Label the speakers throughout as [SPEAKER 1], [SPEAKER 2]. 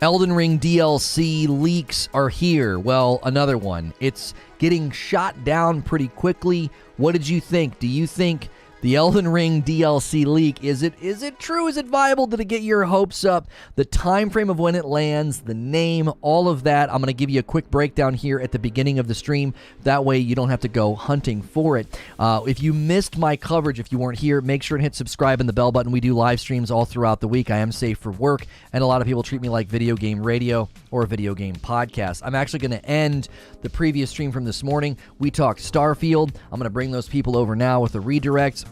[SPEAKER 1] Elden Ring DLC leaks are here. Well, another one. It's getting shot down pretty quickly. What did you think? Do you think the Elden Ring DLC leak, is it true? Is it viable? Did it get your hopes up? The time frame of when it lands, the name, all of that. I'm going to give you a quick breakdown here at the beginning of the stream. That way you don't have to go hunting for it. If you missed my coverage, if you weren't here, make sure and hit subscribe and the bell button. We do live streams all throughout the week. I am safe for work, and a lot of people treat me like video game radio or a video game podcast. I'm actually going to end the previous stream from this morning. We talked Starfield. I'm going to bring those people over now with a redirect.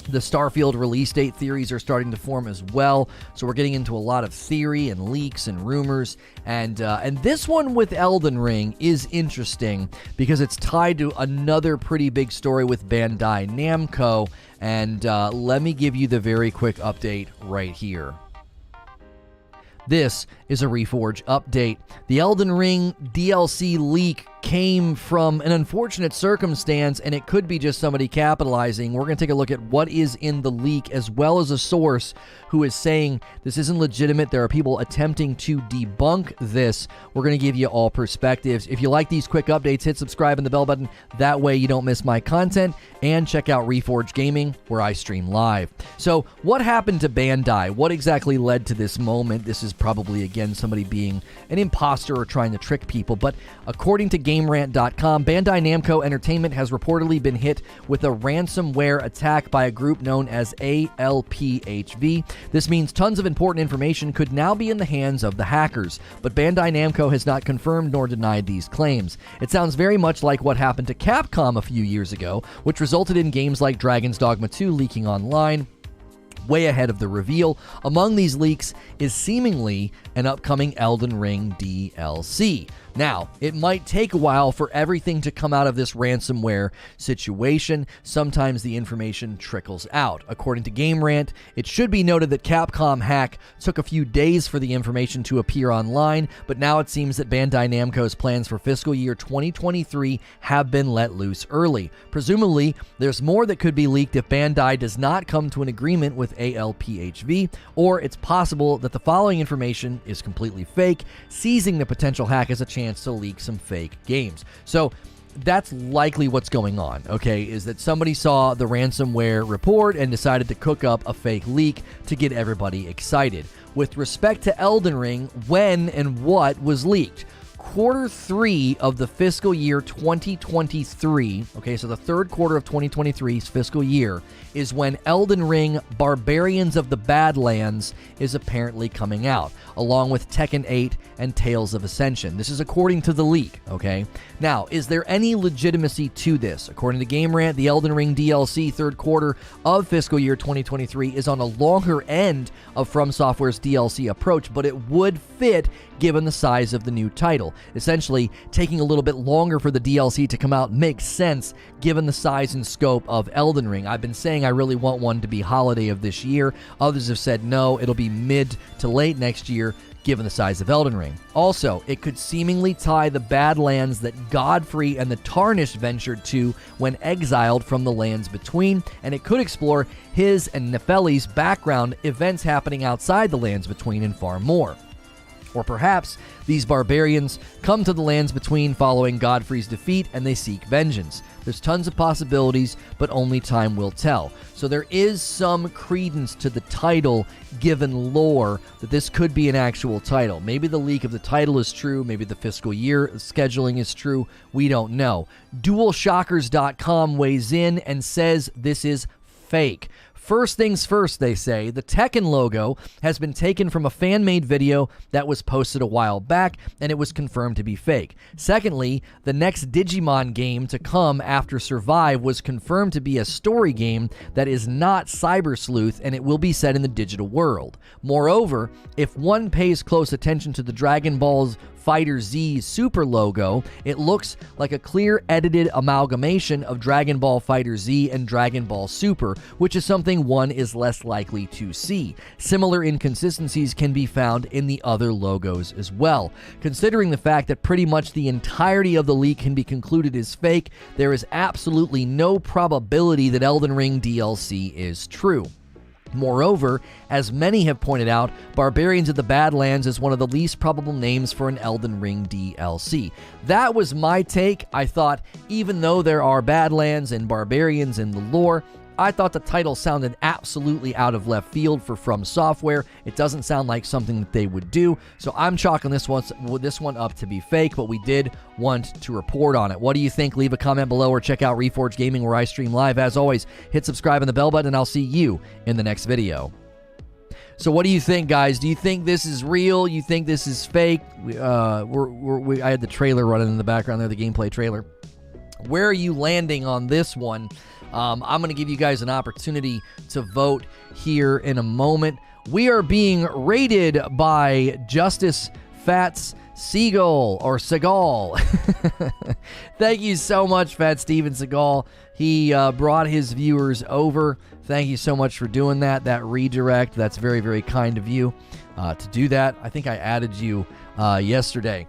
[SPEAKER 1] The Starfield release date theories are starting to form as well, so we're getting into a lot of theory and leaks and rumors, and this one with Elden Ring is interesting because it's tied to another pretty big story with Bandai Namco, and let me give you the very quick update right here. This is a Reforge update. The Elden Ring DLC leak came from an unfortunate circumstance, and it could be just somebody capitalizing. We're going to take a look at what is in the leak, as well as a source who is saying this isn't legitimate. There are people attempting to debunk this. We're going to give you all perspectives. If you like these quick updates, hit subscribe and the bell button. That way you don't miss my content. And check out Reforge Gaming, where I stream live. So what happened to Bandai? What exactly led to this moment? This is probably, again, somebody being an imposter or trying to trick people. But according to GameRant.com, Bandai Namco Entertainment has reportedly been hit with a ransomware attack by a group known as ALPHV. This means tons of important information could now be in the hands of the hackers, but Bandai Namco has not confirmed nor denied these claims. It sounds very much like what happened to Capcom a few years ago, which resulted in games like Dragon's Dogma 2 leaking online way ahead of the reveal. Among these leaks is seemingly an upcoming Elden Ring DLC. Now, it might take a while for everything to come out of this ransomware situation. Sometimes the information trickles out. According to GameRant, it should be noted that Capcom hack took a few days for the information to appear online, but now it seems that Bandai Namco's plans for fiscal year 2023 have been let loose early. Presumably, there's more that could be leaked if Bandai does not come to an agreement with ALPHV, or it's possible that the following information is completely fake, seizing the potential hack as a chance to leak some fake games. So that's likely what's going on, okay, is that somebody saw the ransomware report and decided to cook up a fake leak to get everybody excited. With respect to Elden Ring, when and what was leaked? Quarter 3 of the fiscal year 2023, okay, so the third quarter of 2023's fiscal year, is when Elden Ring Barbarians of the Badlands is apparently coming out, along with Tekken 8 and Tales of Ascension. This is according to the leak, okay? Now, is there any legitimacy to this? According to GameRant, the Elden Ring DLC third quarter of fiscal year 2023 is on a longer end of FromSoftware's DLC approach, but it would fit given the size of the new title. Essentially, taking a little bit longer for the DLC to come out makes sense given the size and scope of Elden Ring. I've been saying I really want one to be holiday of this year. Others have said no, it'll be mid to late next year given the size of Elden Ring. Also, it could seemingly tie the Badlands that Godfrey and the Tarnished ventured to when exiled from the Lands Between, and it could explore his and Nefeli's background, events happening outside the Lands Between, and far more. Or perhaps these barbarians come to the Lands Between following Godfrey's defeat and they seek vengeance. There's tons of possibilities, but only time will tell. So there is some credence to the title given lore that this could be an actual title. Maybe the leak of the title is true, maybe the fiscal year scheduling is true, we don't know. DualShockers.com weighs in and says this is fake. First things first, they say, the Tekken logo has been taken from a fan-made video that was posted a while back, and it was confirmed to be fake. Secondly, the next Digimon game to come after Survive was confirmed to be a story game that is not Cyber Sleuth, and it will be set in the digital world. Moreover, if one pays close attention to the Dragon Ball Fighter Z Super logo, it looks like a clear edited amalgamation of Dragon Ball Fighter Z and Dragon Ball Super, which is something one is less likely to see. Similar inconsistencies can be found in the other logos as well. Considering the fact that pretty much the entirety of the leak can be concluded as fake, there is absolutely no probability that Elden Ring DLC is true. Moreover, as many have pointed out, Barbarians of the Badlands is one of the least probable names for an Elden Ring DLC. That was my take. I thought, even though there are Badlands and Barbarians in the lore, I thought the title sounded absolutely out of left field for FromSoftware. It doesn't sound like something that they would do, so I'm chalking this one up to be fake, but we did want to report on it. What do you think? Leave a comment below or check out Reforge Gaming where I stream live. As always, hit subscribe and the bell button, and I'll see you in the next video. So what do you think, guys? Do you think this is real? You think this is fake? I had the trailer running in the background there, the gameplay trailer. Where are you landing on this one? I'm going to give you guys an opportunity to vote here in a moment. We are being rated by Justice Fats Seagull, or Seagal. Thank you so much, Fat Steven Seagal. He brought his viewers over. Thank you so much for doing that. That redirect, that's very, very kind of you to do that. I think I added you yesterday.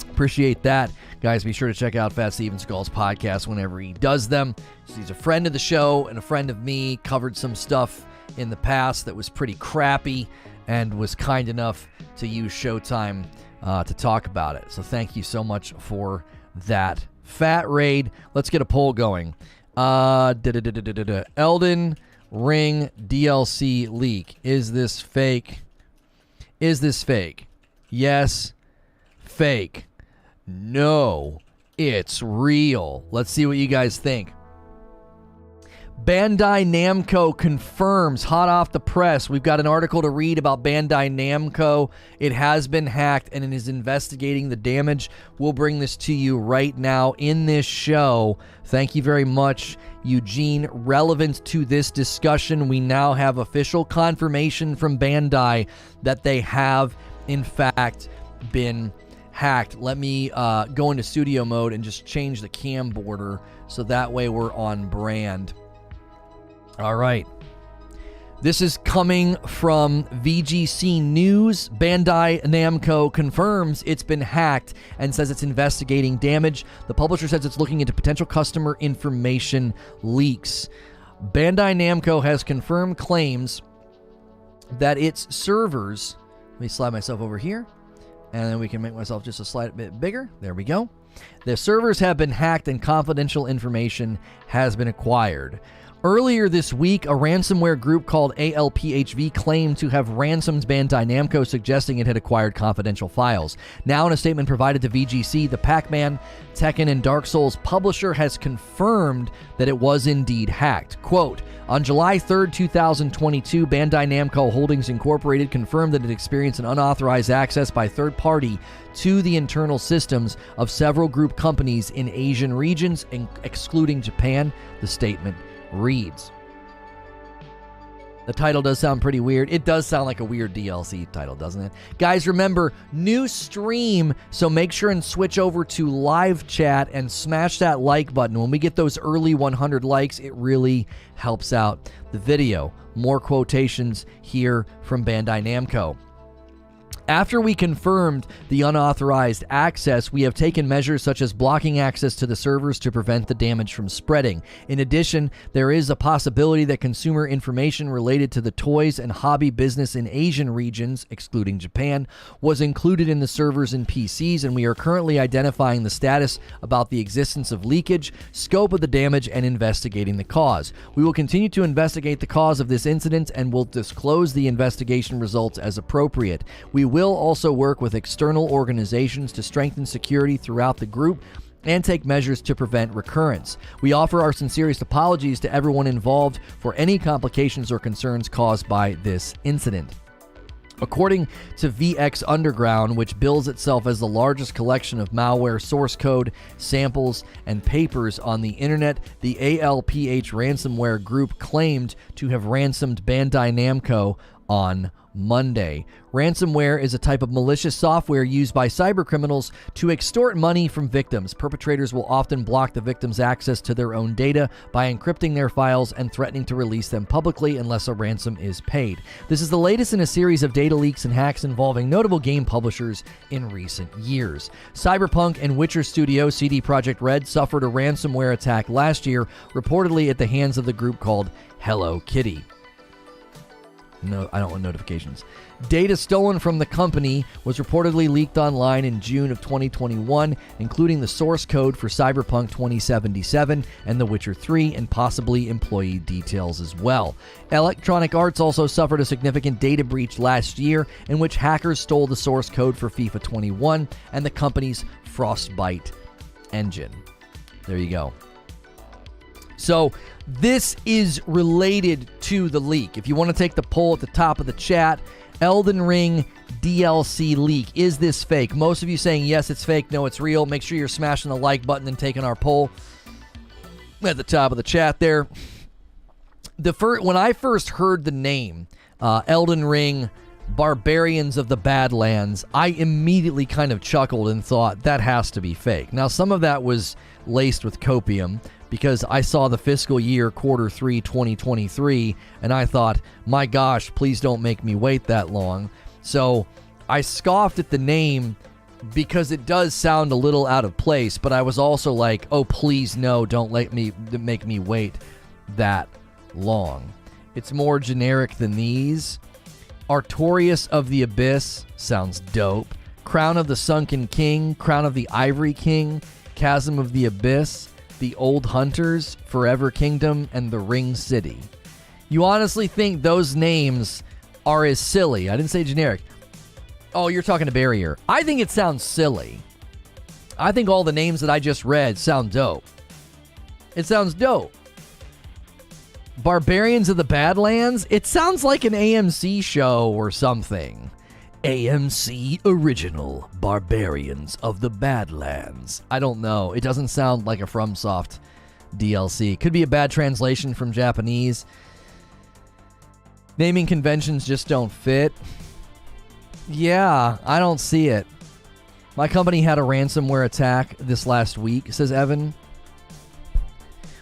[SPEAKER 1] Appreciate that. Guys, be sure to check out Fat Steven Seagal's podcast whenever he does them. He's a friend of the show and a friend of me. Covered some stuff in the past that was pretty crappy and was kind enough to use Showtime to talk about it. So thank you so much for that. Fat Raid. Let's get a poll going. Elden Ring DLC leak. Is this fake? Is this fake? Yes. Fake. No, it's real. Let's see what you guys think. Bandai Namco confirms, hot off the press. We've got an article to read about Bandai Namco. It has been hacked and it is investigating the damage. We'll bring this to you right now in this show. Thank you very much, Eugene. Relevant to this discussion, we now have official confirmation from Bandai that they have, in fact, been hacked. Let me go into studio mode and just change the cam border so that way we're on brand. All right. This is coming from VGC News. Bandai Namco confirms it's been hacked and says it's investigating damage. The publisher says it's looking into potential customer information leaks. Bandai Namco has confirmed claims that its servers... Let me slide myself over here. And then we can make myself just a slight bit bigger. There we go. The servers have been hacked and confidential information has been acquired. Earlier this week, a ransomware group called ALPHV claimed to have ransomed Bandai Namco, suggesting it had acquired confidential files. Now, in a statement provided to VGC, the Pac-Man, Tekken, and Dark Souls publisher has confirmed that it was indeed hacked. Quote, on July 3rd, 2022, Bandai Namco Holdings Incorporated confirmed that it experienced an unauthorized access by third party to the internal systems of several group companies in Asian regions, excluding Japan, the statement reads. The title does sound pretty weird. It does sound like a weird DLC title, doesn't it? Guys, remember, new stream, so make sure and switch over to live chat and smash that like button. When we get those early 100 likes, it really helps out the video. More quotations here from Bandai Namco. After we confirmed the unauthorized access, we have taken measures such as blocking access to the servers to prevent the damage from spreading. In addition, there is a possibility that consumer information related to the toys and hobby business in Asian regions, excluding Japan, was included in the servers and PCs, and we are currently identifying the status about the existence of leakage, scope of the damage, and investigating the cause. We will continue to investigate the cause of this incident and will disclose the investigation results as appropriate. We will also work with external organizations to strengthen security throughout the group and take measures to prevent recurrence. We offer our sincerest apologies to everyone involved for any complications or concerns caused by this incident. According to VX Underground, which bills itself as the largest collection of malware source code, samples, and papers on the internet, the ALPH ransomware group claimed to have ransomed Bandai Namco on Monday. Ransomware is a type of malicious software used by cybercriminals to extort money from victims. Perpetrators will often block the victim's access to their own data by encrypting their files and threatening to release them publicly unless a ransom is paid. This is the latest in a series of data leaks and hacks involving notable game publishers in recent years. Cyberpunk and Witcher studio CD Projekt Red suffered a ransomware attack last year, reportedly at the hands of the group called Hello Kitty. No, I don't want notifications. Data stolen from the company was reportedly leaked online in June of 2021, including the source code for Cyberpunk 2077 and The Witcher 3, and possibly employee details as well. Electronic Arts also suffered a significant data breach last year in which hackers stole the source code for FIFA 21 and the company's Frostbite engine. There you go. So this is related to the leak. If you want to take the poll at the top of the chat, Elden Ring DLC leak. Is this fake? Most of you saying yes, it's fake. No, it's real. Make sure you're smashing the like button and taking our poll at the top of the chat there. When I first heard the name Elden Ring Barbarians of the Badlands, I immediately kind of chuckled and thought that has to be fake. Now, some of that was laced with copium, because I saw the fiscal year Q3 2023, and I thought, my gosh, please don't make me wait that long. So I scoffed at the name because it does sound a little out of place, but I was also like, oh, please no, don't make me wait that long. It's more generic than these. Artorias of the Abyss sounds dope. Crown of the Sunken King, Crown of the Ivory King, Chasm of the Abyss, The Old Hunters, Forever Kingdom, and The Ring City. You honestly think those names are as silly? I didn't say generic. Oh, you're talking to Barrier. I think it sounds silly. I think all the names that I just read sound dope. It sounds dope. Barbarians of the Badlands? It sounds like an AMC show or something. AMC Original Barbarians of the Badlands. I don't know. It doesn't sound like a FromSoft DLC. Could be a bad translation from Japanese. Naming conventions just don't fit. Yeah, I don't see it. My company had a ransomware attack this last week, says Evan.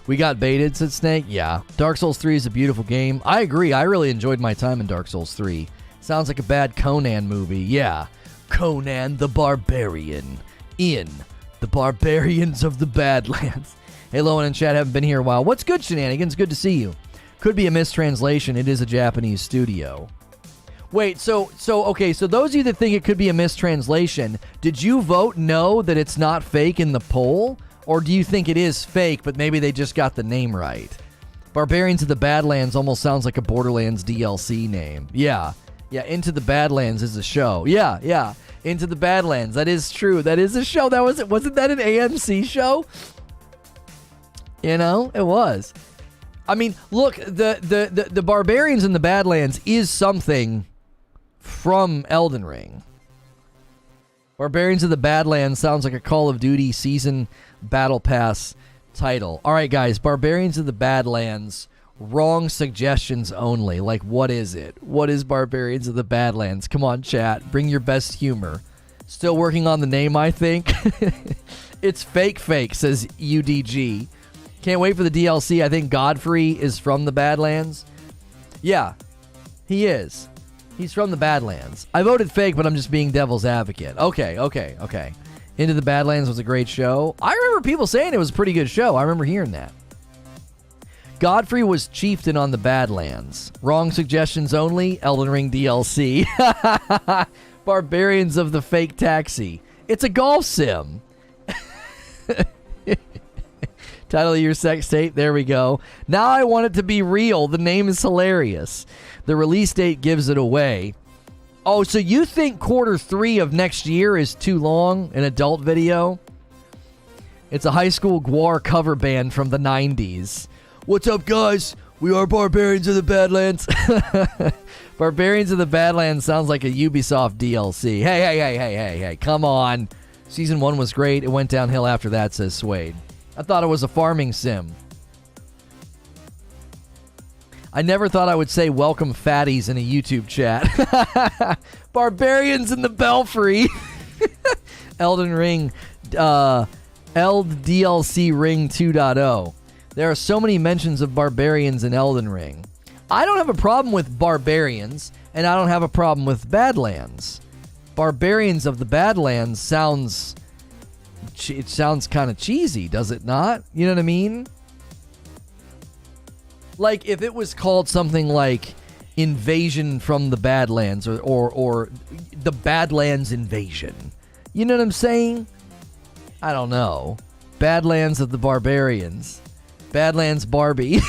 [SPEAKER 1] We got baited, said Snake. Yeah. Dark Souls 3 is a beautiful game. I agree. I really enjoyed my time in Dark Souls 3. Sounds like a bad Conan movie. Yeah. Conan the Barbarian in the Barbarians of the Badlands. Hey, Lowen and chat haven't been here a while. What's good, Shenanigans? Good to see you. Could be a mistranslation. It is a Japanese studio. Wait, so those of you that think it could be a mistranslation, did you vote no that it's not fake in the poll? Or do you think it is fake, but maybe they just got the name right? Barbarians of the Badlands almost sounds like a Borderlands DLC name. Yeah. Yeah, Into the Badlands is a show. Yeah. Into the Badlands. That is true. That is a show. Wasn't that an AMC show? You know, it was. I mean, look, the Barbarians in the Badlands is something from Elden Ring. Barbarians of the Badlands sounds like a Call of Duty season battle pass title. All right, guys, Barbarians of the Badlands. Wrong suggestions only. Like, what is it? What is Barbarians of the Badlands? Come on, chat. Bring your best humor. Still working on the name, I think. It's fake, says UDG. Can't wait for the DLC. I think Godfrey is from the Badlands. Yeah, he is. He's from the Badlands. I voted fake, but I'm just being devil's advocate. Okay. Into the Badlands was a great show. I remember people saying it was a pretty good show. I remember hearing that. Godfrey was chieftain on the Badlands. Wrong suggestions only. Elden Ring DLC. Barbarians of the Fake Taxi. It's a golf sim. Title of your sex tape. There we go. Now I want it to be real. The name is hilarious. The release date gives it away. Oh, so you think Q3 of next year is too long? An adult video? It's a high school Gwar cover band from the 90s. What's up, guys? We are Barbarians of the Badlands. Barbarians of the Badlands sounds like a Ubisoft DLC. Hey. Come on. Season 1 was great. It went downhill after that, says Suede. I thought it was a farming sim. I never thought I would say welcome fatties in a YouTube chat. Barbarians in the Belfry. Elden Ring. Eld DLC Ring 2.0. There are so many mentions of barbarians in Elden Ring. I don't have a problem with barbarians, and I don't have a problem with Badlands. Barbarians of the Badlands sounds kind of cheesy, does it not? You know what I mean? Like, if it was called something like invasion from the Badlands, or the Badlands invasion. You know what I'm saying? I don't know. Badlands of the Barbarians. Badlands Barbie.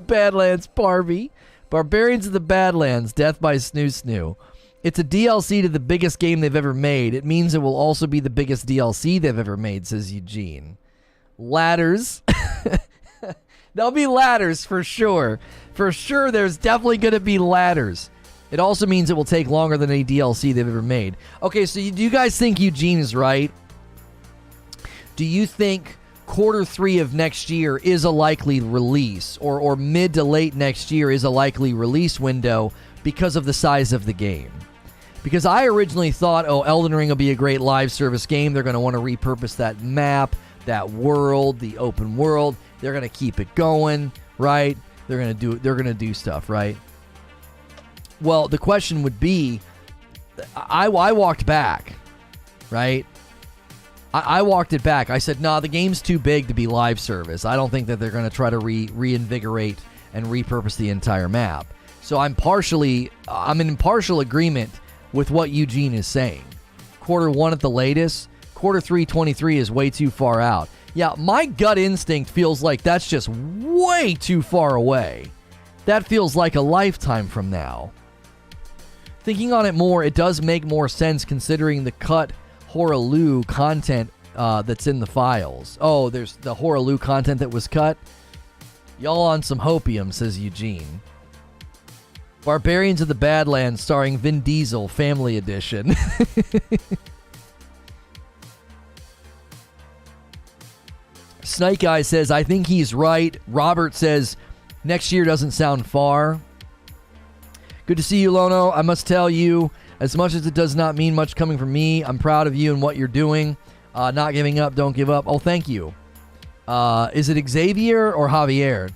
[SPEAKER 1] Badlands Barbie. Barbarians of the Badlands. Death by Snoo Snoo. It's a DLC to the biggest game they've ever made. It means it will also be the biggest DLC they've ever made, says Eugene. Ladders. There'll be ladders for sure. For sure, there's definitely going to be ladders. It also means it will take longer than any DLC they've ever made. Okay, so do you guys think Eugene is right? Do you think Q3 of next year is a likely release, or mid to late next year is a likely release window because of the size of the game? Because I originally thought, Elden Ring will be a great live service game. They're going to want to repurpose that map, that world, the open world. They're going to keep it going, right? They're going to do stuff, right? Well, the question would be, I walked back, right? I walked it back. I said, nah, the game's too big to be live service. I don't think that they're going to try to reinvigorate and repurpose the entire map. So I'm in partial agreement with what Eugene is saying. Q1 at the latest. Q3 23 is way too far out. Yeah, my gut instinct feels like that's just way too far away. That feels like a lifetime from now. Thinking on it more, it does make more sense considering the cut Horaloo content that's in the files. Oh, there's the Horaloo content that was cut? Y'all on some hopium, says Eugene. Barbarians of the Badlands starring Vin Diesel, Family Edition. Snake Eye says, I think he's right. Robert says, next year doesn't sound far. Good to see you, Lono. I must tell you, as much as it does not mean much coming from me, I'm proud of you and what you're doing. Not giving up, don't give up. Oh, thank you. Is it Xavier or Javier?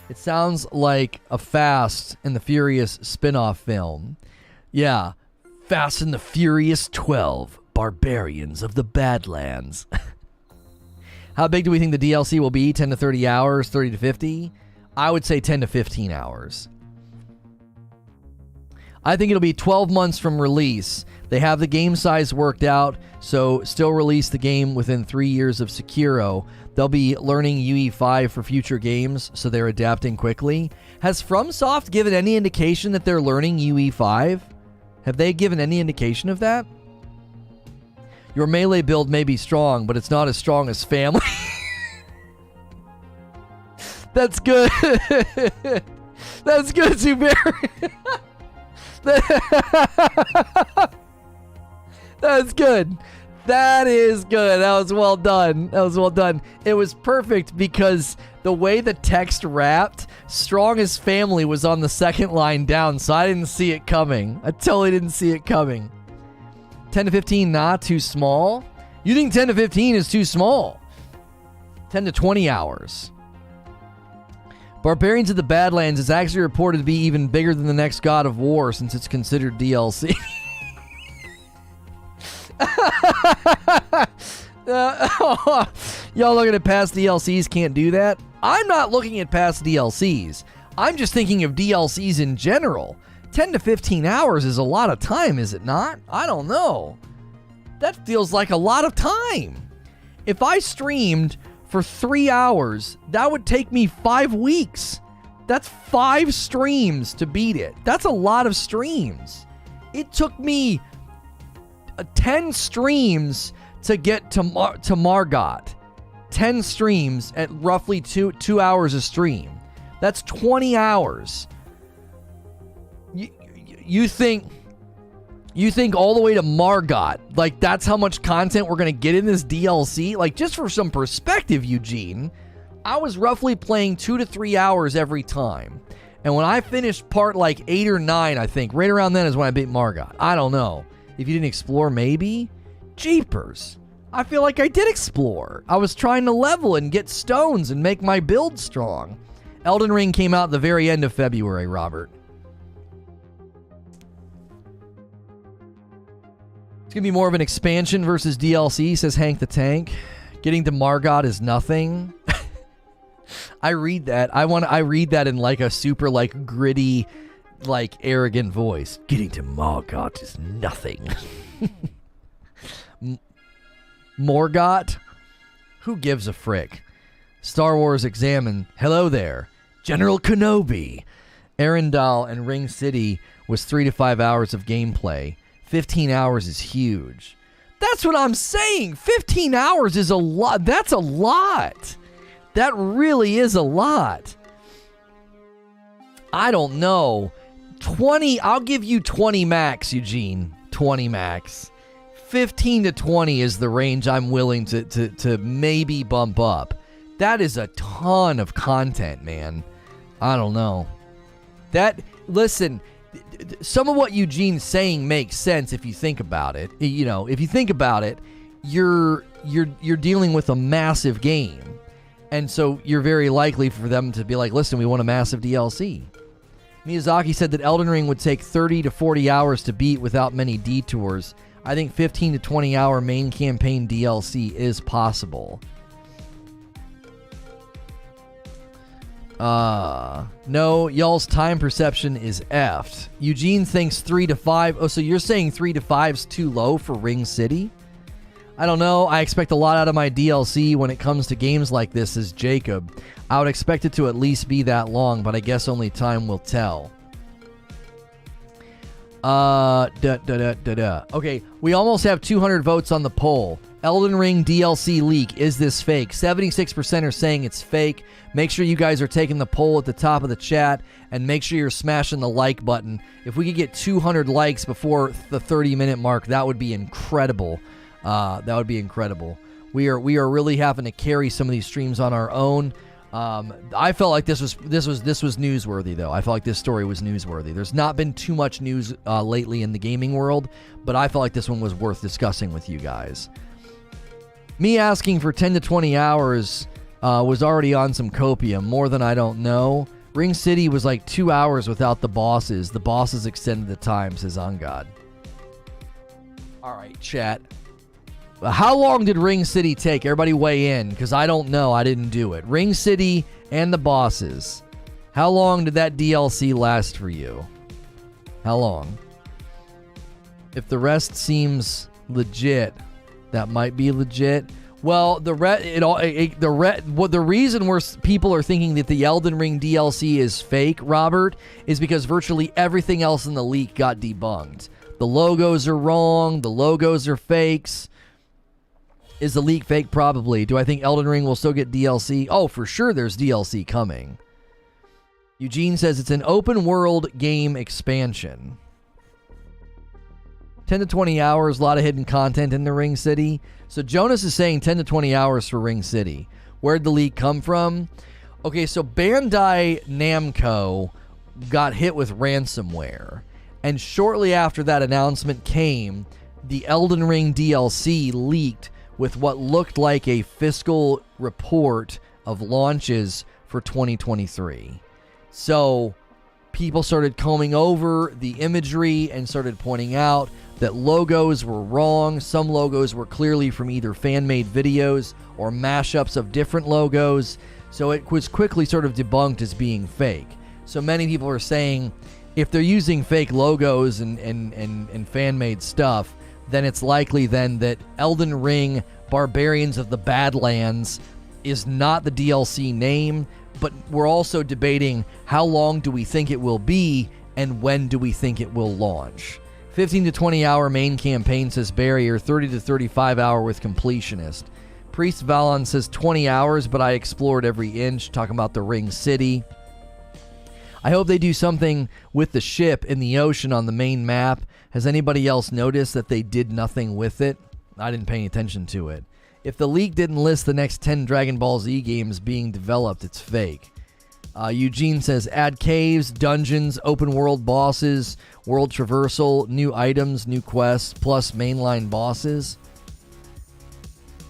[SPEAKER 1] It sounds like a Fast and the Furious spin-off film. Yeah, Fast and the Furious 12, Barbarians of the Badlands. How big do we think the DLC will be? 10 to 30 hours, 30 to 50? I would say 10 to 15 hours. I think it'll be 12 months from release. They have the game size worked out, so still release the game within 3 years of Sekiro. They'll be learning UE5 for future games, so they're adapting quickly. Has FromSoft given any indication that they're learning UE5? Have they given any indication of that? Your melee build may be strong, but it's not as strong as family. That's good. That's good, Zubair. That's good. That is good. That was well done. That was well done. It was perfect because the way the text wrapped, strong as family was on the second line down, so I didn't see it coming. I totally didn't see it coming. 10 to 15, not too small? You think 10 to 15 is too small? 10 to 20 hours. Barbarians of the Badlands is actually reported to be even bigger than the next God of War since it's considered DLC. Y'all looking at past DLCs can't do that? I'm not looking at past DLCs. I'm just thinking of DLCs in general. 10 to 15 hours is a lot of time, is it not? I don't know. That feels like a lot of time. If I streamed for 3 hours, that would take me 5 weeks. That's 5 streams to beat it. That's a lot of streams. It took me 10 streams to get to Margot. 10 streams at roughly 2 hours a stream. That's 20 hours. You think all the way to Margot, like that's how much content we're going to get in this DLC? Like, just for some perspective, Eugene, I was roughly playing 2 to 3 hours every time. And when I finished part like 8 or 9, I think, right around then is when I beat Margot. I don't know. If you didn't explore, maybe? Jeepers. I feel like I did explore. I was trying to level and get stones and make my build strong. Elden Ring came out at the very end of February, Robert. It's going to be more of an expansion versus DLC, says Hank the Tank. Getting to Margot is nothing. I read that. I read that in like a super like gritty, like arrogant voice. Getting to Morgoth is nothing. Morgoth? Who gives a frick? Star Wars Examine. Hello there. General Kenobi. Arendelle and Ring City was 3 to 5 hours of gameplay. 15 hours is huge. That's what I'm saying. 15 hours is a lot. That's a lot. That really is a lot. I don't know. 20, I'll give you 20 max, Eugene. 20 max. 15 to 20 is the range I'm willing to maybe bump up. That is a ton of content, man. I don't know. Listen, some of what Eugene's saying makes sense if you think about it. You know, if you think about it, you're dealing with a massive game. And so you're very likely for them to be like, listen, we want a massive DLC. Miyazaki said that Elden Ring would take 30 to 40 hours to beat without many detours. I think 15 to 20 hour main campaign DLC is possible. No, y'all's time perception is effed. Eugene thinks 3 to 5. Oh, so you're saying 3 to 5's too low for Ring City? I don't know. I expect a lot out of my DLC when it comes to games like this, says Jacob. I would expect it to at least be that long, but I guess only time will tell. Okay, we almost have 200 votes on the poll. Elden Ring DLC leak, is this fake? 76% are saying it's fake. Make sure you guys are taking the poll at the top of the chat, and make sure you're smashing the like button. If we could get 200 likes before the 30-minute mark, that would be incredible. That would be incredible. We are really having to carry some of these streams on our own. I felt like this was newsworthy, though. I felt like this story was newsworthy. There's not been too much news lately in the gaming world, but I felt like this one was worth discussing with you guys. Me asking for 10 to 20 hours was already on some copium, more than I don't know. Ring City was like 2 hours without the bosses. The bosses extended the time, says OnGod. All right, chat. How long did Ring City take? Everybody weigh in, because I don't know. I didn't do it. Ring City and the bosses. How long did that DLC last for you? How long? If the rest seems legit, that might be legit. Well, the reason people are thinking that the Elden Ring DLC is fake, Robert, is because virtually everything else in the leak got debunked. The logos are wrong. The logos are fakes. Is the leak fake? Probably. Do I think Elden Ring will still get DLC? Oh, for sure there's DLC coming. Eugene says it's an open world game expansion. 10 to 20 hours, a lot of hidden content in the Ring City. So Jonas is saying 10 to 20 hours for Ring City. Where'd the leak come from? Okay, so Bandai Namco got hit with ransomware. And shortly after that announcement came, the Elden Ring DLC leaked with what looked like a fiscal report of launches for 2023. So people started combing over the imagery and started pointing out that logos were wrong. Some logos were clearly from either fan-made videos or mashups of different logos. So it was quickly sort of debunked as being fake. So many people are saying if they're using fake logos and fan-made stuff, then it's likely then that Elden Ring Barbarians of the Badlands is not the DLC name, but we're also debating how long do we think it will be and when do we think it will launch. 15 to 20 hour main campaign, says Barrier. 30 to 35 hour with completionist. Priest Valon says 20 hours, but I explored every inch, talking about the Ring City. I hope they do something with the ship in the ocean on the main map. Has anybody else noticed that they did nothing with it? I didn't pay any attention to it. If the leak didn't list the next 10 Dragon Ball Z games being developed, it's fake. Eugene says add caves, dungeons, open world bosses, world traversal, new items, new quests, plus mainline bosses.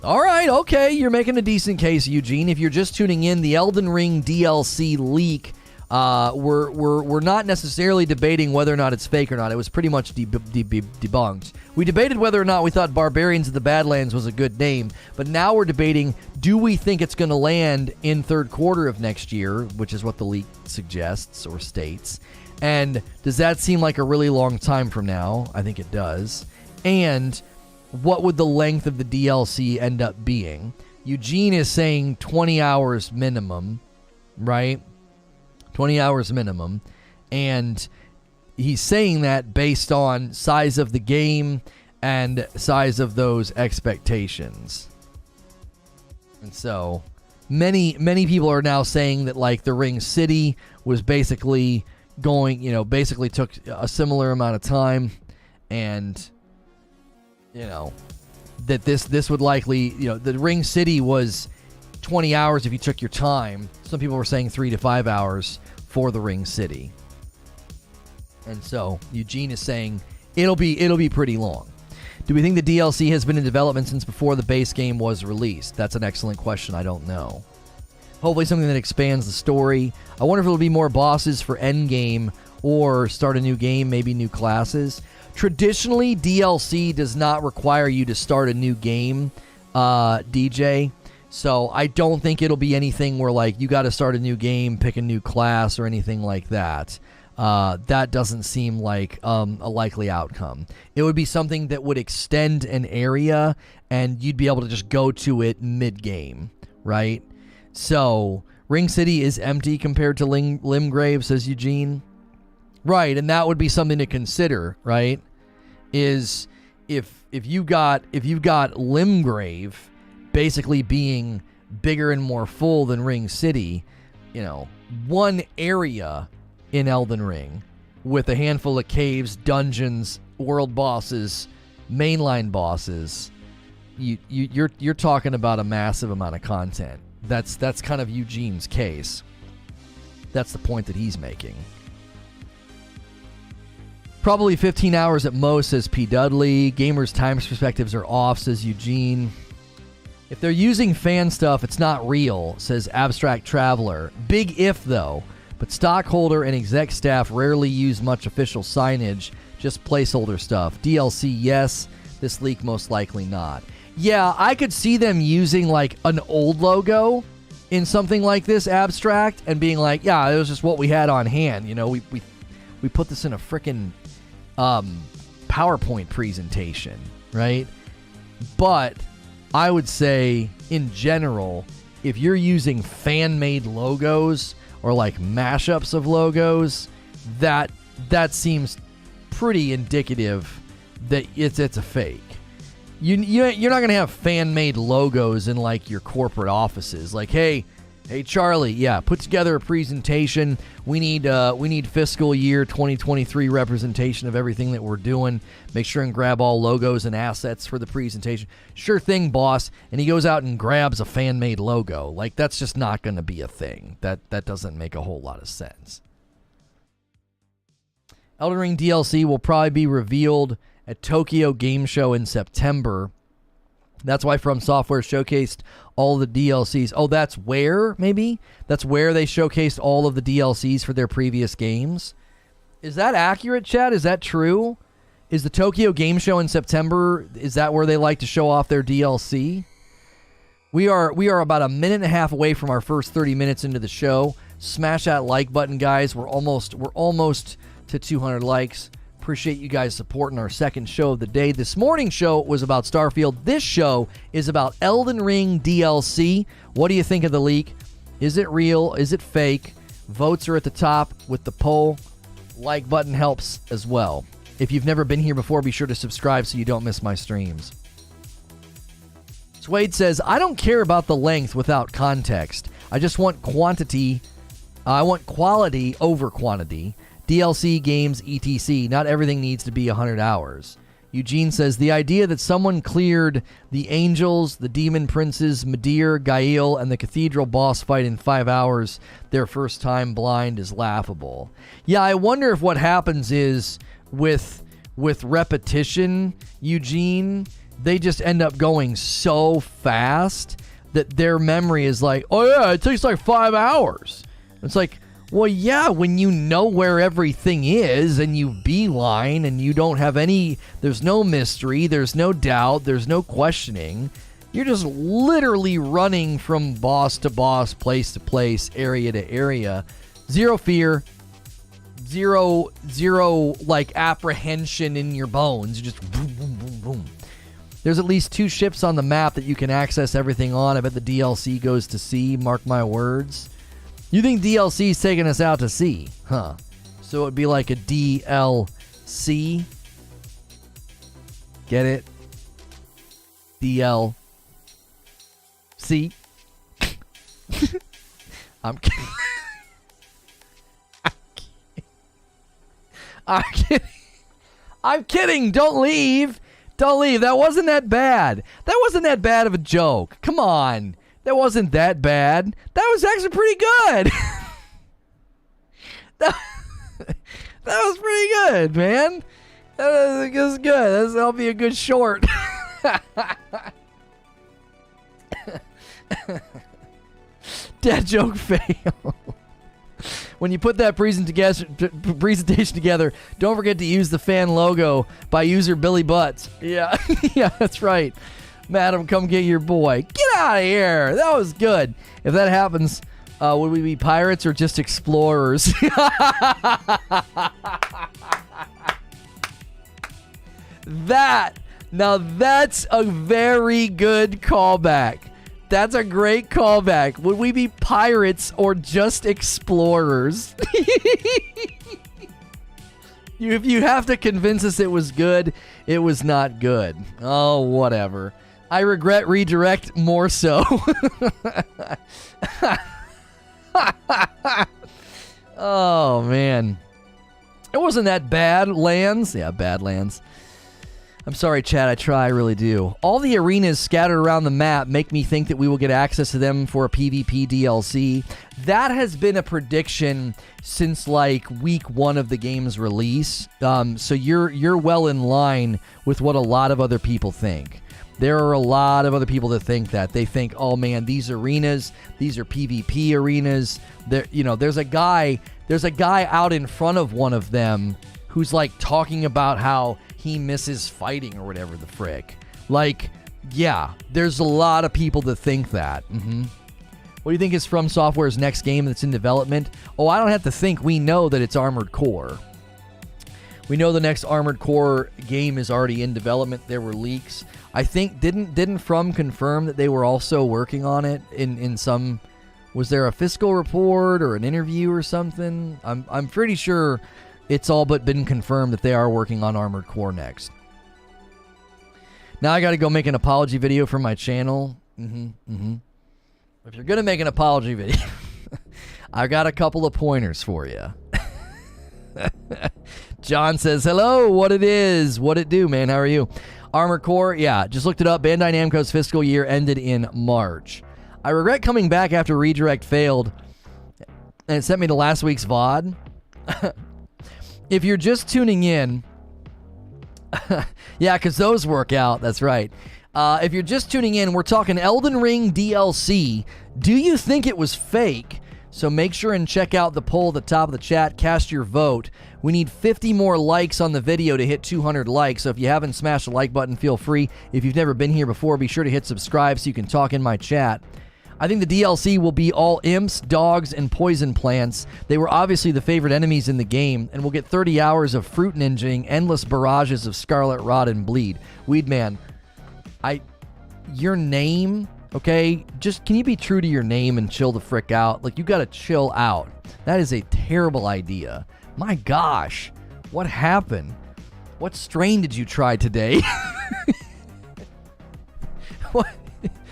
[SPEAKER 1] All right, okay, you're making a decent case, Eugene. If you're just tuning in, the Elden Ring DLC leak We're not necessarily debating whether or not it's fake or not. It was pretty much debunked. We debated whether or not we thought Barbarians of the Badlands was a good name, but now we're debating, do we think it's going to land in third quarter of next year, which is what the leak suggests or states, and does that seem like a really long time from now? I think it does. And what would the length of the DLC end up being? Eugene is saying 20 hours minimum, right? 20 hours minimum, and he's saying that based on size of the game and size of those expectations. And so many people are now saying that, like, the Ring City was basically basically took a similar amount of time, and that this would likely, the Ring City was 20 hours if you took your time. Some people were saying 3 to 5 hours for the Ring City. And so Eugene is saying it'll be pretty long. Do we think the DLC has been in development since before the base game was released? That's an excellent question. I don't know. Hopefully something that expands the story. I wonder if it'll be more bosses for endgame or start a new game, maybe new classes. Traditionally, DLC does not require you to start a new game, DJ. So I don't think it'll be anything where, like, you got to start a new game, pick a new class, or anything like that. That doesn't seem like a likely outcome. It would be something that would extend an area, and you'd be able to just go to it mid-game, right? So Ring City is empty compared to Limgrave, says Eugene. Right, and that would be something to consider, right? Is if you've got Limgrave basically being bigger and more full than Ring City, one area in Elden Ring with a handful of caves, dungeons, world bosses, mainline bosses, you're talking about a massive amount of content. That's kind of Eugene's case. That's the point that he's making. Probably 15 hours at most, says P. Dudley. Gamers' time perspectives are off, says Eugene. If they're using fan stuff, it's not real, says Abstract Traveler. Big if, though. But stockholder and exec staff rarely use much official signage, just placeholder stuff. DLC, yes. This leak, most likely not. Yeah, I could see them using, like, an old logo in something like this, Abstract, and being like, yeah, it was just what we had on hand. We put this in a frickin' PowerPoint presentation, right? But I would say, in general, if you're using fan-made logos or like mashups of logos, that seems pretty indicative that it's a fake. You're not gonna have fan-made logos in like your corporate offices. Like, hey Charlie, yeah, put together a presentation. We need fiscal year 2023 representation of everything that we're doing. Make sure and grab all logos and assets for the presentation. Sure thing, boss. And he goes out and grabs a fan-made logo. Like, that's just not going to be a thing. That doesn't make a whole lot of sense. Elden Ring DLC will probably be revealed at Tokyo Game Show in September. That's why FromSoftware showcased all the DLCs. Oh, that's where, maybe? That's where they showcased all of the DLCs for their previous games? Is that accurate, Chad? Is that true? Is the Tokyo Game Show in September, is that where they like to show off their DLC? We are about a minute and a half away from our first 30 minutes into the show. Smash that like button, guys. We're almost to 200 likes. Appreciate you guys supporting our second show of the day. This morning's show was about Starfield. This show is about Elden Ring DLC. What do you think of the leak? Is it real? Is it fake? Votes are at the top with the poll. Like button helps as well. If you've never been here before, be sure to subscribe so you don't miss my streams. Suede says, I don't care about the length without context. I just want quantity. I want quality over quantity. DLC, games, etc. Not everything needs to be 100 hours. Eugene says, the idea that someone cleared the angels, the demon princes, Midir, Gael, and the cathedral boss fight in 5 hours their first time blind is laughable. Yeah, I wonder if what happens is with repetition, Eugene, they just end up going so fast that their memory is like, oh yeah, it takes like 5 hours. It's like, Well, yeah, when you know where everything is and you beeline and you don't have there's no mystery, there's no doubt, there's no questioning. You're just literally running from boss to boss, place to place, area to area. Zero fear, zero like apprehension in your bones. You just boom, boom, boom, boom. There's at least 2 ships on the map that you can access everything on. I bet the DLC goes to sea, mark my words. You think DLC's taking us out to sea, huh? So it'd be like a DLC. Get it? DLC. I'm kidding. I'm kidding. I'm kidding. Don't leave. Don't leave. That wasn't that bad. That wasn't that bad of a joke. Come on. That wasn't that bad. That was actually pretty good. that was pretty good, man. That was good. That'll be a good short. Dad joke fail. When you put that presentation together, don't forget to use the fan logo by user Billy Butts. Yeah, yeah, that's right. Madam, come get your boy. Get out of here. That was good. If that happens, would we be pirates or just explorers? Now that's a very good callback. That's a great callback. Would we be pirates or just explorers? If you have to convince us it was good, it was not good. Oh, whatever. I regret redirect more so. Oh, man. It wasn't that bad, Lands. Yeah, Badlands. I'm sorry, Chad. I try. I really do. All the arenas scattered around the map make me think that we will get access to them for a PvP DLC. That has been a prediction since like week 1 of the game's release. So you're well in line with what a lot of other people think. There are a lot of other people that think that. They think, oh man, these arenas, these are PvP arenas. There's a guy out in front of one of them who's like talking about how he misses fighting or whatever the frick. Like, yeah, there's a lot of people that think that. What do you think is FromSoftware's next game that's in development? Oh, I don't have to think. We know that it's Armored Core. We know the next Armored Core game is already in development. There were leaks. I think, didn't From confirm that they were also working on it in some... Was there a fiscal report or an interview or something? I'm pretty sure it's all but been confirmed that they are working on Armored Core next. Now I got to go make an apology video for my channel. If you're going to make an apology video, I've got a couple of pointers for you. John says, hello, what it is? What it do, man? How are you? Armored Core, yeah, just looked it up. Bandai Namco's fiscal year ended in March. I regret coming back after redirect failed, and it sent me to last week's VOD. If you're just tuning in, yeah, because those work out, that's right. If you're just tuning in, we're talking Elden Ring DLC. Do you think it was fake? So make sure and check out the poll at the top of the chat. Cast your vote. We need 50 more likes on the video to hit 200 likes. So if you haven't smashed the like button, feel free. If you've never been here before, be sure to hit subscribe so you can talk in my chat. I think the DLC will be all imps, dogs, and poison plants. They were obviously the favorite enemies in the game, and we'll get 30 hours of fruit ninjing, endless barrages of scarlet rot and bleed. Weedman, your name, okay? Just, can you be true to your name and chill the frick out? Like, you gotta chill out. That is a terrible idea. My gosh, what happened? What strain did you try today?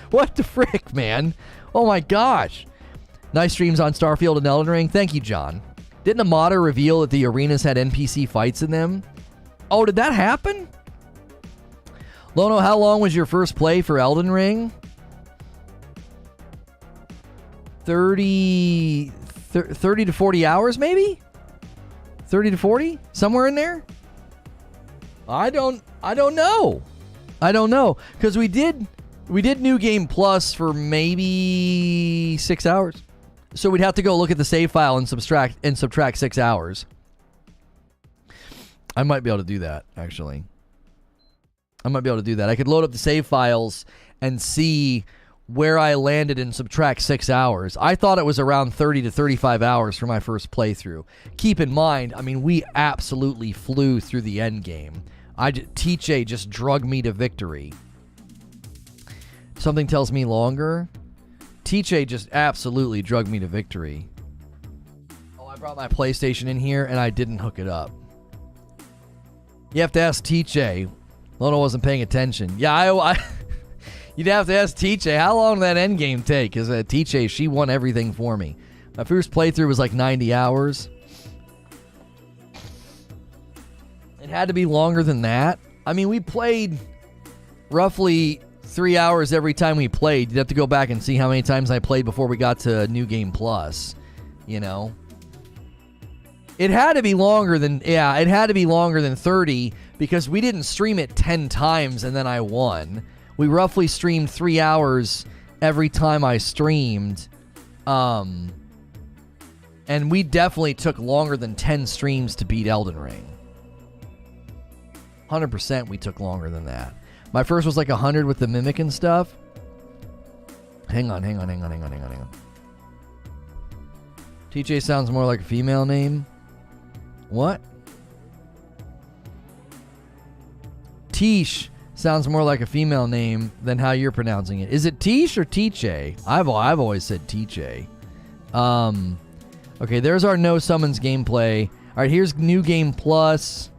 [SPEAKER 1] What the frick, man? Oh my gosh. Nice streams on Starfield and Elden Ring. Thank you, John. Didn't a modder reveal that the arenas had NPC fights in them? Oh, did that happen? Lono, how long was your first play for Elden Ring? 30 to 40 hours, maybe? 30 to 40? Somewhere in there? I don't know. I don't know. Because we did New Game Plus for maybe 6 hours. So we'd have to go look at the save file and subtract 6 hours. I might be able to do that, actually. I might be able to do that. I could load up the save files and see where I landed and subtract 6 hours. I thought it was around 30 to 35 hours for my first playthrough. Keep in mind, I mean, we absolutely flew through the end game. TJ just drugged me to victory. Something tells me longer. TJ just absolutely drugged me to victory. Oh, I brought my PlayStation in here and I didn't hook it up. You have to ask TJ. Lono wasn't paying attention. Yeah, you'd have to ask TJ, how long did that end game take? Because TJ, she won everything for me. My first playthrough was like 90 hours. It had to be longer than that. I mean, we played roughly 3 hours every time we played. You'd have to go back and see how many times I played before we got to New Game Plus, you know? It had to be longer than, yeah, it had to be longer than 30 because we didn't stream it 10 times and then I won. We roughly streamed 3 hours every time I streamed. And we definitely took longer than 10 streams to beat Elden Ring. 100% we took longer than that. My first was like 100 with the Mimic and stuff. Hang on. TJ sounds more like a female name. What? Tish sounds more like a female name than how you're pronouncing it. Is it Tish or TJ? I've always said TJ. Okay, there's our no summons gameplay. All right, here's New Game Plus.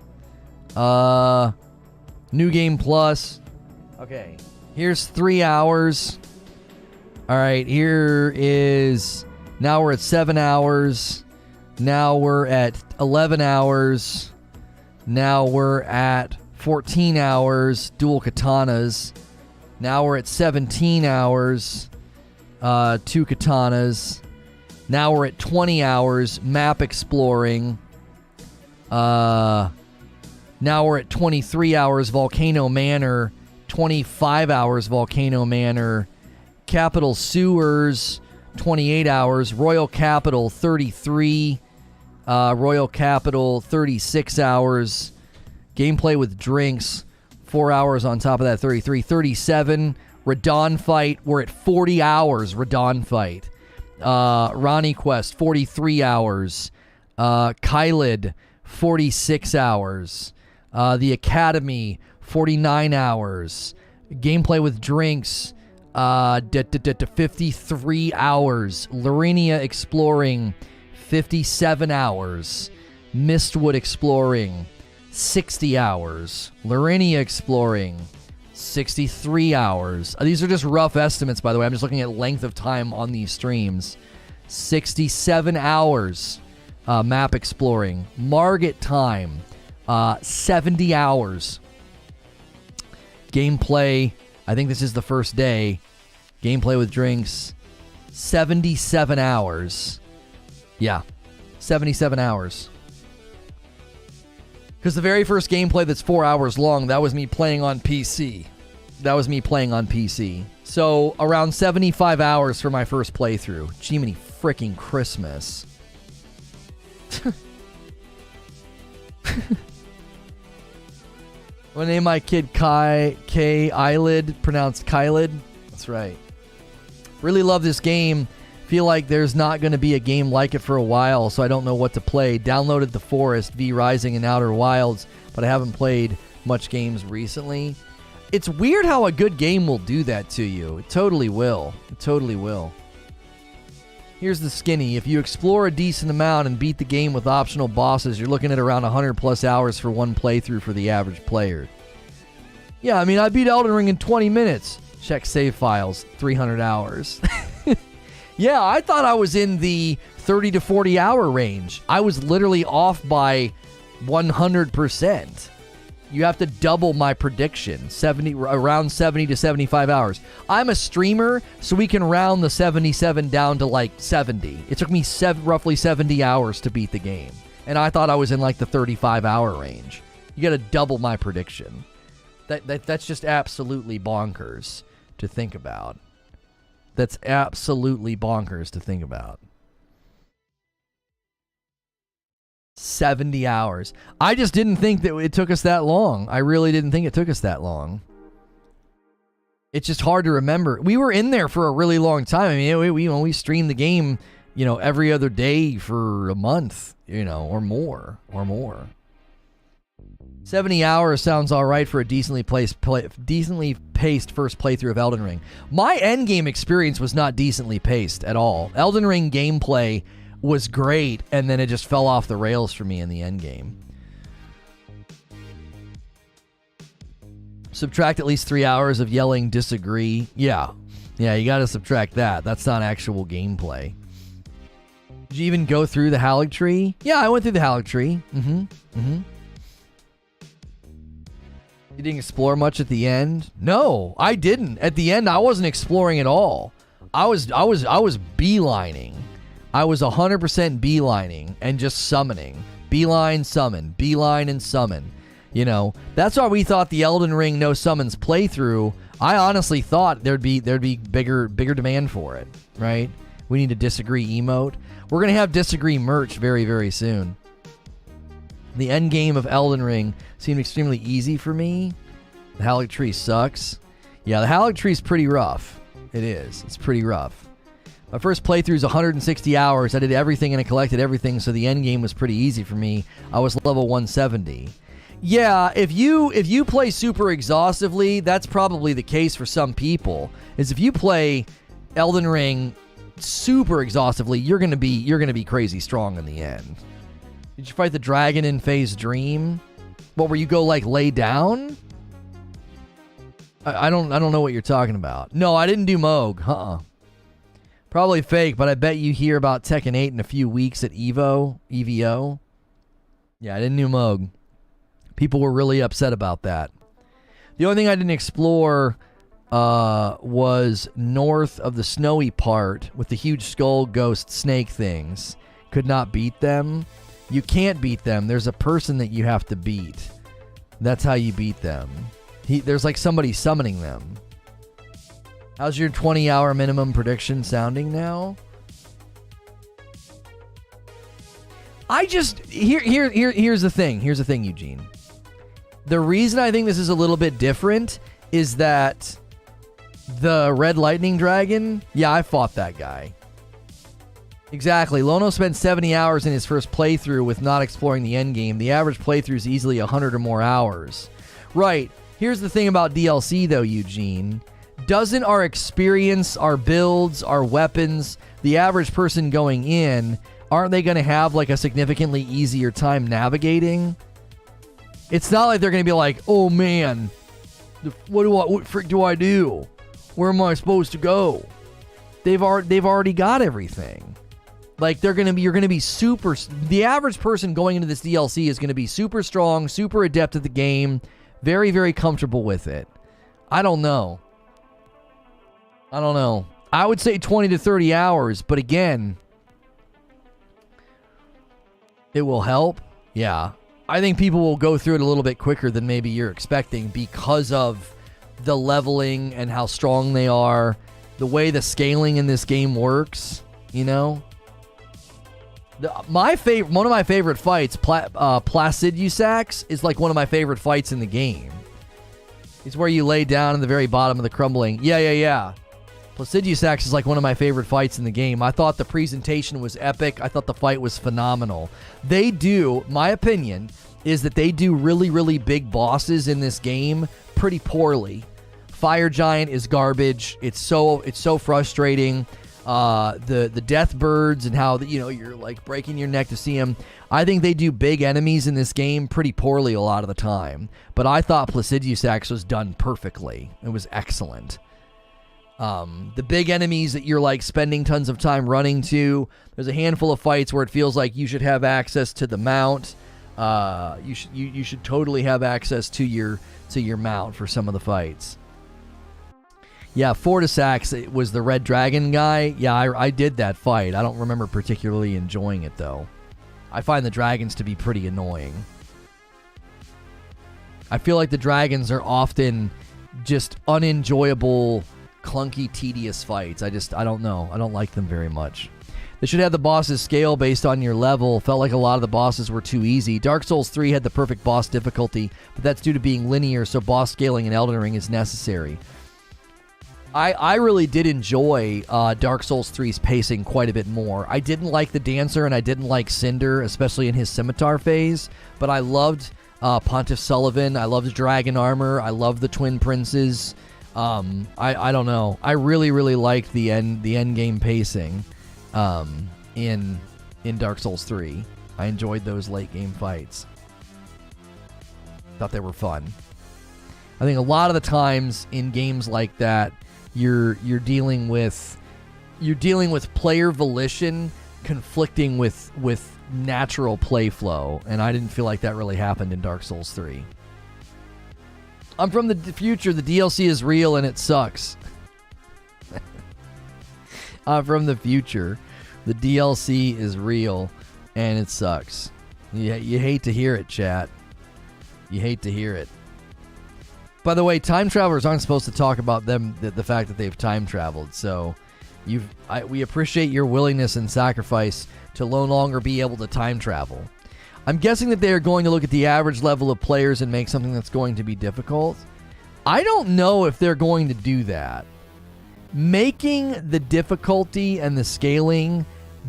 [SPEAKER 1] New Game Plus. Okay, here's 3 hours. All right, here is... Now we're at 7 hours. Now we're at 11 hours. Now we're at 14 hours. Dual katanas. Now we're at 17 hours. 2 katanas. Now we're at 20 hours. Map exploring. Now we're at 23 hours. Volcano Manor. 25 hours. Volcano Manor. Capital Sewers. 28 hours. Royal Capital 33. Royal Capital 36 hours. Gameplay with drinks 4 hours on top of that. 33. 37. Radon Fight. We're at 40 hours. Radon Fight. Ronnie Quest 43 hours. Kylid 46 hours. The Academy 49 hours. Gameplay with drinks 53 hours. Lurinia Exploring 57 hours. Mistwood Exploring 60 hours. Lurinia Exploring 63 hours. These are just rough estimates, by the way. I'm just looking at length of time on these streams. 67 hours. Map exploring. Market time 70 hours. Gameplay, I think this is the first day. Gameplay with drinks 77 hours. Yeah, 77 hours. Because the very first gameplay that's 4 hours long, that was me playing on PC. So around 75 hours for my first playthrough. Jiminy freaking Christmas. I'm gonna name my kid K Eyelid, pronounced Kylid. That's right. Really love this game. Feel like there's not going to be a game like it for a while, so I don't know what to play. Downloaded The Forest, V Rising, and Outer Wilds, but I haven't played much games recently. It's weird how a good game will do that to you. It totally will. Here's the skinny. If you explore a decent amount and beat the game with optional bosses, you're looking at around 100 plus hours for one playthrough for the average player. Yeah, I mean, I beat Elden Ring in 20 minutes. Check save files, 300 hours. Yeah, I thought I was in the 30 to 40 hour range. I was literally off by 100%. You have to double my prediction, around 70 to 75 hours. I'm a streamer, so we can round the 77 down to like 70. It took me roughly 70 hours to beat the game. And I thought I was in like the 35 hour range. You got to double my prediction. That's just absolutely bonkers to think about. That's absolutely bonkers to think about. 70 hours. I just didn't think that it took us that long. I really didn't think it took us that long. It's just hard to remember. We were in there for a really long time. I mean, we streamed the game, every other day for a month, or more. 70 hours sounds all right for a decently paced first playthrough of Elden Ring. My endgame experience was not decently paced at all. Elden Ring gameplay was great, and then it just fell off the rails for me in the endgame. Subtract at least 3 hours of yelling disagree. Yeah, you gotta subtract that. That's not actual gameplay. Did you even go through the Halleck tree? Yeah, I went through the Halleck tree. You didn't explore much at the end? No, I didn't. At the end, I wasn't exploring at all. I was beelining. I was 100% beelining and just summoning. Beeline, summon. Beeline and summon. That's why we thought the Elden Ring no summons playthrough. I honestly thought there'd be bigger demand for it, right? We need a disagree emote. We're gonna have disagree merch very, very soon. The end game of Elden Ring seemed extremely easy for me. The Halleck tree sucks. Yeah, the Halleck tree's pretty rough. It is. It's pretty rough. My first playthrough is 160 hours. I did everything and I collected everything, so the end game was pretty easy for me. I was level 170. Yeah, if you play super exhaustively, that's probably the case for some people. Is if you play Elden Ring super exhaustively, you're gonna be crazy strong in the end. Did you fight the dragon in Phase Dream? What, where you go lay down? I don't know what you're talking about. No, I didn't do Moog. Probably fake, but I bet you hear about Tekken 8 in a few weeks at EVO. Yeah, I didn't do Moog. People were really upset about that. The only thing I didn't explore was north of the snowy part with the huge skull ghost snake things. Could not beat them. You can't beat them. There's a person that you have to beat. That's how you beat them. There's somebody summoning them. How's your 20-hour minimum prediction sounding now? Here's the thing. Here's the thing, Eugene. The reason I think this is a little bit different is that the Red Lightning Dragon, yeah, I fought that guy. Exactly. Lono spent 70 hours in his first playthrough with not exploring the endgame. The average playthrough is easily 100 or more hours. Right. Here's the thing about DLC, though, Eugene. Doesn't our experience, our builds, our weapons, the average person going in, aren't they going to have a significantly easier time navigating? It's not like they're going to be like, oh man, what frick do I do? Where am I supposed to go? They've already got everything. You're going to be super, the average person going into this DLC is going to be super strong, super adept at the game, very, very comfortable with it. I don't know. I would say 20 to 30 hours, but again, it will help. Yeah. I think people will go through it a little bit quicker than maybe you're expecting because of the leveling and how strong they are, the way the scaling in this game works, One of my favorite fights, Placidusax, is one of my favorite fights in the game. It's where you lay down in the very bottom of the crumbling. Yeah. Placidusax is one of my favorite fights in the game. I thought the presentation was epic. I thought the fight was phenomenal. My opinion is that they do really, really big bosses in this game pretty poorly. Fire Giant is garbage. It's so frustrating. The death birds and how you're breaking your neck to see them. I think they do big enemies in this game pretty poorly a lot of the time. But I thought Placidusax was done perfectly. It was excellent. The big enemies that you're spending tons of time running to. There's a handful of fights where it feels like you should have access to the mount. You should totally have access to your mount for some of the fights. Yeah, Fortisax was the red dragon guy. Yeah, I did that fight. I don't remember particularly enjoying it though. I find the dragons to be pretty annoying. I feel like the dragons are often just unenjoyable, clunky, tedious fights. I don't know. I don't like them very much. They should have the bosses scale based on your level. Felt like a lot of the bosses were too easy. Dark Souls 3 had the perfect boss difficulty, but that's due to being linear, so boss scaling in Elden Ring is necessary. I really did enjoy Dark Souls 3's pacing quite a bit more. I didn't like the Dancer, and I didn't like Cinder, especially in his Scimitar phase, but I loved Pontiff Sullivan. I loved Dragon Armor. I loved the Twin Princes. I don't know. I really, really liked the end game pacing in Dark Souls 3. I enjoyed those late game fights. Thought they were fun. I think a lot of the times in games like that, you're dealing with player volition conflicting with natural play flow, and I didn't feel like that really happened in Dark Souls 3. I'm from the future. The DLC is real and it sucks. I'm from the future. The DLC is real and it sucks. You hate to hear it, chat. You hate to hear it. By the way, time travelers aren't supposed to talk about them, the fact that they've time traveled. So we appreciate your willingness and sacrifice to no longer be able to time travel. I'm guessing that they are going to look at the average level of players and make something that's going to be difficult. I don't know if they're going to do that. Making the difficulty and the scaling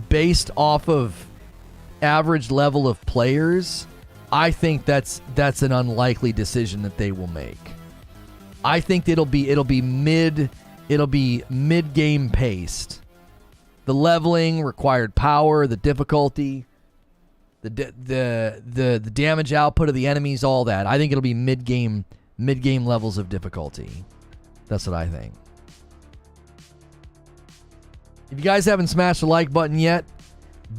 [SPEAKER 1] based off of average level of players, I think that's an unlikely decision that they will make. I think it'll be mid-game paced. The leveling, required power, the difficulty, the damage output of the enemies, all that. I think it'll be mid-game levels of difficulty. That's what I think. If you guys haven't smashed the like button yet,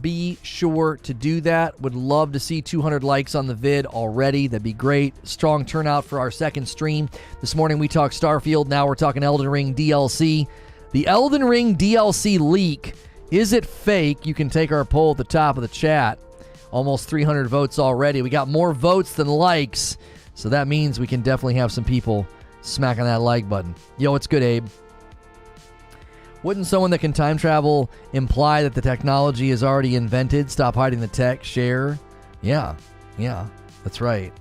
[SPEAKER 1] be sure to do that. Would love to see 200 likes on the vid already. That'd be great. Strong turnout for our second stream. This morning we talked Starfield. Now we're talking Elden Ring DLC. The Elden Ring DLC leak. Is it fake? You can take our poll at the top of the chat. Almost 300 votes already. We got more votes than likes. So that means we can definitely have some people smacking that like button. Yo, what's good, Abe? Wouldn't someone that can time travel imply that the technology is already invented? Stop hiding the tech, share. Yeah, that's right.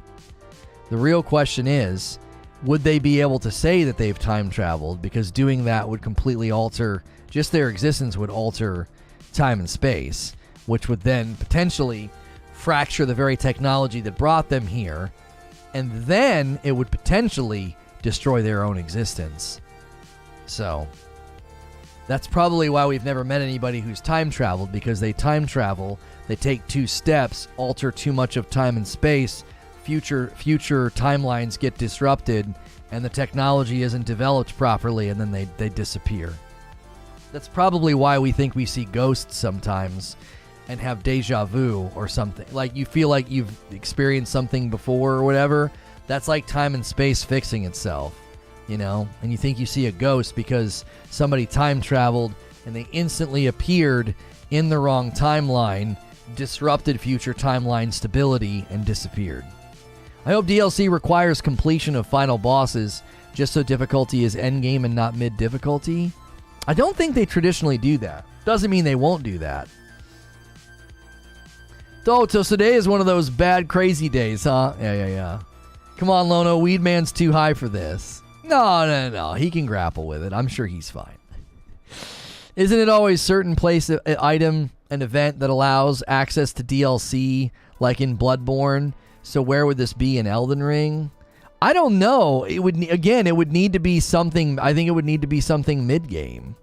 [SPEAKER 1] The real question is, would they be able to say that they've time traveled? Because doing that would completely alter, just their existence would alter time and space, which would then potentially fracture the very technology that brought them here, and then it would potentially destroy their own existence. So that's probably why we've never met anybody who's time traveled, because they time travel, they take two steps, alter too much of time and space, future timelines get disrupted, and the technology isn't developed properly, and then they disappear. That's probably why we think we see ghosts sometimes and have deja vu or something. Like you feel like you've experienced something before or whatever. That's like time and space fixing itself. You know, and you think you see a ghost because somebody time traveled and they instantly appeared in the wrong timeline, disrupted future timeline stability, and disappeared. I hope DLC requires completion of final bosses just so difficulty is endgame and not mid-difficulty. I don't think they traditionally do that. Doesn't mean they won't do that. So today is one of those bad, crazy days, huh? Yeah. Come on, Lono. Weedman's too high for this. No. He can grapple with it. I'm sure he's fine. Isn't it always certain place, item, an event that allows access to DLC, like in Bloodborne? So where would this be in Elden Ring? I don't know. It would need to be something. I think it would need to be something mid-game.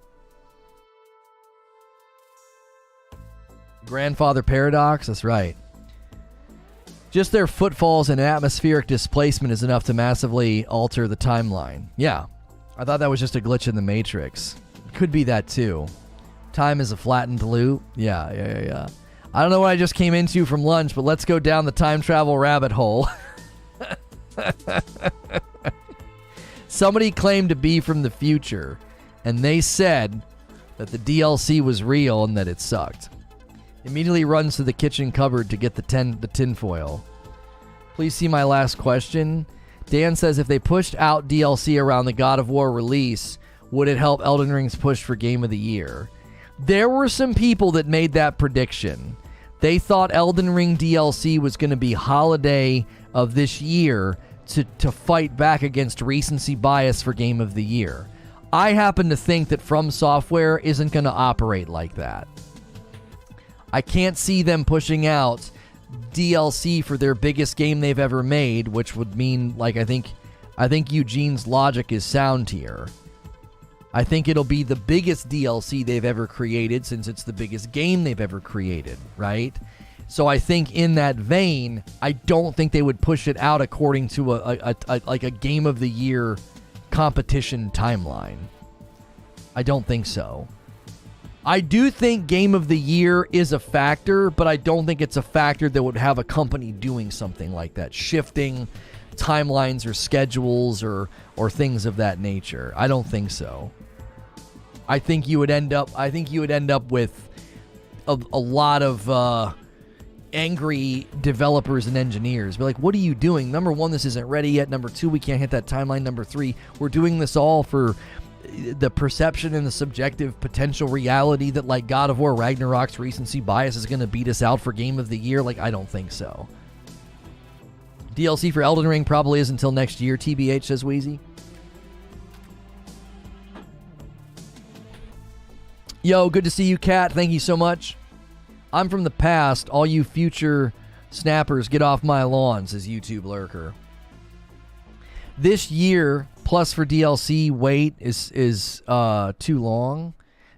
[SPEAKER 1] Grandfather Paradox. That's right. Just their footfalls and atmospheric displacement is enough to massively alter the timeline. Yeah, I thought that was just a glitch in the Matrix. Could be that too. Time is a flattened loop. Yeah. I don't know what I just came into from lunch, but let's go down the time travel rabbit hole. Somebody claimed to be from the future, and they said that the DLC was real and that it sucked. Immediately runs to the kitchen cupboard to get the tinfoil. Please see my last question. Dan says, if they pushed out DLC around the God of War release, would it help Elden Ring's push for Game of the Year? There were some people that made that prediction. They thought Elden Ring DLC was going to be holiday of this year to fight back against recency bias for Game of the Year. I happen to think that FromSoftware isn't going to operate like that. I can't see them pushing out DLC for their biggest game they've ever made, which would mean, like, I think Eugene's logic is sound here. I think it'll be the biggest DLC they've ever created since it's the biggest game they've ever created, right? So I think in that vein, I don't think they would push it out according to a Game of the Year competition timeline. I don't think so. I do think Game of the Year is a factor, but I don't think it's a factor that would have a company doing something like that, shifting timelines or schedules or things of that nature. I don't think so. I think you would end up with a lot of angry developers and engineers. Be like, what are you doing? Number one, this isn't ready yet. Number two, we can't hit that timeline. Number three, we're doing this all for the perception and the subjective potential reality that, like, God of War Ragnarok's recency bias is going to beat us out for Game of the Year. Like, I don't think so. DLC for Elden Ring probably is until next year, TBH, says Wheezy. Yo, good to see you, Kat. Thank you so much. I'm from the past. All you future snappers, get off my lawn, says YouTube Lurker. This year, plus for DLC, wait is too long.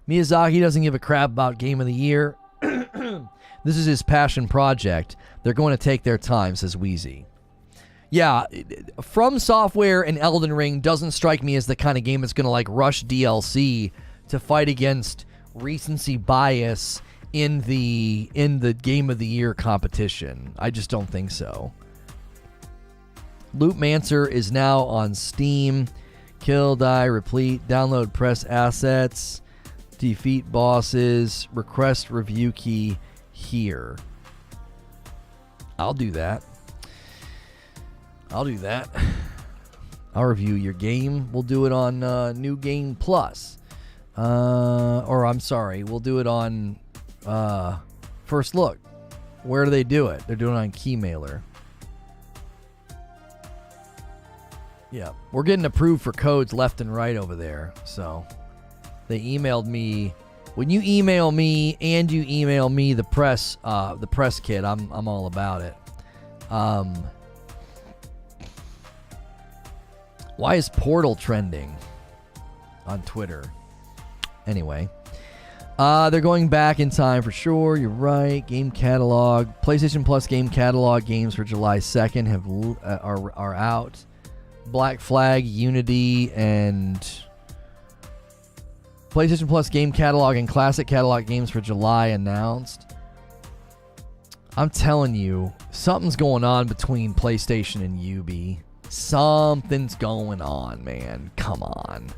[SPEAKER 1] Miyazaki doesn't give a crap about Game of the Year. This is his passion project. They're going to take their time, says Wheezy. Yeah, FromSoftware and Elden Ring doesn't strike me as the kind of game that's going to, like, rush DLC to fight against recency bias in the Game of the Year competition. I just don't think so. Loopmancer is now on Steam. Kill, die, replete, download, press assets, defeat bosses, request review key here. I'll do that. I'll review your game. We'll do it on New Game Plus. Or I'm sorry, we'll do it on First Look. Where do they do it? They're doing it on Keymailer. Yeah, we're getting approved for codes left and right over there. So they emailed me. When you email me and you email me the press kit, I'm all about it. Why is Portal trending on Twitter? Anyway, they're going back in time for sure. You're right. Game catalog, PlayStation Plus game catalog games for July 2nd are out. Black Flag, Unity, and PlayStation Plus game catalog and classic catalog games for July announced. I'm telling you, something's going on between PlayStation and Ubi. Something's going on, man. Come on.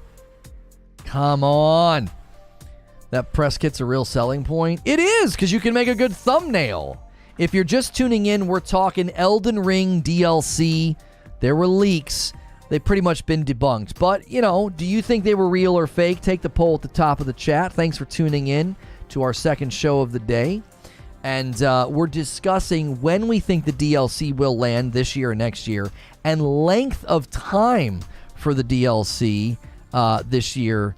[SPEAKER 1] That press kit's a real selling point. It is, because you can make a good thumbnail. If you're just tuning in, we're talking Elden Ring DLC. There were leaks. They've pretty much been debunked. But, you know, do you think they were real or fake? Take the poll at the top of the chat. Thanks for tuning in to our second show of the day. And we're discussing when we think the DLC will land this year or next year, and length of time for the DLC this year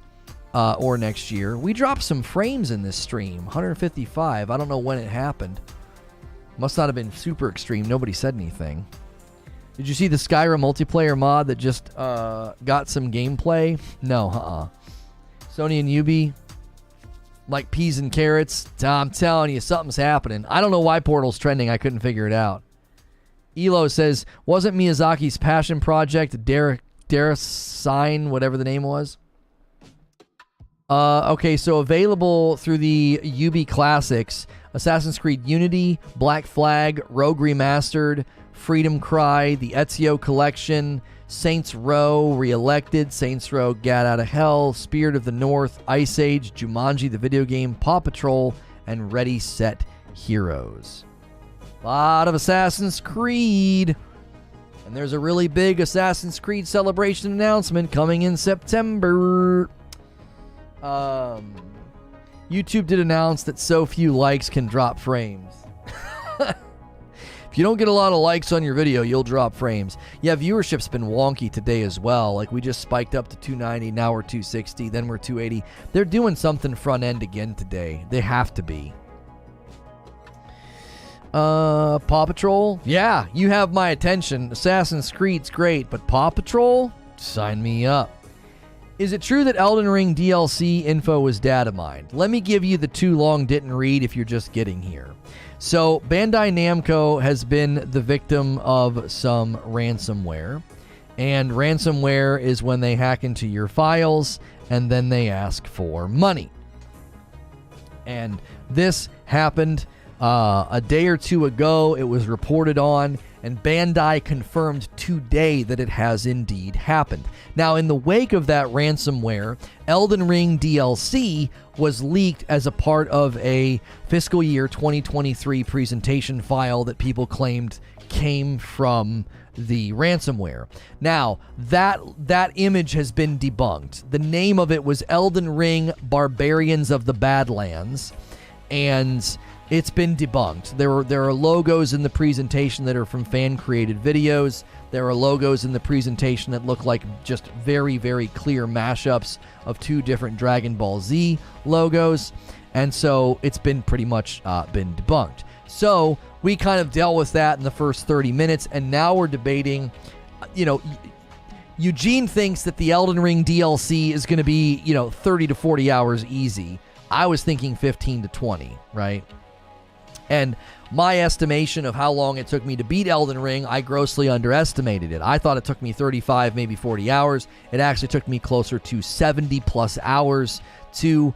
[SPEAKER 1] or next year. We dropped some frames in this stream, 155. I don't know when it happened. Must not have been super extreme. Nobody said anything. Did you see the Skyrim multiplayer mod that just got some gameplay? No, Sony and Ubi, like peas and carrots. I'm telling you, something's happening. I don't know why Portal's trending. I couldn't figure it out. Elo says, wasn't Miyazaki's passion project Sign, whatever the name was? Okay, so available through the Ubi Classics, Assassin's Creed Unity, Black Flag, Rogue Remastered, Freedom Cry, the Ezio Collection, Saints Row Re-Elected, Saints Row Gat Out of Hell, Spirit of the North, Ice Age, Jumanji the video game, Paw Patrol, and Ready Set Heroes. A lot of Assassin's Creed. And there's a really big Assassin's Creed Celebration announcement coming in September. YouTube did announce that so few likes can drop frames. If you don't get a lot of likes on your video, you'll drop frames. Yeah, viewership's been wonky today as well. Like, we just spiked up to 290, now we're 260, then we're 280. They're doing something front end again today. They have to be. Paw Patrol? Yeah, you have my attention. Assassin's Creed's great, but Paw Patrol? Sign me up. Is it true that Elden Ring DLC info was data mined? Let me give you the too long didn't read if you're just getting here. So, Bandai Namco has been the victim of some ransomware. And ransomware is when they hack into your files and then they ask for money. And this happened a day or two ago. It was reported on, and Bandai confirmed today that it has indeed happened. Now, in the wake of that ransomware, Elden Ring DLC was leaked as a part of a fiscal year 2023 presentation file that people claimed came from the ransomware. Now, that image has been debunked. The name of it was Elden Ring Barbarians of the Badlands, and it's been debunked. There are logos in the presentation that are from fan-created videos. There are logos in the presentation that look like just very, very clear mashups of two different Dragon Ball Z logos. And so it's been pretty much been debunked. So we kind of dealt with that in the first 30 minutes, and now we're debating, Eugene thinks that the Elden Ring DLC is going to be, 30 to 40 hours easy. I was thinking 15 to 20, right? And my estimation of how long it took me to beat Elden Ring, I grossly underestimated it. I thought it took me 35, maybe 40 hours. It actually took me closer to 70 plus hours to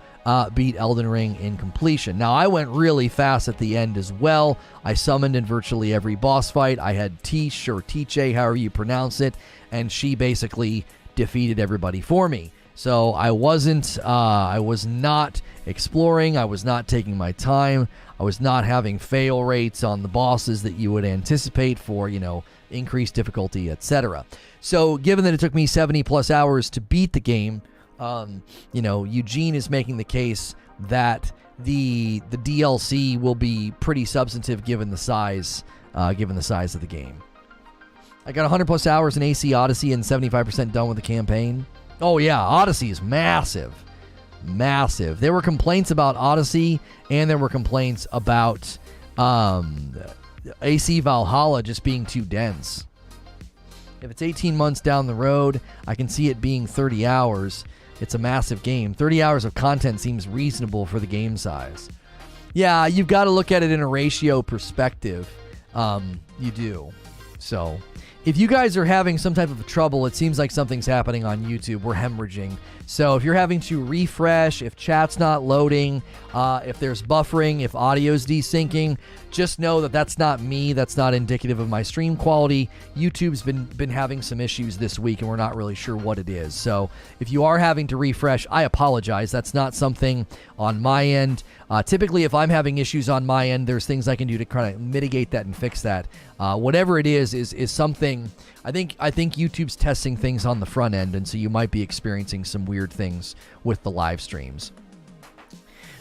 [SPEAKER 1] beat Elden Ring in completion. Now, I went really fast at the end as well. I summoned in virtually every boss fight. I had Tiche, or Tiche, however you pronounce it, and she basically defeated everybody for me. So I was not exploring. I was not taking my time. I was not having fail rates on the bosses that you would anticipate for, increased difficulty, etc. So given that it took me 70 plus hours to beat the game, Eugene is making the case that the DLC will be pretty substantive given the size of the game. I got 100 plus hours in AC Odyssey and 75% done with the campaign. Oh yeah, Odyssey is massive. Massive. There were complaints about Odyssey, and there were complaints about AC Valhalla just being too dense. If it's 18 months down the road, I can see it being 30 hours. It's a massive game. 30 hours of content seems reasonable for the game size. Yeah, you've got to look at it in a ratio perspective. You do. So, if you guys are having some type of trouble, it seems like something's happening on YouTube. We're hemorrhaging. So if you're having to refresh, if chat's not loading, if there's buffering, if audio's desyncing, just know that that's not me. That's not indicative of my stream quality. YouTube's been having some issues this week, and we're not really sure what it is. So if you are having to refresh, I apologize. That's not something on my end. Typically, if I'm having issues on my end, there's things I can do to kind of mitigate that and fix that. Whatever it is something. I think YouTube's testing things on the front end, and so you might be experiencing some weird things with the live streams.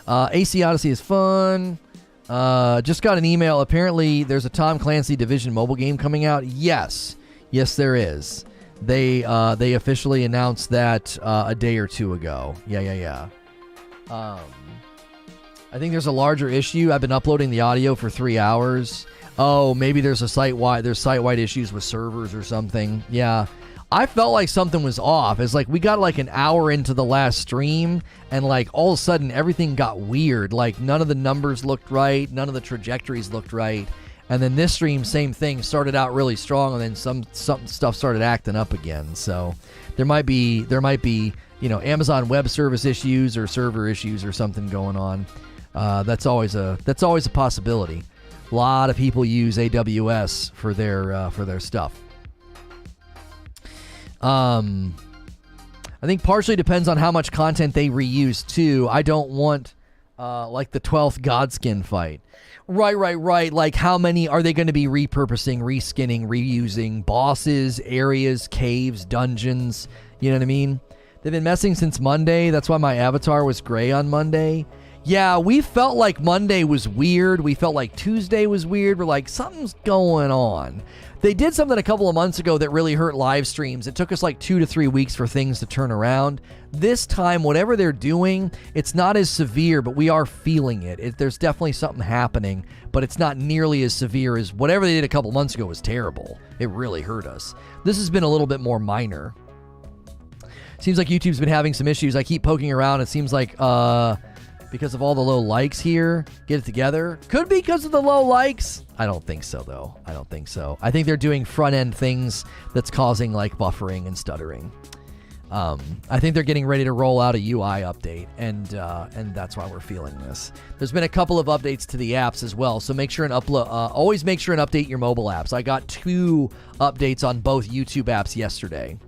[SPEAKER 1] AC Odyssey is fun. Just got an email. Apparently, there's a Tom Clancy Division mobile game coming out. Yes, there is. They officially announced that a day or two ago. Yeah. I think there's a larger issue. I've been uploading the audio for 3 hours. Oh, maybe there's site-wide issues with servers or something. Yeah. I felt like something was off. It's like we got like an hour into the last stream, and like all of a sudden everything got weird. Like none of the numbers looked right, none of the trajectories looked right. And then this stream, same thing, started out really strong, and then some stuff started acting up again. So there might be Amazon Web Service issues or server issues or something going on. That's always a possibility. A lot of people use AWS for their stuff. I think partially depends on how much content they reuse too. I don't want like the 12th Godskin fight. Right. Like how many are they going to be repurposing, reskinning, reusing bosses, areas, caves, dungeons? You know what I mean? They've been messing since Monday. That's why my avatar was gray on Monday. Yeah, we felt like Monday was weird. We felt like Tuesday was weird. We're like, something's going on. They did something a couple of months ago that really hurt live streams. It took us like 2 to 3 weeks for things to turn around. This time, whatever they're doing, it's not as severe, but we are feeling it. There's definitely something happening, but it's not nearly as severe as whatever they did a couple months ago was terrible. It really hurt us. This has been a little bit more minor. Seems like YouTube's been having some issues. I keep poking around. It seems like because of all the low likes here, get it together. Could be because of the low likes. I don't think so, though. I don't think so. I think they're doing front-end things that's causing, like, buffering and stuttering. I think they're getting ready to roll out a UI update, and that's why we're feeling this. There's been a couple of updates to the apps as well, so make sure and always make sure and update your mobile apps. I got 2 updates on both YouTube apps yesterday.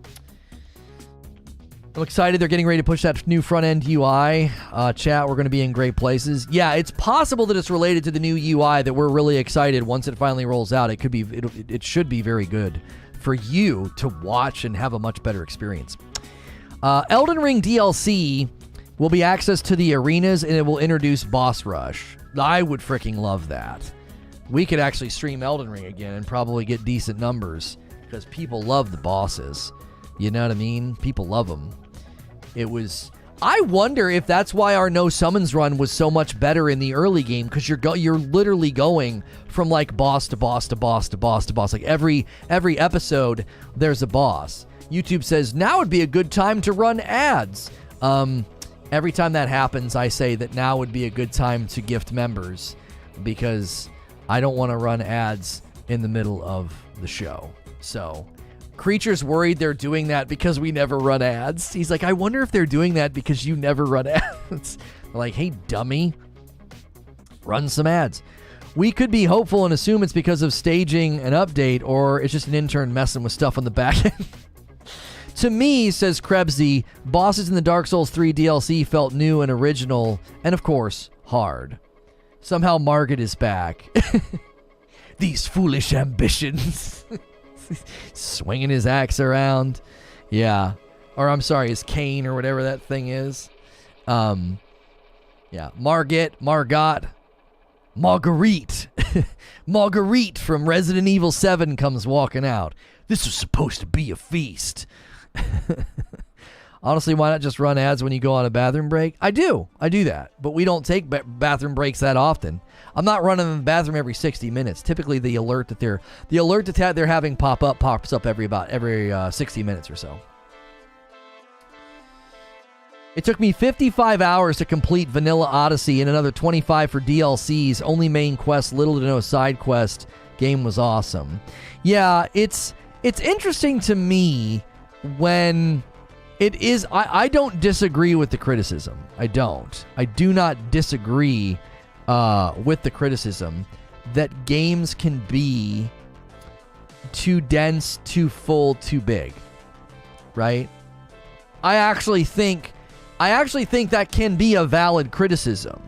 [SPEAKER 1] I'm excited. They're getting ready to push that new front-end UI. Chat, we're going to be in great places. Yeah, it's possible that it's related to the new UI that we're really excited once it finally rolls out. It should be very good for you to watch and have a much better experience. Elden Ring DLC will be access to the arenas, and it will introduce Boss Rush. I would freaking love that. We could actually stream Elden Ring again and probably get decent numbers because people love the bosses. You know what I mean? People love them. I wonder if that's why our no summons run was so much better in the early game, because you're literally going from like boss to boss to boss to boss to boss. Like every episode, there's a boss. YouTube says now would be a good time to run ads. Every time that happens, I say that now would be a good time to gift members, because I don't want to run ads in the middle of the show. So Creature's worried they're doing that because we never run ads. He's like, I wonder if they're doing that because you never run ads. I'm like, hey, dummy, run some ads. We could be hopeful and assume it's because of staging an update, or it's just an intern messing with stuff on the back end. To me, says Krebsy, bosses in the Dark Souls 3 DLC felt new and original, and of course, hard. Somehow Margit is back. These foolish ambitions. Swinging his axe around. Yeah. Or I'm sorry, his cane or whatever that thing is. Yeah. Margit. Margothe. Marguerite. Marguerite from Resident Evil 7 comes walking out. This was supposed to be a feast. Honestly, why not just run ads when you go on a bathroom break? I do that, but we don't take bathroom breaks that often. I'm not running in the bathroom every 60 minutes. Typically, the alert that they're having pops up every 60 minutes or so. It took me 55 hours to complete Vanilla Odyssey and another 25 for DLCs. Only main quest, little to no side quest. Game was awesome. Yeah, it's interesting to me when it is. I don't disagree with the criticism. I do not disagree with the criticism that games can be too dense, too full, too big. Right? I actually think that can be a valid criticism.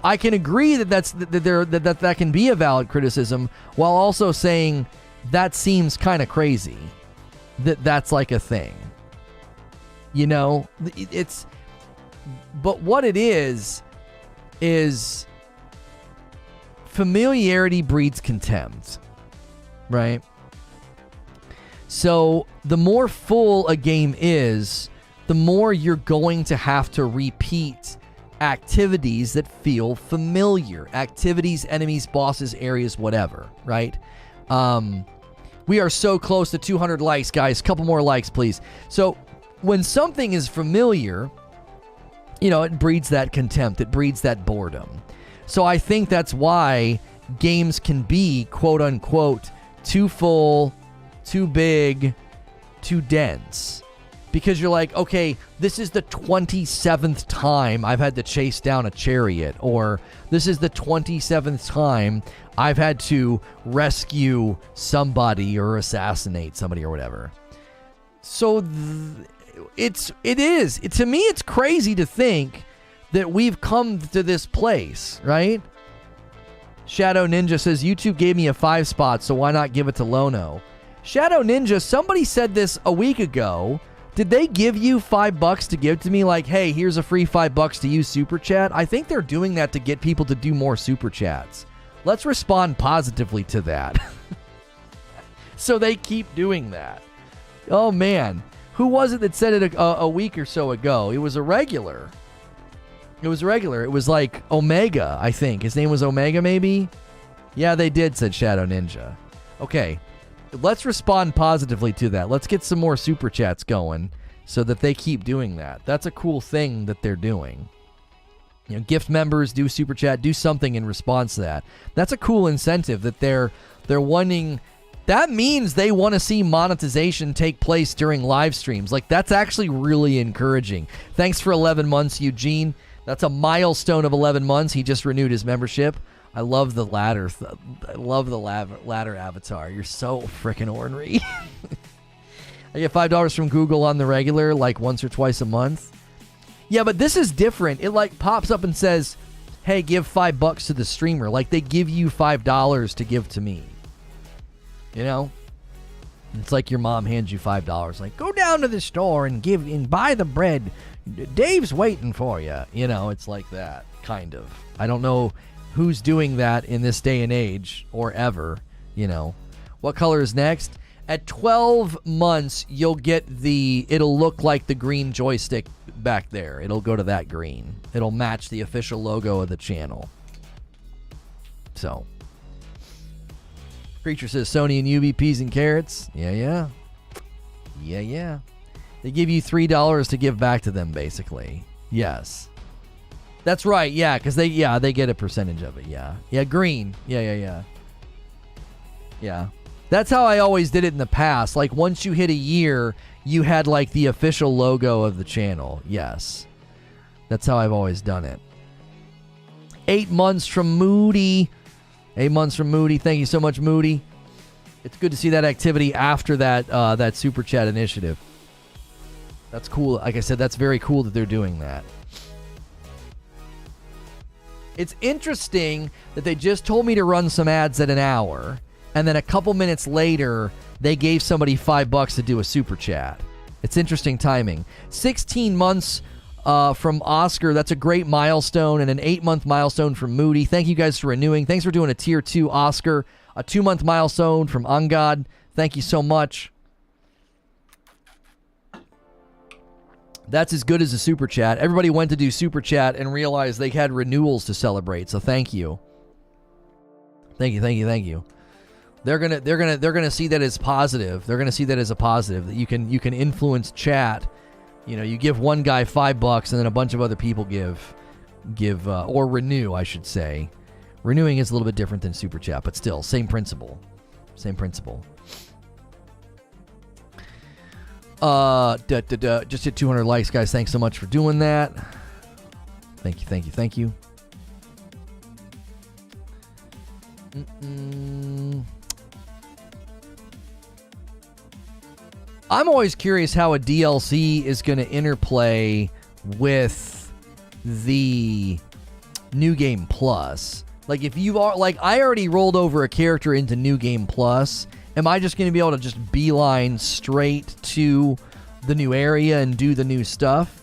[SPEAKER 1] I can agree that can be a valid criticism, while also saying that seems kind of crazy. That's like a thing. You know, but what it is familiarity breeds contempt, right? So the more full a game is, the more you're going to have to repeat activities that feel familiar. Activities, enemies, bosses, areas, whatever, right? We are so close to 200 likes, guys. Couple more likes, please. So when something is familiar, you know, it breeds that contempt. It breeds that boredom. So I think that's why games can be, quote unquote, too full, too big, too dense. Because you're like, okay, this is the 27th time I've had to chase down a chariot, or this is the 27th time I've had to rescue somebody or assassinate somebody or whatever. So to me, it's crazy to think that we've come to this place, right? Shadow Ninja says, YouTube gave me a 5 spot, so why not give it to Lono? Shadow Ninja, somebody said this a week ago, Did they give you $5 to give to me? Like, hey, here's a free $5 to use Super Chat? I think they're doing that to get people to do more Super Chats. Let's respond positively to that. So they keep doing that. Oh, man. Who was it that said it a week or so ago? It was a regular. It was like Omega, I think. His name was Omega, maybe? Yeah, they did, said Shadow Ninja. Okay. Let's respond positively to that. Let's get some more Super Chats going so that they keep doing that. That's a cool thing that they're doing. You know, gift members, do Super Chat, do something in response to that. That's a cool incentive that they're wanting. That means they want to see monetization take place during live streams. Like, that's actually really encouraging. Thanks for 11 months, Eugene. That's a milestone of 11 months. He just renewed his membership. I love the ladder. I love the ladder avatar. You're so freaking ornery. I get $5 from Google on the regular, like once or twice a month. Yeah, but this is different. It like pops up and says, hey, give $5 to the streamer. Like they give you $5 to give to me. You know? It's like your mom hands you $5. Like, go down to the store and buy the bread. Dave's waiting for you. You know, it's like that, kind of. I don't know who's doing that in this day and age or ever, you know. What color is next? At 12 months, you'll get it'll look like the green joystick back there. It'll go to that green. It'll match the official logo of the channel. So. Creature says Sony and Ubi, peas and carrots. Yeah. They give you $3 to give back to them, basically. Yes. That's right, yeah, because they get a percentage of it, yeah. Yeah, green. Yeah. That's how I always did it in the past. Like, once you hit a year, you had, like, the official logo of the channel. Yes. That's how I've always done it. 8 months from Moody. 8 months from Moody. Thank you so much, Moody. It's good to see that activity after that Super Chat initiative. That's cool. Like I said, that's very cool that they're doing that. It's interesting that they just told me to run some ads at an hour, and then a couple minutes later, they gave somebody $5 to do a Super Chat. It's interesting timing. 16 months from Oscar. That's a great milestone, and an 8-month milestone from Moody. Thank you guys for renewing. Thanks for doing a Tier 2 Oscar. A 2-month milestone from Ungod. Thank you so much. That's as good as a Super Chat. Everybody went to do Super Chat and realized they had renewals to celebrate. So thank you. Thank you. They're gonna see that as positive. They're gonna see that as a positive, that you can influence chat. You know, you give one guy $5 and then a bunch of other people give or renew, I should say. Renewing is a little bit different than Super Chat, but still, same principle. Just hit 200 likes, guys. Thanks so much for doing that. Thank you. I'm always curious how a DLC is going to interplay with the New Game Plus. Like, if you are, like, I already rolled over a character into New Game Plus. Am I just going to be able to just beeline straight to the new area and do the new stuff,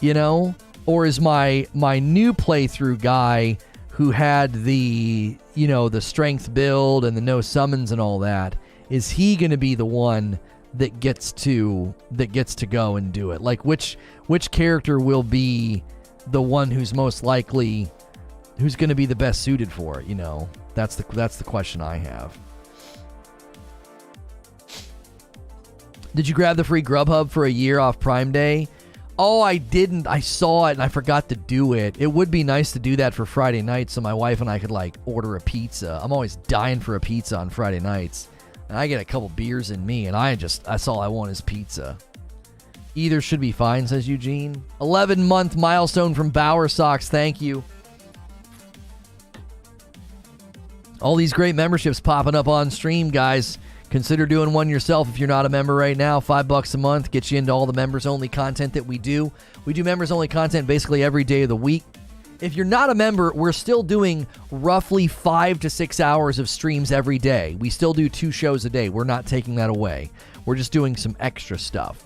[SPEAKER 1] you know? Or is my new playthrough guy who had the, you know, the strength build and the no summons and all that, is he going to be the one that gets to go and do it? Like, which character will be the one who's most likely, who's going to be the best suited for it, you know? That's the question I have. Did you grab the free Grubhub for a year off Prime Day? Oh, I didn't. I saw it and I forgot to do it. It would be nice to do that for Friday night so my wife and I could, like, order a pizza. I'm always dying for a pizza on Friday nights. And I get a couple beers in me, and that's all I want is pizza. Either should be fine, says Eugene. 11-month milestone from Bauer Sox. Thank you. All these great memberships popping up on stream, guys. Consider doing one yourself if you're not a member right now. $5 a month gets you into all the members-only content that we do. We do members-only content basically every day of the week. If you're not a member, we're still doing roughly 5 to 6 hours of streams every day. We still do 2 shows a day. We're not taking that away. We're just doing some extra stuff.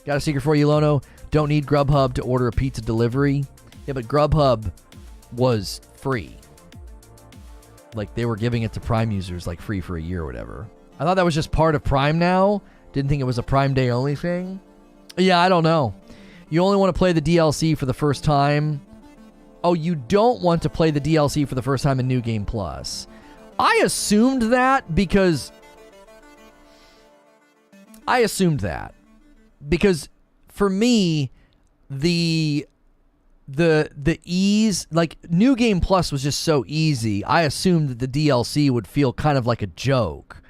[SPEAKER 1] Got a secret for you, Lono. Don't need Grubhub to order a pizza delivery. Yeah, but Grubhub was free. Like, they were giving it to Prime users, like, free for a year or whatever. I thought that was just part of Prime now. Didn't think it was a Prime Day only thing. Yeah, I don't know. You only want to play the DLC for the first time. Oh, you don't want to play the DLC for the first time in New Game Plus. I assumed that because for me, the ease, like, New Game Plus was just so easy. I assumed that the DLC would feel kind of like a joke.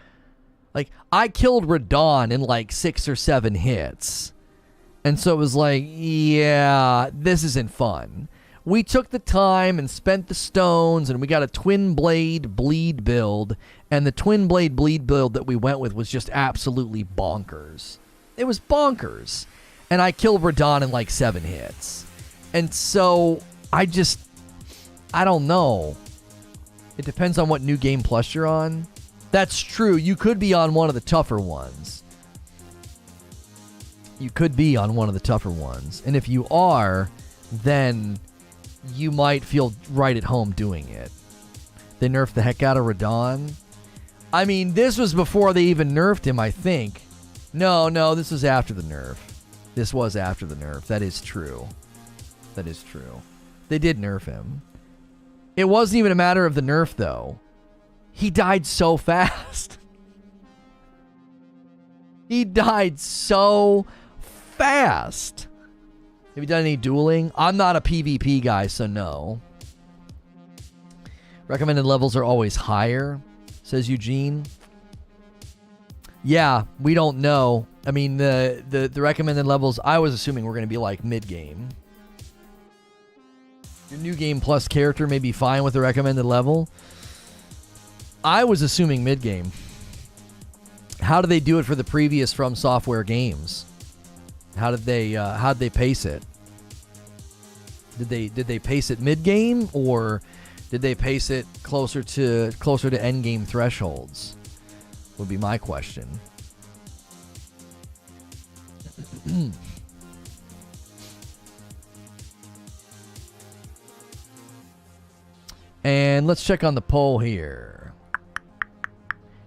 [SPEAKER 1] Like, I killed Radon in like 6 or 7 hits. And so it was like, yeah, this isn't fun. We took the time and spent the stones, and we got a Twin Blade Bleed build, and the Twin Blade Bleed build that we went with was just absolutely bonkers. It was bonkers. And I killed Radon in like 7 hits. And so, I don't know. It depends on what New Game Plus you're on. That's true. You could be on one of the tougher ones. And if you are, then you might feel right at home doing it. They nerfed the heck out of Radon. I mean, this was before they even nerfed him, I think. No, this was after the nerf. This was after the nerf. That is true. They did nerf him. It wasn't even a matter of the nerf, though. He died so fast. Have you done any dueling? I'm not a PvP guy, so no. Recommended levels are always higher, says Eugene. Yeah, we don't know. I mean, the recommended levels, I was assuming were going to be like mid-game. Your New Game Plus character may be fine with the recommended level. I was assuming mid-game. How did they do it for the previous FromSoftware games? How'd they pace it? Did they pace it mid-game, or did they pace it closer to end game thresholds? Would be my question. And let's check on the poll here.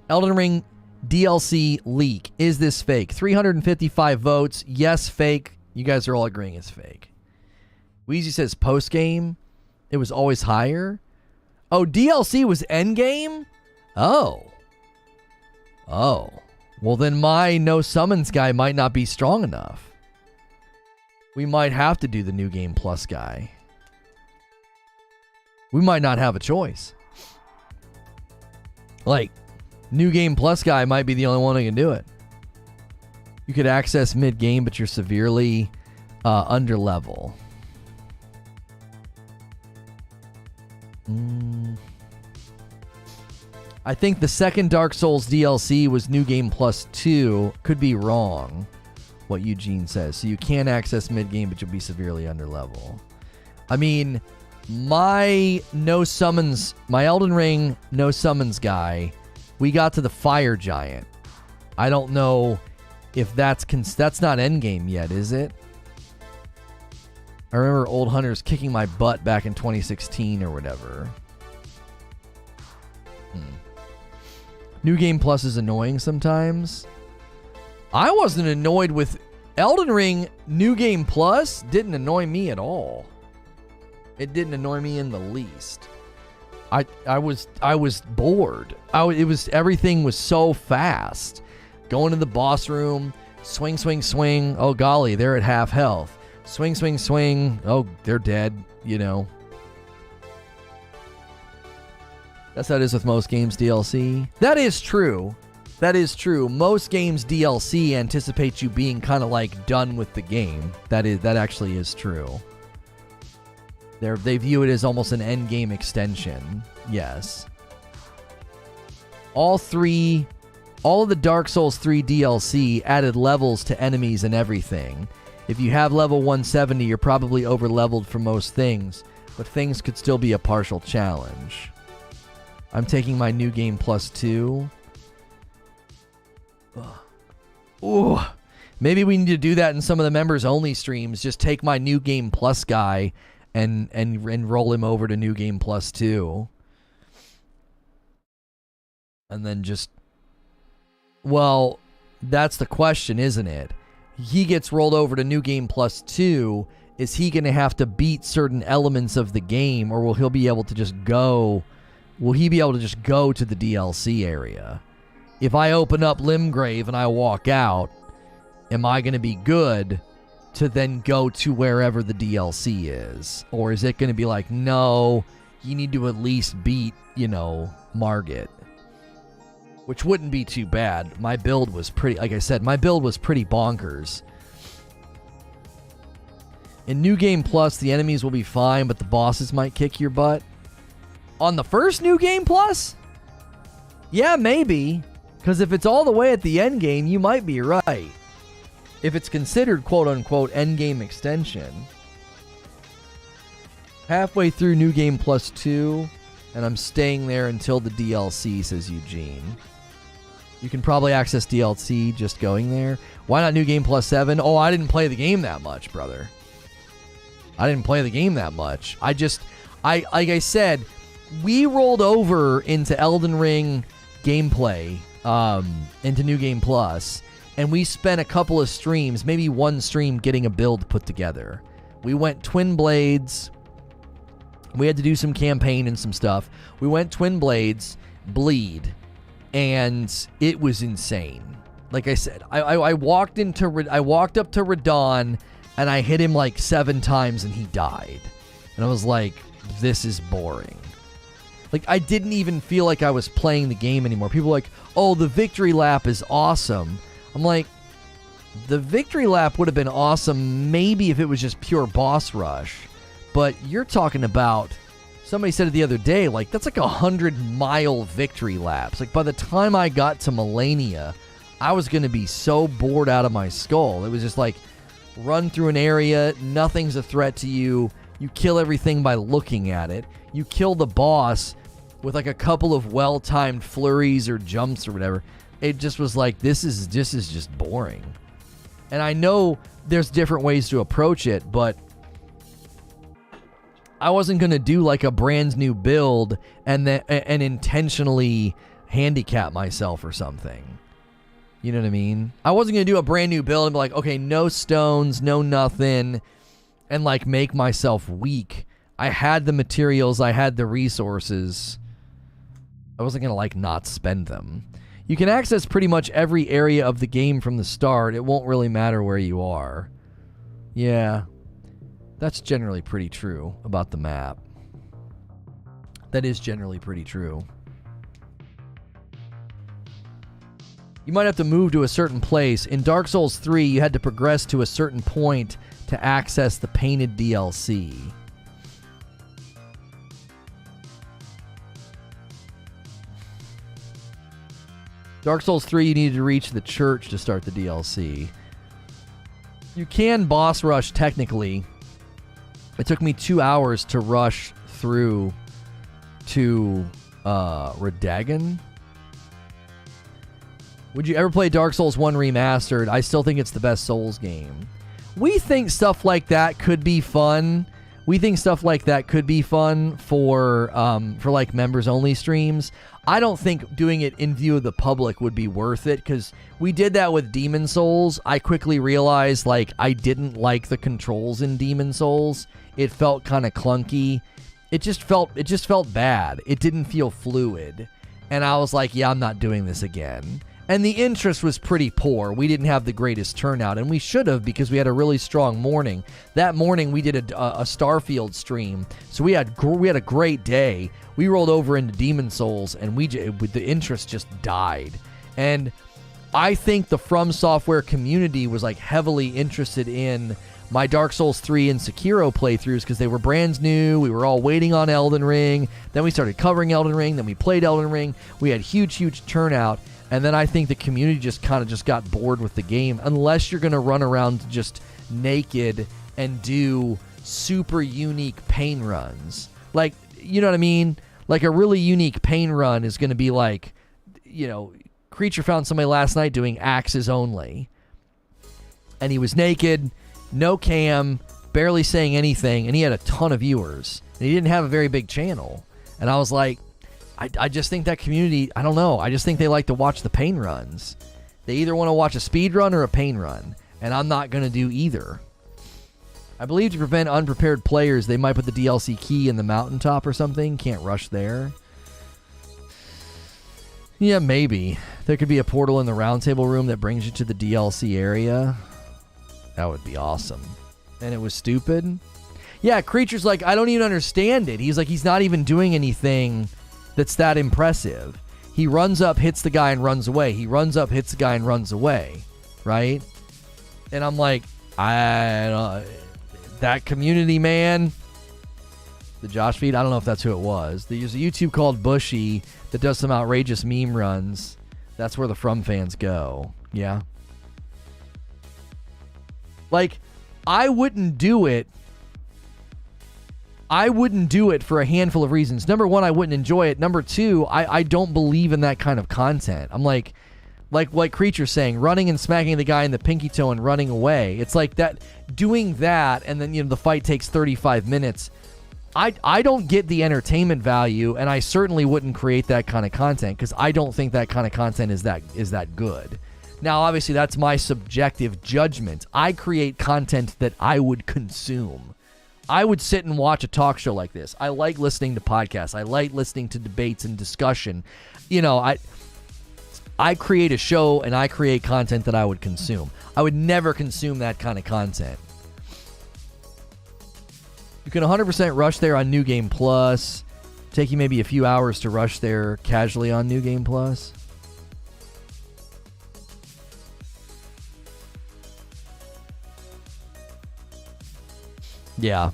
[SPEAKER 1] Elden Ring DLC leak. Is this fake? 355 votes. Yes, fake. You guys are all agreeing it's fake. Weezy says post-game. It was always higher. Oh, DLC was endgame? Oh. Well, then my no summons guy might not be strong enough. We might have to do the New Game Plus guy. We might not have a choice. Like, New Game Plus guy might be the only one who can do it. You could access mid-game, but you're severely under level. I think the second Dark Souls DLC was New Game Plus 2. Could be wrong, what Eugene says. So you can access mid-game, but you'll be severely under level. I mean, my Elden Ring no summons guy, we got to the Fire Giant. I don't know if that's not endgame yet, is it? I remember Old Hunters kicking my butt back in 2016 or whatever. New Game Plus is annoying sometimes. I wasn't annoyed with Elden Ring. New Game Plus didn't annoy me at all. It didn't annoy me in the least. I was bored. Everything was so fast. Going to the boss room, swing, swing, swing. Oh golly, they're at half health. Swing, swing, swing. Oh, they're dead, you know. That's how it is with most games DLC. That is true. Most games DLC anticipates you being kind of like done with the game. That actually is true. They view it as almost an end game extension. Yes. All of the Dark Souls 3 DLC added levels to enemies and everything. If you have level 170, you're probably over leveled for most things, but things could still be a partial challenge. I'm taking my New Game Plus 2. Ooh. Maybe we need to do that in some of the members only streams. Just take my New Game Plus guy and roll him over to New Game Plus 2. And then just, well, that's the question, isn't it? He gets rolled over to New Game Plus 2. Is he going to have to beat certain elements of the game, or will he be able to just go? Will he be able to just go to the DLC area? If I open up Limgrave and I walk out, am I going to be good to then go to wherever the DLC is? Or is it going to be like, no, you need to at least beat, Margit? Which wouldn't be too bad. My build was pretty, like I said, my build was pretty bonkers. In New Game Plus, the enemies will be fine, but the bosses might kick your butt. On the first New Game Plus? Yeah, maybe. Because if it's all the way at the end game, you might be right. If it's considered quote-unquote end game extension. Halfway through New Game Plus 2, and I'm staying there until the DLC, says Eugene. You can probably access DLC just going there. Why not New Game Plus 7? Oh, I didn't play the game that much, brother. I didn't play the game that much. Like I said, we rolled over into Elden Ring gameplay, into New Game Plus, and we spent a couple of streams, maybe one stream, getting a build put together. We went Twin Blades. We had to do some campaign and some stuff. We went Twin Blades, Bleed, and it was insane. Like I said, I walked up to Radon, and I hit him like 7 times and he died. And I was like, this is boring. Like, I didn't even feel like I was playing the game anymore. People were like, oh, the victory lap is awesome. I'm like, the victory lap would have been awesome maybe if it was just pure boss rush. But you're talking about, somebody said it the other day, like, that's like 100-mile victory laps. Like, by the time I got to Melania, I was going to be so bored out of my skull. It was just like, run through an area, nothing's a threat to you. You kill everything by looking at it. You kill the boss with like a couple of well-timed flurries or jumps or whatever. It just was like, this is just boring. And I know there's different ways to approach it, but I wasn't going to do like a brand new build and intentionally handicap myself or something. You know what I mean? I wasn't going to do a brand new build and be like, okay, no stones, no nothing, and like make myself weak. I had the materials, I had the resources. I wasn't going to like not spend them. You can access pretty much every area of the game from the start. It won't really matter where you are. Yeah, that's generally pretty true about the map. That is generally pretty true. You might have to move to a certain place. In Dark Souls 3, you had to progress to a certain point to access the painted DLC. Dark Souls 3, you needed to reach the church to start the DLC. You can boss rush technically. It took me 2 hours to rush through to Radagon. Would you ever play Dark Souls 1 Remastered? I still think it's the best Souls game. We think stuff like that could be fun. We think stuff like that could be fun for like members only streams. I don't think doing it in view of the public would be worth it, because we did that with Demon Souls. I quickly realized like I didn't like the controls in Demon Souls. It felt kind of clunky. It just felt bad. It didn't feel fluid. And I was like, yeah, I'm not doing this again. And the interest was pretty poor. We didn't have the greatest turnout, and we should have, because we had a really strong morning. That morning we did a Starfield stream, so we had a great day. We rolled over into Demon Souls, and the interest just died. And I think the FromSoftware community was like heavily interested in my Dark Souls 3 and Sekiro playthroughs, because they were brand new. We were all waiting on Elden Ring. Then we started covering Elden Ring. Then we played Elden Ring. We had huge turnout. And then I think the community just got bored with the game, unless you're going to run around just naked and do super unique pain runs. Like, you know what I mean? Like a really unique pain run is going to be like, Creature found somebody last night doing axes only. and he was naked, no cam, barely saying anything, and he had a ton of viewers. And he didn't have a very big channel. And I was like, I just think that community, I don't know, I just think they like to watch the pain runs. They either want to watch a speed run or a pain run, and I'm not going to do either. I believe to prevent unprepared players, they might put the DLC key in the mountaintop or something. Can't rush there. Yeah, maybe. There could be a portal in the roundtable room that brings you to the DLC area. That would be awesome. And it was stupid. Yeah, Creature's like, I don't even understand it. He's like, he's not even doing anything that's that impressive. He runs up, hits the guy, and runs away. He runs up, hits the guy, and runs away. Right? And I'm like, I don't... That community, man. The Josh feed, I don't know if that's who it was. There's a YouTube called Bushy that does some outrageous meme runs. That's where the From fans go. Yeah. Like, I wouldn't do it. I wouldn't do it for a handful of reasons. Number one, I wouldn't enjoy it. Number two, I don't believe in that kind of content. I'm like Creature saying, running and smacking the guy in the pinky toe and running away. It's like that, doing that, and then, you know, the fight takes 35 minutes. I don't get the entertainment value, and I certainly wouldn't create that kind of content because I don't think that kind of content is that good. Now, obviously, that's my subjective judgment. I create content that I would consume. I would sit and watch a talk show like this. I like listening to podcasts. I like listening to debates and discussion. You know, I create a show and I create content that I would consume. I would never consume that kind of content. You can 100% rush there on New Game Plus. Take you maybe a few hours to rush there casually on New Game Plus. Yeah.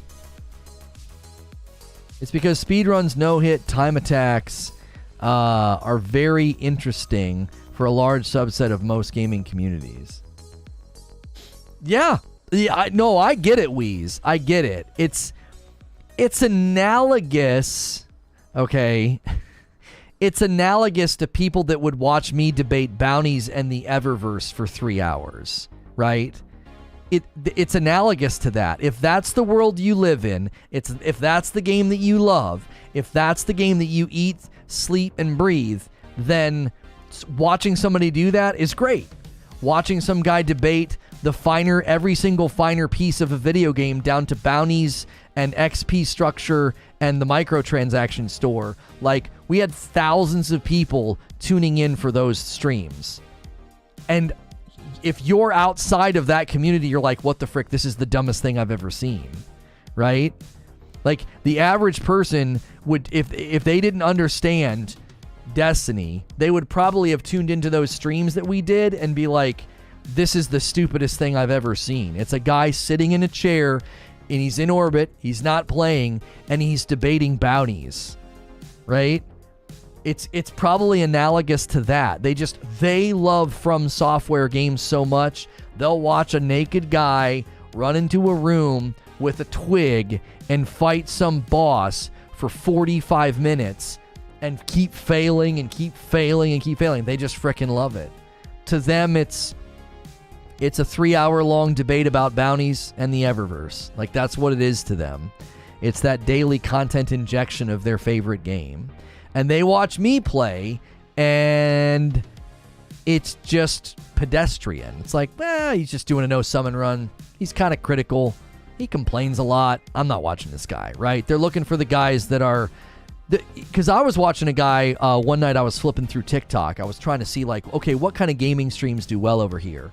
[SPEAKER 1] It's because speedruns, no-hit, time attacks are very interesting for a large subset of most gaming communities. Yeah. I get it, Wheeze. I get it. It's analogous, okay? It's analogous to people that would watch me debate bounties and the Eververse for 3 hours, right? It's analogous to that. If that's the world you live in, if that's the game that you love, if that's the game that you eat, sleep, and breathe, then watching somebody do that is great. Watching some guy debate every single finer piece of a video game down to bounties and XP structure and the microtransaction store. Like, we had thousands of people tuning in for those streams. And if you're outside of that community, you're like, what the frick? This is the dumbest thing I've ever seen. Right? Like, the average person would, if they didn't understand Destiny, they would probably have tuned into those streams that we did and be like, this is the stupidest thing I've ever seen. It's a guy sitting in a chair and he's in orbit, he's not playing, and he's debating bounties. Right? It's probably analogous to that. They love FromSoftware games so much, they'll watch a naked guy run into a room with a twig and fight some boss for 45 minutes and keep failing and keep failing and keep failing. They just frickin' love it. To them, it's a 3-hour-long debate about bounties and the Eververse. Like, that's what it is to them. It's that daily content injection of their favorite game. And they watch me play, and it's just pedestrian. It's like, he's just doing a no-summon run. He's kind of critical. He complains a lot. I'm not watching this guy, right? They're looking for the guys that are... Because I was watching a guy, one night I was flipping through TikTok. I was trying to see, like, okay, what kind of gaming streams do well over here?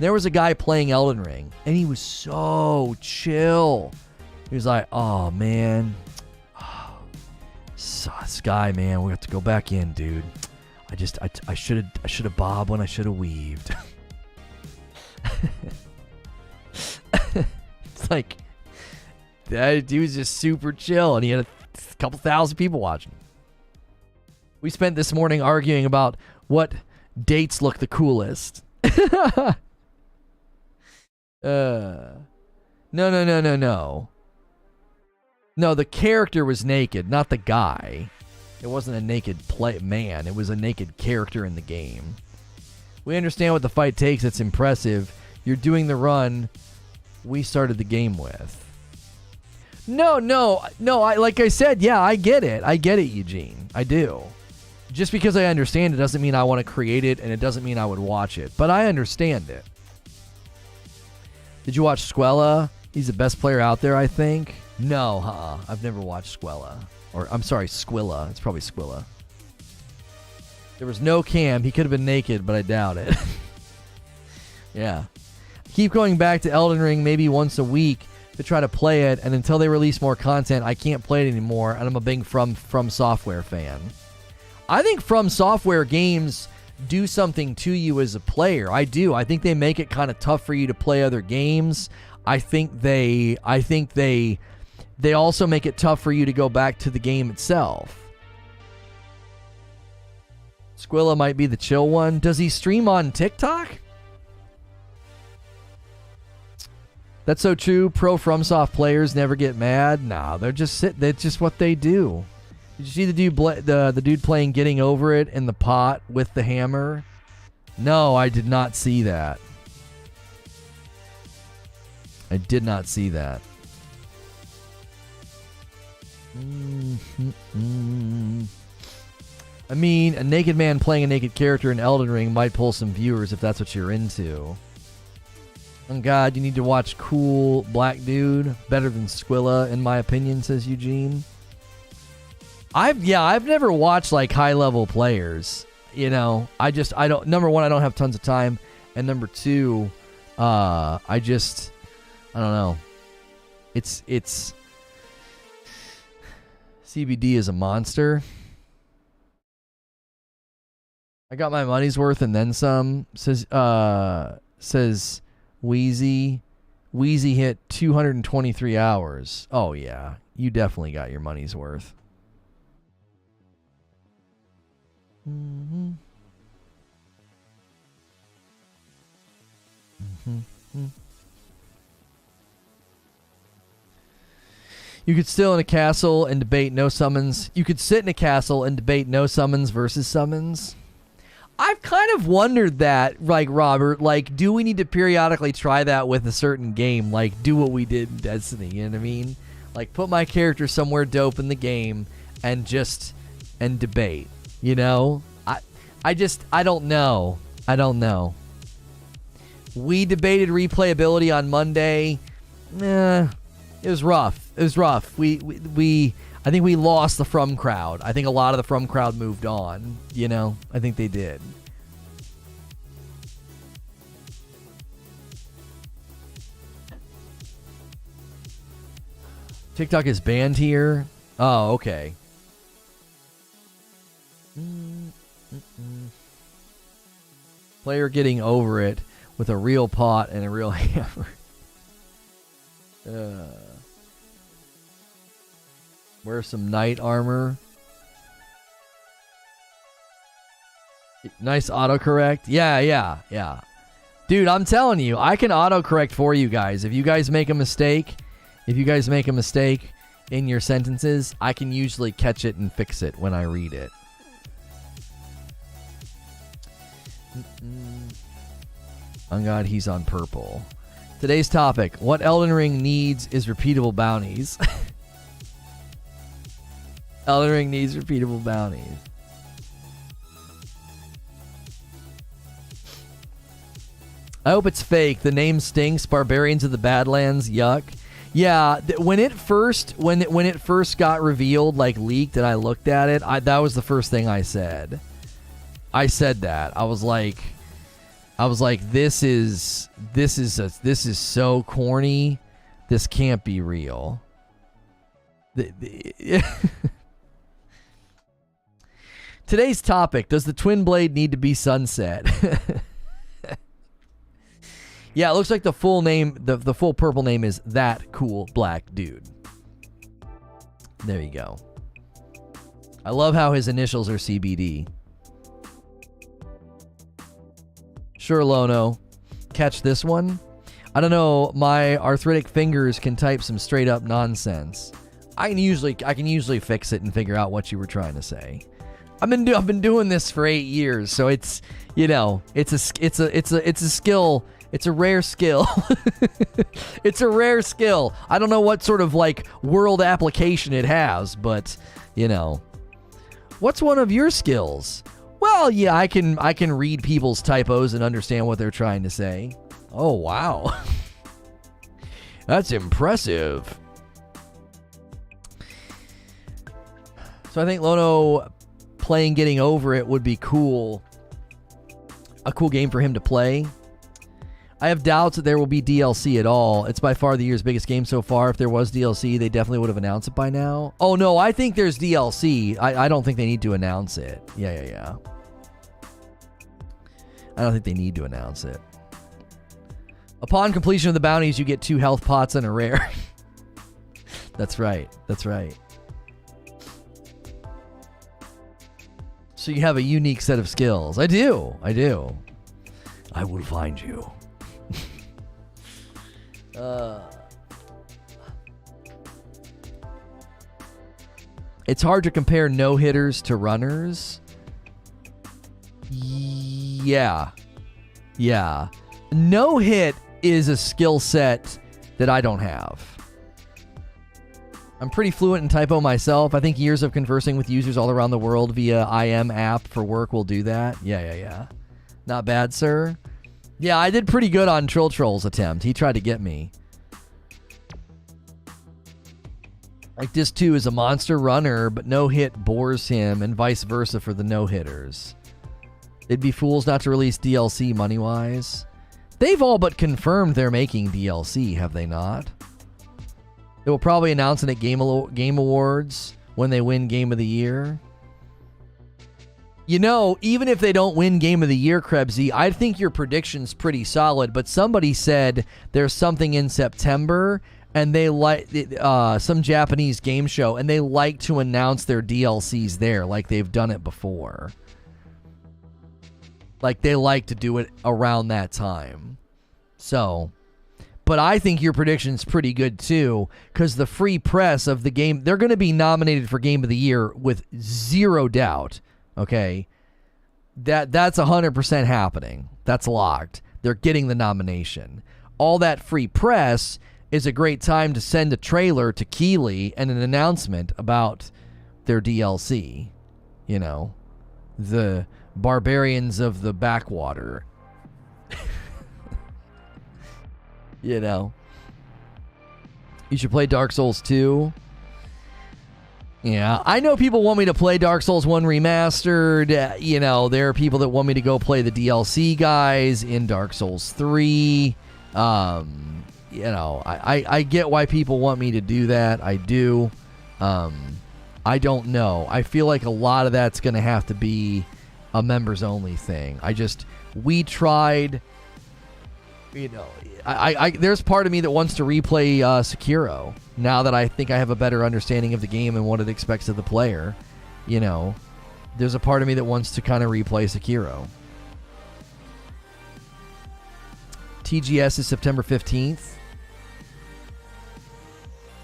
[SPEAKER 1] There was a guy playing Elden Ring, and he was so chill. He was like, oh, man... This guy, man, we have to go back in, dude. I should have bobbed when I should have weaved. It's like, that dude was just super chill, and he had a couple thousand people watching. We spent this morning arguing about what dates look the coolest. No. No, the character was naked, not the guy. It wasn't a naked man. It was a naked character in the game. We understand what the fight takes. It's impressive. you're doing the run we started the game with. No, like I said, yeah, I get it, Eugene. I do. Just because I understand it doesn't mean I want to create it, and it doesn't mean I would watch it. But I understand it. Did you watch Squella? He's the best player out there, I think. No, I've never watched Squella. Or, I'm sorry, Squilla. It's probably Squilla. There was no cam. He could have been naked, but I doubt it. Yeah. Keep going back to Elden Ring maybe once a week to try to play it, and until they release more content, I can't play it anymore, and I'm a big FromSoftware fan. I think FromSoftware games do something to you as a player. I do. I think they make it kind of tough for you to play other games. I think they also make it tough for you to go back to the game itself. Squilla might be the chill one. Does he stream on TikTok? That's so true. Pro FromSoft players never get mad. Nah, they're just that's just what they do. Did you see the dude playing Getting Over It in the pot with the hammer? No, I did not see that. I did not see that. I mean, a naked man playing a naked character in Elden Ring might pull some viewers if that's what you're into. Oh God, you need to watch Cool Black Dude. Better than Squilla, in my opinion, says Eugene. I've never watched like high level players. You know, I don't. Number one, I don't have tons of time, and number two, I don't know. It's CBD is a monster. I got my money's worth and then some. Says Wheezy. Wheezy hit 223 hours. Oh yeah, you definitely got your money's worth. You could still in a castle and debate no summons. You could sit in a castle and debate no summons versus summons. I've kind of wondered that, like, Robert, like, do we need to periodically try that with a certain game? Like, do what we did in Destiny, you know what I mean? Like, put my character somewhere dope in the game and debate, you know? I don't know. I don't know. We debated replayability on Monday. It was rough. It was rough. I think we lost the From crowd. I think a lot of the From crowd moved on. You know, I think they did. TikTok is banned here. Oh, okay. Player getting over it with a real pot and a real hammer. Wear some knight armor. Nice autocorrect. Yeah. Dude, I'm telling you, I can autocorrect for you guys. If you guys make a mistake in your sentences, I can usually catch it and fix it when I read it. Oh God, he's on purple. Today's topic, what Elden Ring needs is repeatable bounties. Elden Ring needs repeatable bounties. I hope it's fake. The name stinks. Barbarians of the Badlands. Yuck. Yeah, when it first got revealed, like leaked, and I looked at it, that was the first thing I said. I said that. I was like, this is so corny. This can't be real. Today's topic, does the twin blade need to be sunset? Yeah, it looks like the full name, the full purple name is That Cool Black Dude. There you go. I love how his initials are CBD. Sure, Lono. Catch this one? I don't know, my arthritic fingers can type some straight up nonsense. I can usually fix it and figure out what you were trying to say. I've been doing this for 8 years, so it's, you know, it's a skill. It's a rare skill. It's a rare skill. I don't know what sort of like world application it has, but you know. What's one of your skills? Well, yeah, I can read people's typos and understand what they're trying to say. Oh, wow. That's impressive. So I think Lono playing Getting Over It would be cool. A cool game for him to play. I have doubts that there will be DLC at all. It's by far the year's biggest game so far. If there was DLC, they definitely would have announced it by now. Oh, no, I think there's DLC. I don't think they need to announce it. Yeah. I don't think they need to announce it. Upon completion of the bounties, you get 2 health pots and a rare. That's right. So you have a unique set of skills. I do. I will find you. It's hard to compare no-hitters to runners. Yeah. No-hit is a skill set that I don't have. I'm pretty fluent in typo myself. I think years of conversing with users all around the world via IM app for work will do that. Yeah. Not bad, sir. Yeah, I did pretty good on Trill Troll's attempt. He tried to get me. Like this too is a monster runner, but no hit bores him, and vice versa for the no-hitters. They'd be fools not to release DLC money-wise. They've all but confirmed they're making DLC, have they not? They will probably announce it at Game Awards when they win Game of the Year. You know, even if they don't win Game of the Year, Krebsy, I think your prediction's pretty solid, but somebody said there's something in September, and they like some Japanese game show, and they like to announce their DLCs there like they've done it before. Like they like to do it around that time. So, but I think your prediction's pretty good too, because the free press of the game, they're going to be nominated for Game of the Year with zero doubt. Okay, that's 100% happening. That's locked. They're getting the nomination. All that free press is a great time to send a trailer to Keighley and an announcement about their DLC. You know, the Barbarians of the Backwater. You know, you should play Dark Souls 2. Yeah, I know people want me to play Dark Souls 1 Remastered. You know, there are people that want me to go play the DLC guys in Dark Souls 3. You know, I get why people want me to do that. I do. I don't know. I feel like a lot of that's going to have to be a members only thing. We tried, you know, there's part of me that wants to replay Sekiro now that I think I have a better understanding of the game and what it expects of the player. You know, there's a part of me that wants to kind of replay Sekiro. TGS is September 15th.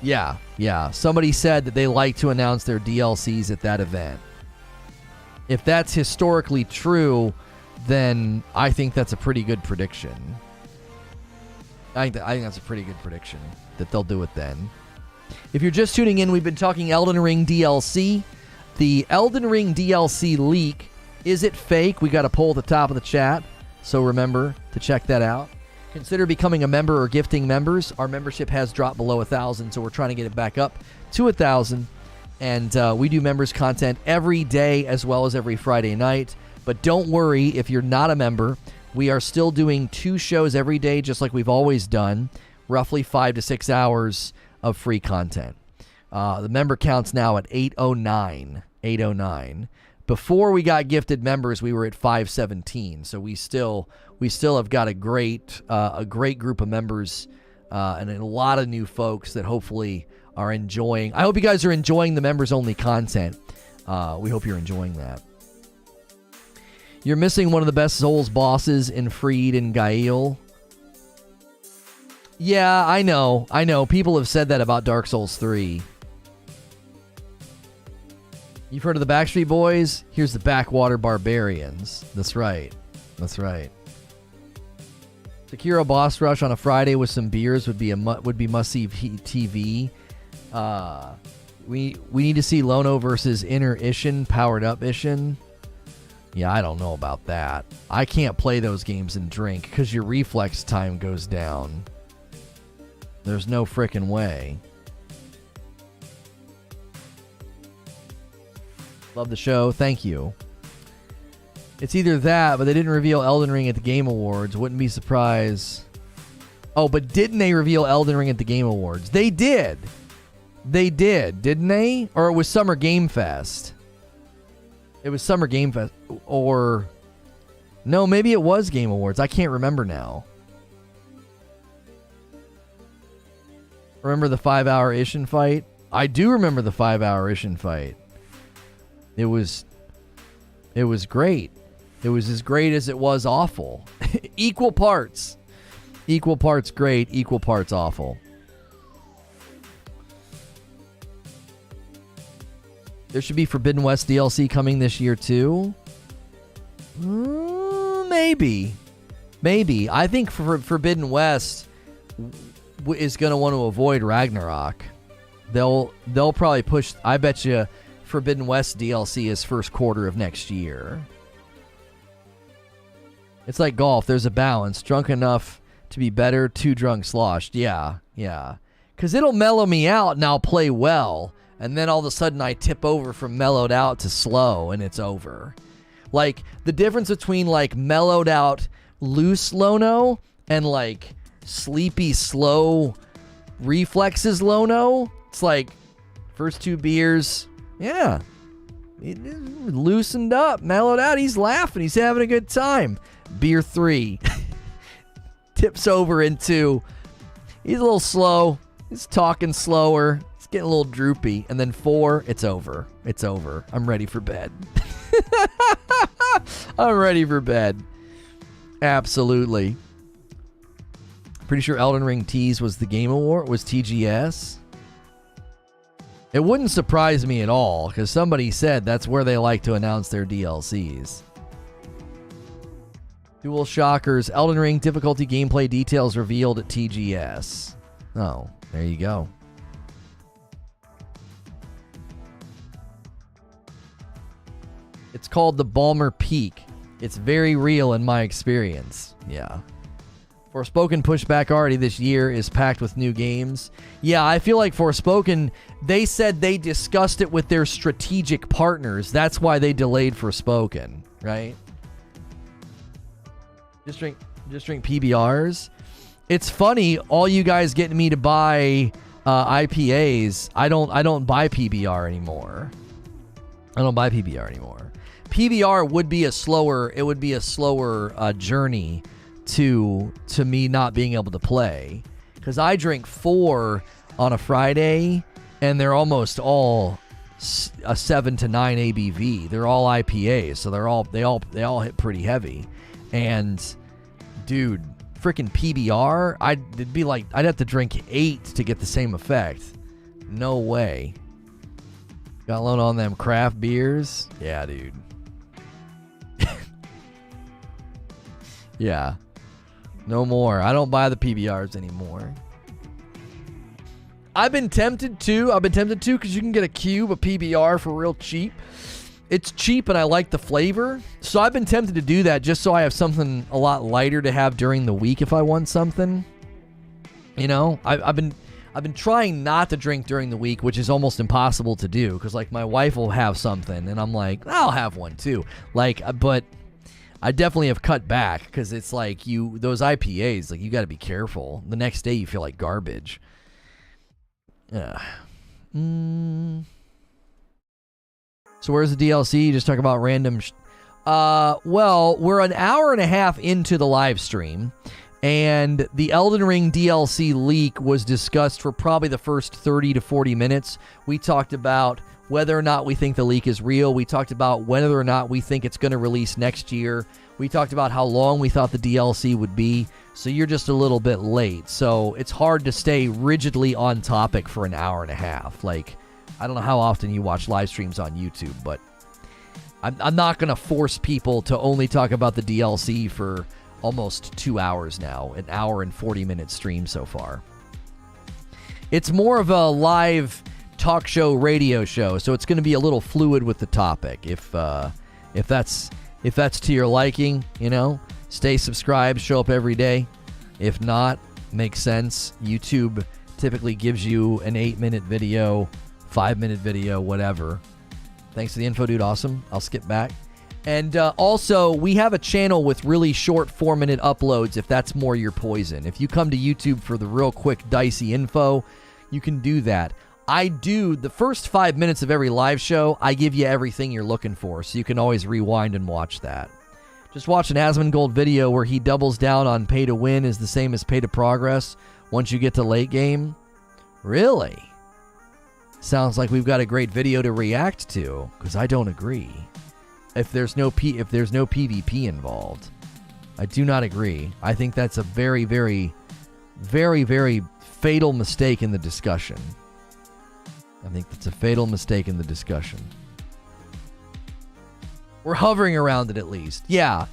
[SPEAKER 1] Yeah. Somebody said that they like to announce their DLCs at that event. If that's historically true, then I think that's a pretty good prediction. I think that's a pretty good prediction that they'll do it then. If you're just tuning in, we've been talking Elden Ring DLC. The Elden Ring DLC leak, is it fake? We got a poll at the top of the chat, so remember to check that out. Consider becoming a member or gifting members. Our membership has dropped below 1,000, so we're trying to get it back up to 1,000. And we do members content every day as well as every Friday night. But don't worry if you're not a member. We are still doing 2 shows every day, just like we've always done. Roughly 5 to 6 hours of free content. The member count's now at 809. 809. Before we got gifted members, we were at 517. So we still have got a great group of members and a lot of new folks that hopefully are enjoying. I hope you guys are enjoying the members only content. We hope you're enjoying that. You're missing one of the best Souls bosses in Freed and Gael. Yeah, I know. People have said that about Dark Souls 3. You've heard of the Backstreet Boys? Here's the Backwater Barbarians. That's right. Sekiro boss rush on a Friday with some beers would be must-see TV. We need to see Lono versus Inner Ishin, powered up Ishin. Yeah, I don't know about that. I can't play those games and drink because your reflex time goes down. There's no frickin' way. Love the show. Thank you. It's either that, but they didn't reveal Elden Ring at the Game Awards. Wouldn't be surprised. Oh, but didn't they reveal Elden Ring at the Game Awards? They did. They did, didn't they? Or it was Summer Game Fest. It was Summer Game Fest. Or... no, maybe it was Game Awards. I can't remember now. Remember the 5-hour Ishin fight? I do remember the 5-hour Ishin fight. It was great. It was as great as it was awful. Equal parts. Equal parts great, equal parts awful. There should be Forbidden West DLC coming this year too. Maybe. I think Forbidden West is going to want to avoid Ragnarok. They'll probably push. I bet you Forbidden West DLC is first quarter of next year. It's like golf. There's a balance. Drunk enough to be better, too drunk sloshed. Yeah. Because it'll mellow me out and I'll play well. And then all of a sudden I tip over from mellowed out to slow and it's over. Like, the difference between, like, mellowed out loose Lono and, like, sleepy, slow reflexes Lono. It's like, first 2 beers, yeah. It loosened up, mellowed out. He's laughing. He's having a good time. Beer 3 tips over into, he's a little slow. He's talking slower. He's getting a little droopy. And then 4, it's over. It's over. I'm ready for bed. I'm ready for bed. Absolutely. Pretty sure Elden Ring Tease was the Game Award. Was TGS. It wouldn't surprise me at all, because somebody said that's where they like to announce their DLCs. Dual shockers. Elden Ring difficulty gameplay details revealed at TGS. Oh, there you go. It's called the Balmer Peak. It's very real in my experience. Yeah. Forspoken pushback already this year is packed with new games. Yeah, I feel like Forspoken, they said they discussed it with their strategic partners. That's why they delayed Forspoken, right? Just drink PBRs. It's funny, all you guys getting me to buy IPAs. I don't buy PBR anymore. PBR would be a slower. It would be a slower journey to me not being able to play, because I drink 4 on a Friday, and they're almost all a 7 to 9 ABV. They're all IPAs, so they all hit pretty heavy. And dude, freaking PBR, I'd have to drink 8 to get the same effect. No way. Got Lono on them craft beers. Yeah, dude. Yeah. No more. I don't buy the PBRs anymore. I've been tempted to because you can get a cube of PBR for real cheap. It's cheap and I like the flavor. So I've been tempted to do that just so I have something a lot lighter to have during the week if I want something. You know, I've been trying not to drink during the week, which is almost impossible to do, because like my wife will have something and I'm like, I'll have one too. Like, but I definitely have cut back, because it's like those IPAs, like, you got to be careful. The next day you feel like garbage. Yeah. So where's the DLC? Just talk about random. Well, we're an hour and a half into the live stream, and the Elden Ring DLC leak was discussed for probably the first 30 to 40 minutes. We talked about whether or not we think the leak is real. We talked about whether or not we think it's going to release next year. We talked about how long we thought the DLC would be. So you're just a little bit late. So it's hard to stay rigidly on topic for an hour and a half. Like, I don't know how often you watch live streams on YouTube, but I'm not going to force people to only talk about the DLC for almost 2 hours now, an hour and 40-minute stream so far. It's more of a live talk show, radio show, so it's going to be a little fluid with the topic. If that's to your liking, you know, stay subscribed, show up every day. If not, makes sense. YouTube typically gives you an 8-minute video, 5-minute video, whatever. Thanks for the info, dude. Awesome. I'll skip back. And also, we have a channel with really short 4-minute uploads if that's more your poison. If you come to YouTube for the real quick, dicey info, you can do that. I do, the first 5 minutes of every live show, I give you everything you're looking for, so you can always rewind and watch that. Just watch an Asmongold video where he doubles down on pay to win is the same as pay to progress once you get to late game. Really? Sounds like we've got a great video to react to, because I don't agree. If there's no PvP involved, I do not agree. I think that's a very, very, very, very fatal mistake in the discussion. I think that's a fatal mistake in the discussion. We're hovering around it at least. Yeah.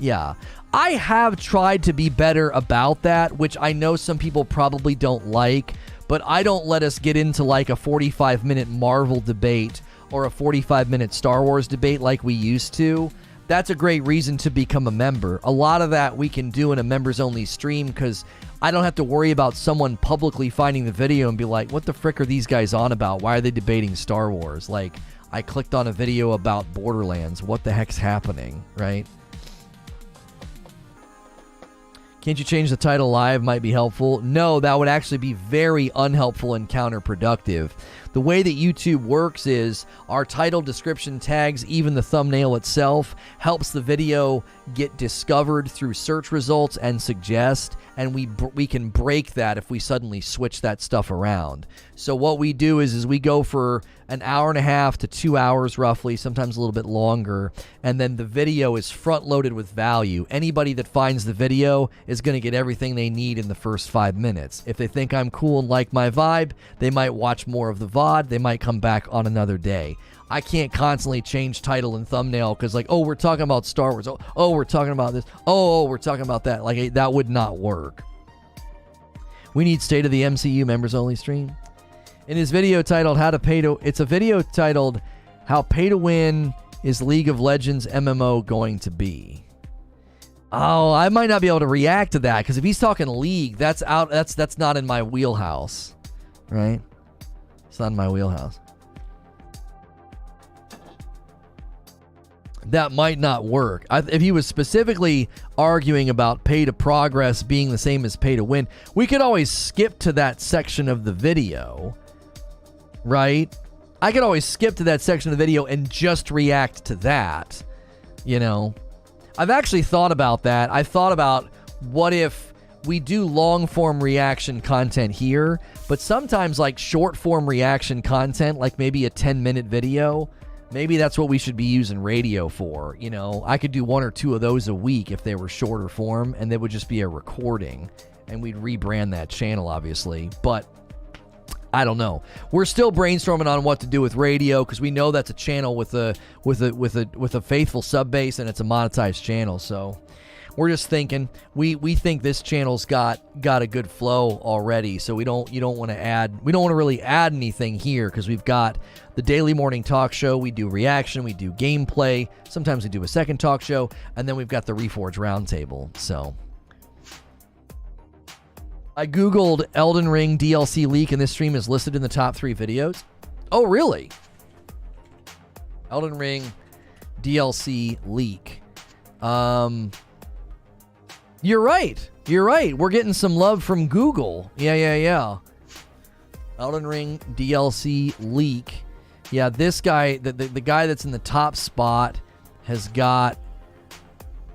[SPEAKER 1] I have tried to be better about that, which I know some people probably don't like, but I don't let us get into like a 45-minute Marvel debate or a 45-minute Star Wars debate like we used to. That's a great reason to become a member. A lot of that we can do in a members-only stream because I don't have to worry about someone publicly finding the video and be like, what the frick are these guys on about? Why are they debating Star Wars? Like, I clicked on a video about Borderlands. What the heck's happening, right? Can't you change the title live? Might be helpful. No, that would actually be very unhelpful and counterproductive. The way that YouTube works is our title, description, tags, even the thumbnail itself helps the video get discovered through search results and suggest, and we can break that if we suddenly switch that stuff around. So what we do is we go for an hour and a half to 2 hours roughly, sometimes a little bit longer, and then the video is front loaded with value. Anybody that finds the video is going to get everything they need in the first 5 minutes. If they think I'm cool and like my vibe, they might watch more of the VOD, they might come back on another day. I can't constantly change title and thumbnail because like, oh, we're talking about Star Wars. Oh, we're talking about this. Oh, we're talking about that. Like, that would not work. We need State of the MCU members only stream. In his video titled it's a video titled How Pay to Win is League of Legends MMO Going to Be. Oh, I might not be able to react to that because if he's talking League, that's not in my wheelhouse, right? It's not in my wheelhouse. That might not work. If he was specifically arguing about pay to progress being the same as pay to win, we could always skip to that section of the video, right? I could always skip to that section of the video and just react to that, you know? I've actually thought about that. I thought about what if we do long form reaction content here, but sometimes like short form reaction content, like maybe a 10-minute video, maybe that's what we should be using radio for. You know, I could do 1 or 2 of those a week if they were shorter form, and they would just be a recording, and we'd rebrand that channel, obviously. But I don't know. We're still brainstorming on what to do with radio because we know that's a channel with a faithful sub base, and it's a monetized channel. So we're just thinking. We think this channel's got a good flow already, so we don't want to really add anything here because we've got the daily morning talk show. We do reaction, we do gameplay. Sometimes we do a second talk show, and then we've got the Reforge Roundtable. So I googled Elden Ring DLC leak, and this stream is listed in the top 3 videos. Oh, really? Elden Ring DLC leak. You're right. We're getting some love from Google. Yeah. Elden Ring DLC leak. Yeah, this guy, the guy that's in the top spot has got,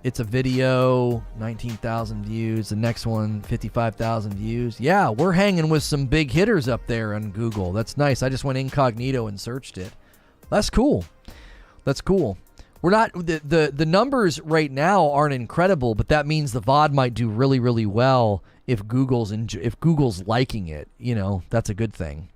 [SPEAKER 1] it's a video, 19,000 views. The next one, 55,000 views. Yeah, we're hanging with some big hitters up there on Google. That's nice. I just went incognito and searched it. That's cool. We're not, the numbers right now aren't incredible, but that means the VOD might do really, really well if Google's liking it. You know, that's a good thing.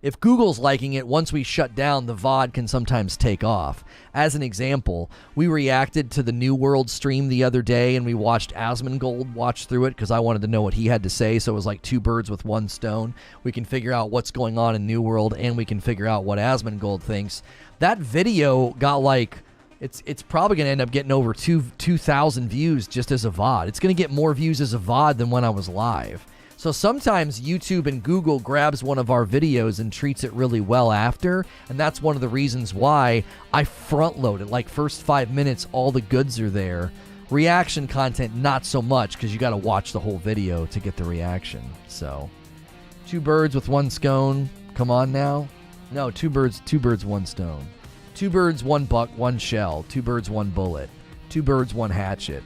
[SPEAKER 1] if Google's liking it, once we shut down, the VOD can sometimes take off. As an example, we reacted to the New World stream the other day, and we watched Asmongold watch through it because I wanted to know what he had to say, so it was like two birds with one stone. We can figure out what's going on in New World, and we can figure out what Asmongold thinks. That video got like... It's probably going to end up getting over 2,000 views just as a VOD. It's going to get more views as a VOD than when I was live. So sometimes YouTube and Google grabs one of our videos and treats it really well after, and that's one of the reasons why I front-load it. Like, first 5 minutes, all the goods are there. Reaction content, not so much, because you got to watch the whole video to get the reaction. So, two birds with one stone. Come on now. No, two birds, one stone. Two birds, one buck, one shell. Two birds, one bullet. Two birds, one hatchet.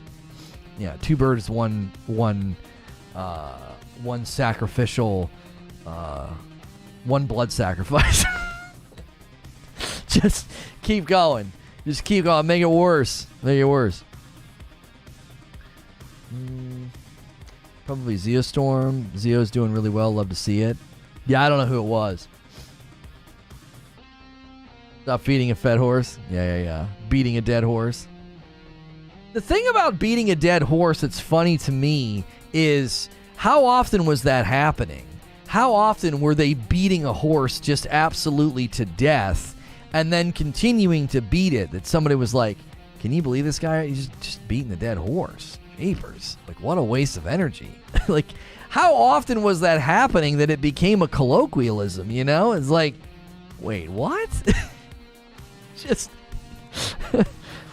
[SPEAKER 1] Yeah, two birds, one sacrificial, one blood sacrifice. Just keep going. Just keep going. Make it worse. Make it worse. Probably Zeostorm. Zeo's doing really well. Love to see it. Yeah, I don't know who it was. Stop feeding a fed horse. Yeah. Beating a dead horse. The thing about beating a dead horse that's funny to me is how often was that happening? How often were they beating a horse just absolutely to death and then continuing to beat it? That somebody was like, can you believe this guy? He's just beating a dead horse. Jeepers. Like, what a waste of energy. Like, how often was that happening that it became a colloquialism, you know? It's like, wait, what? Just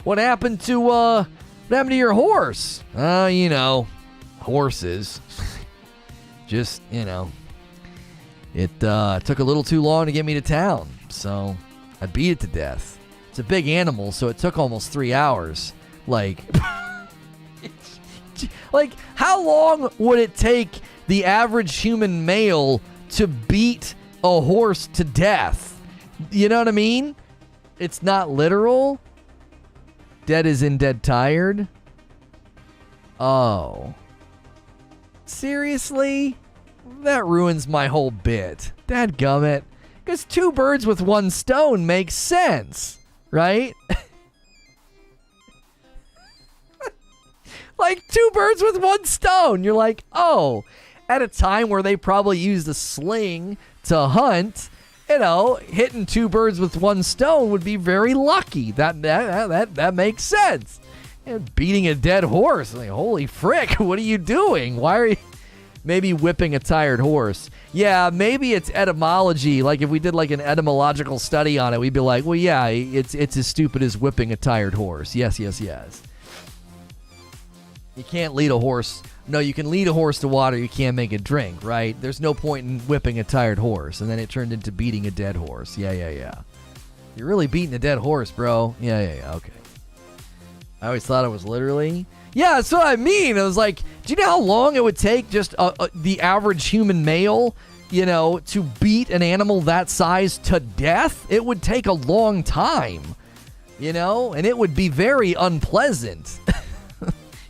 [SPEAKER 1] what happened to your horse? You know, horses. Just, you know, it took a little too long to get me to town, so I beat it to death. It's a big animal, so it took almost 3 hours. Like, like, how long would it take the average human male to beat a horse to death? You know what I mean? It's not literal. Dead is in dead tired. Oh. Seriously? That ruins my whole bit. Dadgummit. Because two birds with one stone makes sense, right? Like, two birds with one stone. You're like, oh, at a time where they probably used a sling to hunt, you know, hitting two birds with one stone would be very lucky. That makes sense. And beating a dead horse, like, holy frick, what are you doing? Why are you... Maybe whipping a tired horse. Yeah, maybe it's etymology. Like, if we did like an etymological study on it, we'd be like, well, yeah, it's as stupid as whipping a tired horse. Yes. You can't lead a horse. No, you can lead a horse to water. You can't make it drink, right? There's no point in whipping a tired horse. And then it turned into beating a dead horse. Yeah. You're really beating a dead horse, bro. Yeah. Okay. I always thought it was literally... Yeah, that's what I mean. It was like, do you know how long it would take just the average human male, you know, to beat an animal that size to death? It would take a long time, you know, and it would be very unpleasant.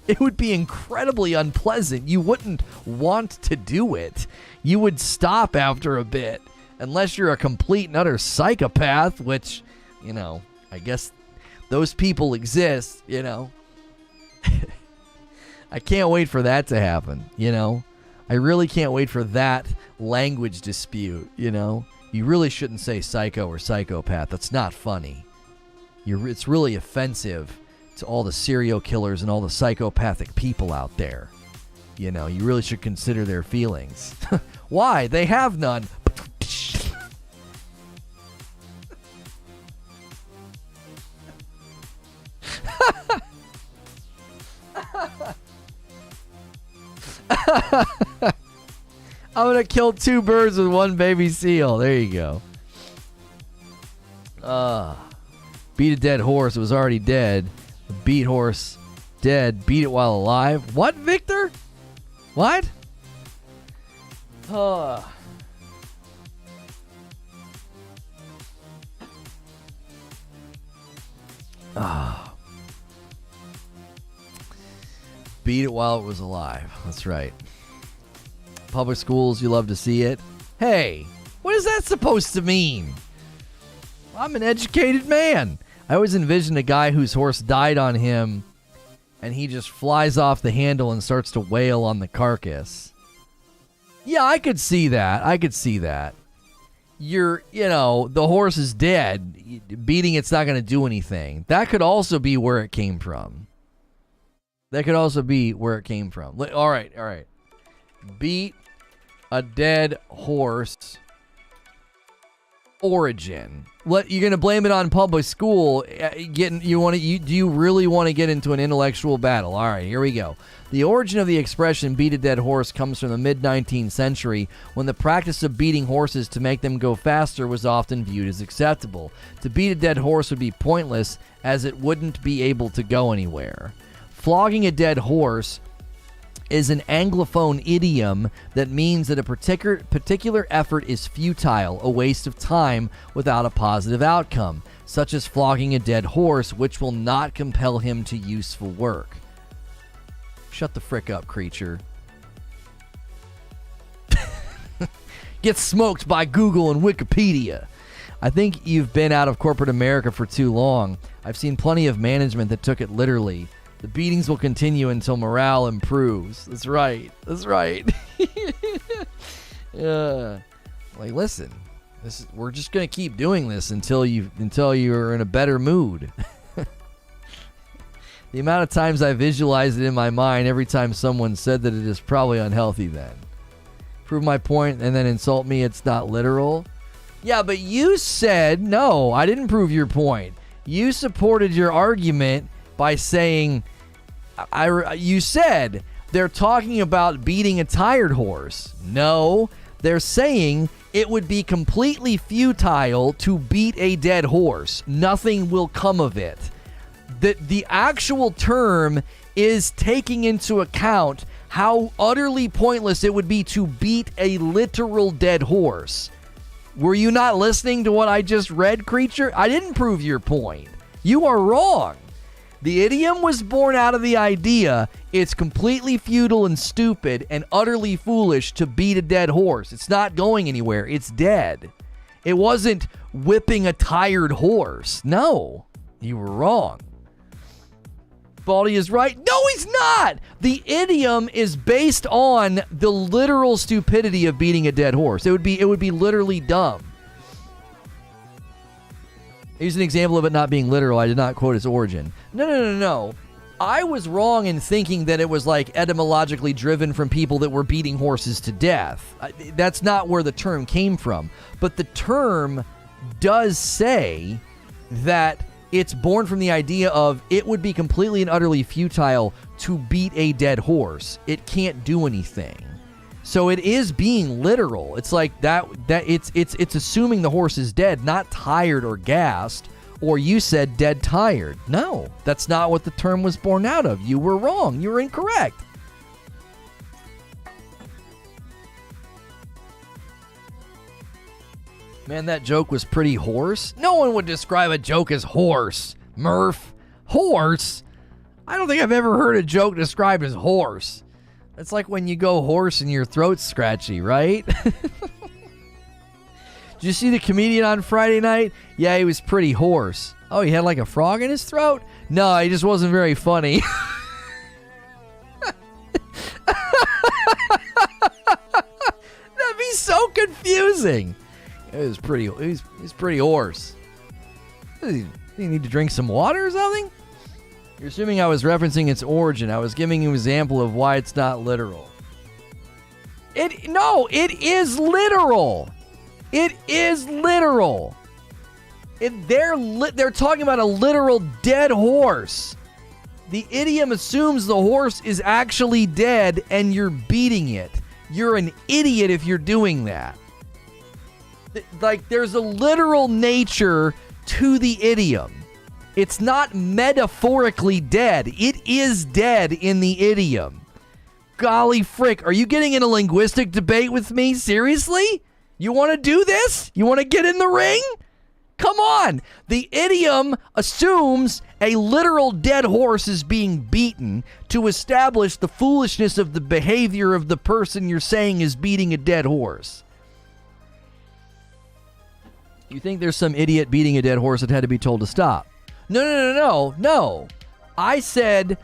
[SPEAKER 1] It would be incredibly unpleasant. You wouldn't want to do it. You would stop after a bit, unless you're a complete and utter psychopath, which, you know, I guess those people exist, you know. I can't wait for that to happen, you know. I really can't wait for that language dispute, you know. You really shouldn't say psycho or psychopath. That's not funny. It's really offensive to all the serial killers and all the psychopathic people out there. You know, you really should consider their feelings. Why? They have none. I'm gonna kill two birds with one baby seal. There you go. Beat a dead horse. It was already dead. Beat horse dead. Beat it while alive. What, Victor? What? Beat it while it was alive. That's right. Public schools, you love to see it. Hey, What is that supposed to mean? I'm an educated man. I always envisioned a guy whose horse died on him and he just flies off the handle and starts to wail on the carcass. Yeah, I could see that. The horse is dead. Beating it's not going to do anything. That could also be where it came from. All right. Beat a dead horse. Origin. You're going to blame it on public school. Do you really want to get into an intellectual battle? All right, here we go. The origin of the expression beat a dead horse comes from the mid-19th century, when the practice of beating horses to make them go faster was often viewed as acceptable. To beat a dead horse would be pointless, as it wouldn't be able to go anywhere. Flogging a dead horse is an Anglophone idiom that means that a particular effort is futile, a waste of time without a positive outcome, such as flogging a dead horse, which will not compel him to useful work. Shut the frick up, creature. Get smoked by Google and Wikipedia. I think you've been out of corporate America for too long. I've seen plenty of management that took it literally. The beatings will continue until morale improves. That's right. Listen. We're just gonna keep doing this until you're in a better mood. The amount of times I visualized it in my mind every time someone said that it is probably unhealthy then. Prove my point and then insult me, it's not literal. Yeah, but you said, no, I didn't prove your point. You supported your argument by saying, you said they're talking about beating a tired horse. No, they're saying it would be completely futile to beat a dead horse. Nothing will come of it. The actual term is taking into account how utterly pointless it would be to beat a literal dead horse. Were you not listening to what I just read, creature? I didn't prove your point. You are wrong. The idiom was born out of the idea it's completely futile and stupid and utterly foolish to beat a dead horse. It's not going anywhere. It's dead. It wasn't whipping a tired horse. No, you were wrong. Baldy is right. No, he's not. The idiom is based on the literal stupidity of beating a dead horse. It would be literally dumb. Here's an example of it not being literal. I did not quote its origin. No. I was wrong in thinking that it was like etymologically driven from people that were beating horses to death. That's not where the term came from. But the term does say that it's born from the idea of it would be completely and utterly futile to beat a dead horse. It can't do anything. So it is being literal. It's like that it's assuming the horse is dead, not tired or gassed, or you said dead tired. No, that's not what the term was born out of. You were wrong. You were incorrect. Man, that joke was pretty hoarse. No one would describe a joke as hoarse. Murph. Horse? I don't think I've ever heard a joke described as hoarse. It's like when you go hoarse and your throat's scratchy, right? Did you see the comedian on Friday night? Yeah, he was pretty hoarse. Oh, he had like a frog in his throat? No, he just wasn't very funny. That'd be so confusing. He's pretty hoarse. Do you need to drink some water or something? You're assuming I was referencing its origin. I was giving you an example of why it's not literal. It is literal. It is literal. They're talking about a literal dead horse. The idiom assumes the horse is actually dead and you're beating it. You're an idiot if you're doing that. Like, there's a literal nature to the idiom. It's not metaphorically dead. It is dead in the idiom. Golly frick, are you getting in a linguistic debate with me? Seriously? You want to do this? You want to get in the ring? Come on. The idiom assumes a literal dead horse is being beaten to establish the foolishness of the behavior of the person you're saying is beating a dead horse. You think there's some idiot beating a dead horse that had to be told to stop. No. I said,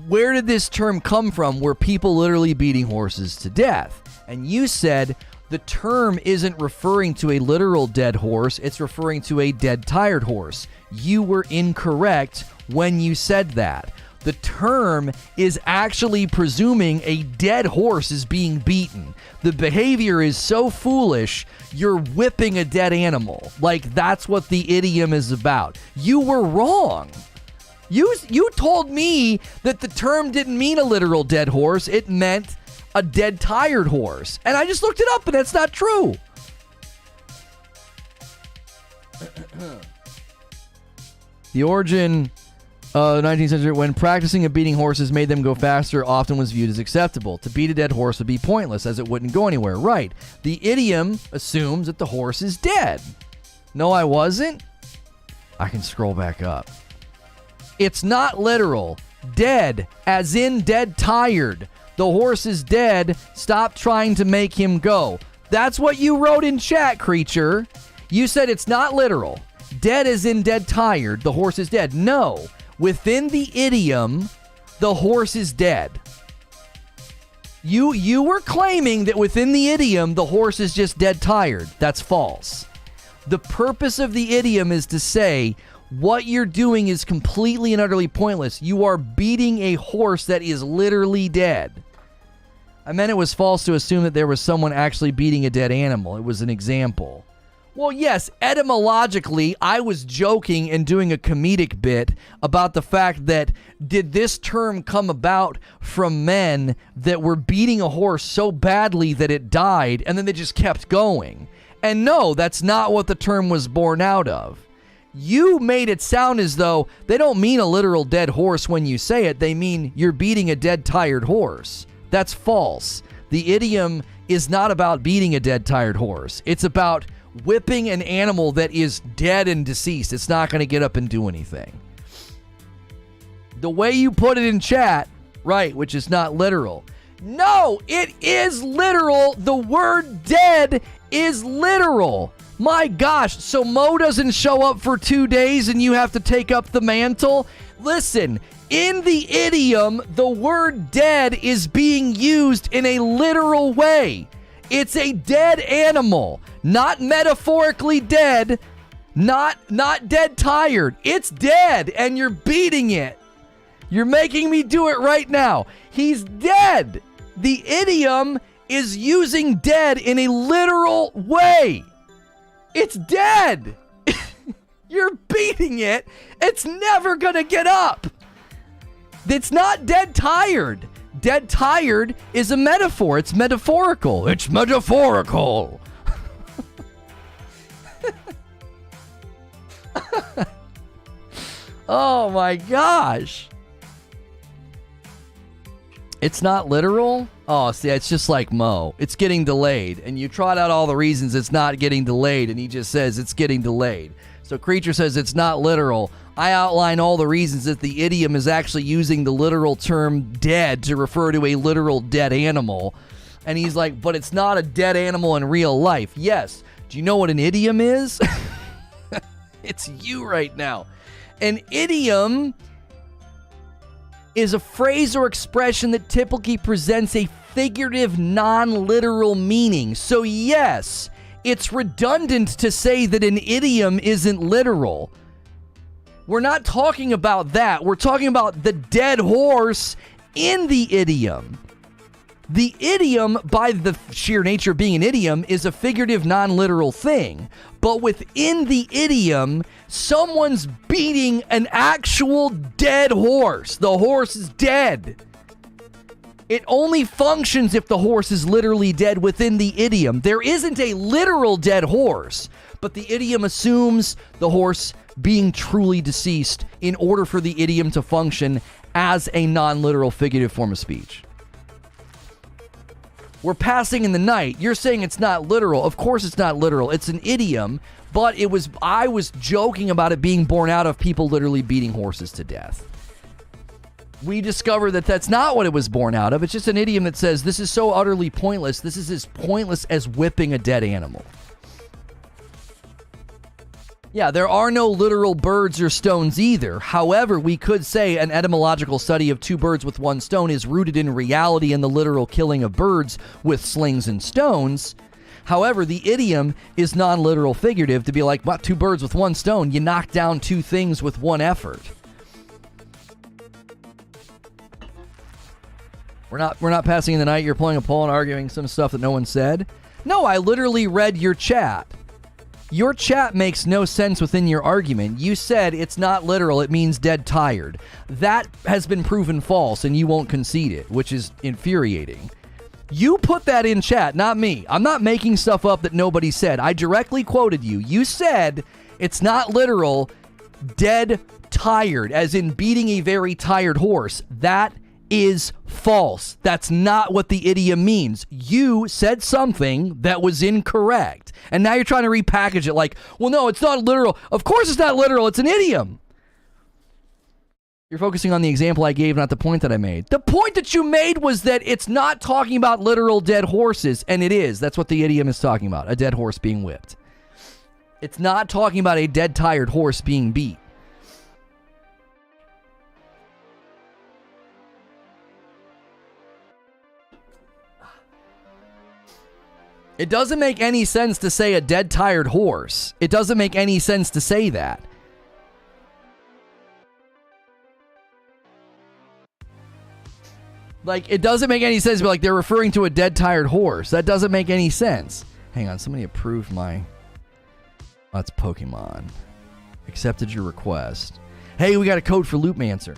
[SPEAKER 1] where did this term come from where people literally beating horses to death? And you said the term isn't referring to a literal dead horse, it's referring to a dead, tired horse. You were incorrect when you said that. The term is actually presuming a dead horse is being beaten. The behavior is so foolish, you're whipping a dead animal. Like, that's what the idiom is about. You were wrong. You told me that the term didn't mean a literal dead horse, it meant a dead, tired horse. And I just looked it up, and that's not true. The origin of the 19th century, when practicing of beating horses made them go faster, often was viewed as acceptable. To beat a dead horse would be pointless, as it wouldn't go anywhere. Right. The idiom assumes that the horse is dead. No, I wasn't. I can scroll back up. It's not literal. Dead, as in dead, tired. The horse is dead. Stop trying to make him go. That's what you wrote in chat, creature. You said it's not literal. Dead as in dead, tired. The horse is dead. No. Within the idiom, the horse is dead. You were claiming that within the idiom, the horse is just dead, tired. That's false. The purpose of the idiom is to say, what you're doing is completely and utterly pointless. You are beating a horse that is literally dead. I meant it was false to assume that there was someone actually beating a dead animal. It was an example. Well, yes, etymologically, I was joking and doing a comedic bit about the fact that did this term come about from men that were beating a horse so badly that it died and then they just kept going. And no, that's not what the term was born out of. You made it sound as though they don't mean a literal dead horse when you say it. They mean you're beating a dead, tired horse. That's false. The idiom is not about beating a dead, tired horse. It's about whipping an animal that is dead and deceased. It's not going to get up and do anything. The way you put it in chat, right, which is not literal. No, it is literal. The word dead is literal. My gosh, so Mo doesn't show up for 2 days and you have to take up the mantle? Listen, in the idiom, the word dead is being used in a literal way. It's a dead animal, not metaphorically dead, not dead tired. It's dead and you're beating it. You're making me do it right now. He's dead. The idiom is using dead in a literal way. It's dead. You're beating it. It's never gonna get up. It's not dead tired. Dead tired is a metaphor. It's metaphorical. It's metaphorical. Oh my gosh. It's not literal? Oh, see, it's just like Mo. It's getting delayed. And you trot out all the reasons it's not getting delayed, and he just says it's getting delayed. So Creature says it's not literal. I outline all the reasons that the idiom is actually using the literal term dead to refer to a literal dead animal. And he's like, but it's not a dead animal in real life. Yes. Do you know what an idiom is? It's you right now. An idiom is a phrase or expression that typically presents a figurative, non-literal meaning. So yes, it's redundant to say that an idiom isn't literal. We're not talking about that. We're talking about the dead horse in the idiom. The idiom, by the sheer nature of being an idiom, is a figurative, non-literal thing. But within the idiom, someone's beating an actual dead horse. The horse is dead. It only functions if the horse is literally dead within the idiom. There isn't a literal dead horse, but the idiom assumes the horse being truly deceased in order for the idiom to function as a non-literal figurative form of speech. We're passing in the night. You're saying it's not literal. Of course it's not literal. It's an idiom, but I was joking about it being born out of people literally beating horses to death. We discovered that that's not what it was born out of. It's just an idiom that says this is so utterly pointless. This is as pointless as whipping a dead animal. Yeah, there are no literal birds or stones either. However, we could say an etymological study of two birds with one stone is rooted in reality and the literal killing of birds with slings and stones. However, the idiom is non-literal figurative to be like, what, two birds with one stone? You knock down two things with one effort. We're not passing in the night. You're pulling a poll and arguing some stuff that no one said. No, I literally read your chat. Your chat makes no sense within your argument. You said it's not literal, it means dead tired. That has been proven false, and you won't concede it, which is infuriating. You put that in chat, not me. I'm not making stuff up that nobody said. I directly quoted you. You said it's not literal, dead tired, as in beating a very tired horse. That is false. That's not what the idiom means. You said something that was incorrect. And now you're trying to repackage it like, well, no, it's not literal. Of course it's not literal. It's an idiom. You're focusing on the example I gave, not the point that I made. The point that you made was that it's not talking about literal dead horses, and it is. That's what the idiom is talking about, a dead horse being whipped. It's not talking about a dead, tired horse being beat. It doesn't make any sense to say a dead, tired horse. It doesn't make any sense to say that. Like, it doesn't make any sense to be like, they're referring to a dead, tired horse. That doesn't make any sense. Hang on, somebody approved my... Oh, that's Pokemon. Accepted your request. Hey, we got a code for Loopmancer.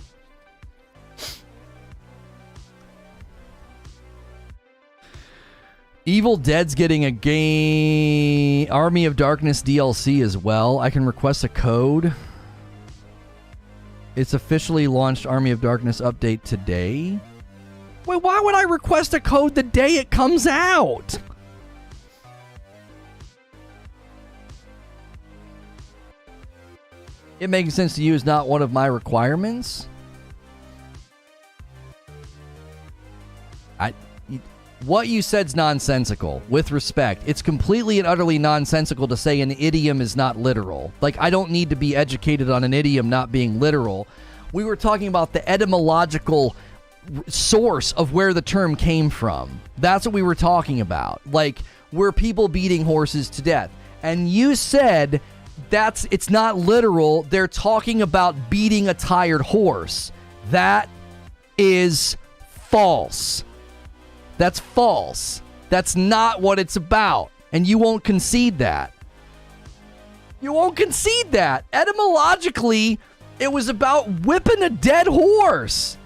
[SPEAKER 1] Evil Dead's getting a game Army of Darkness DLC as well. I can request a code. It's officially launched Army of Darkness update today. Wait, why would I request a code the day it comes out? It making sense to you is not one of my requirements. What you said's nonsensical, with respect. It's completely and utterly nonsensical to say an idiom is not literal. Like, I don't need to be educated on an idiom not being literal. We were talking about the etymological source of where the term came from. That's what we were talking about. Like, were people beating horses to death? And you said it's not literal. They're talking about beating a tired horse. That is false. That's false. That's not what it's about. And you won't concede that. You won't concede that. Etymologically, it was about whipping a dead horse.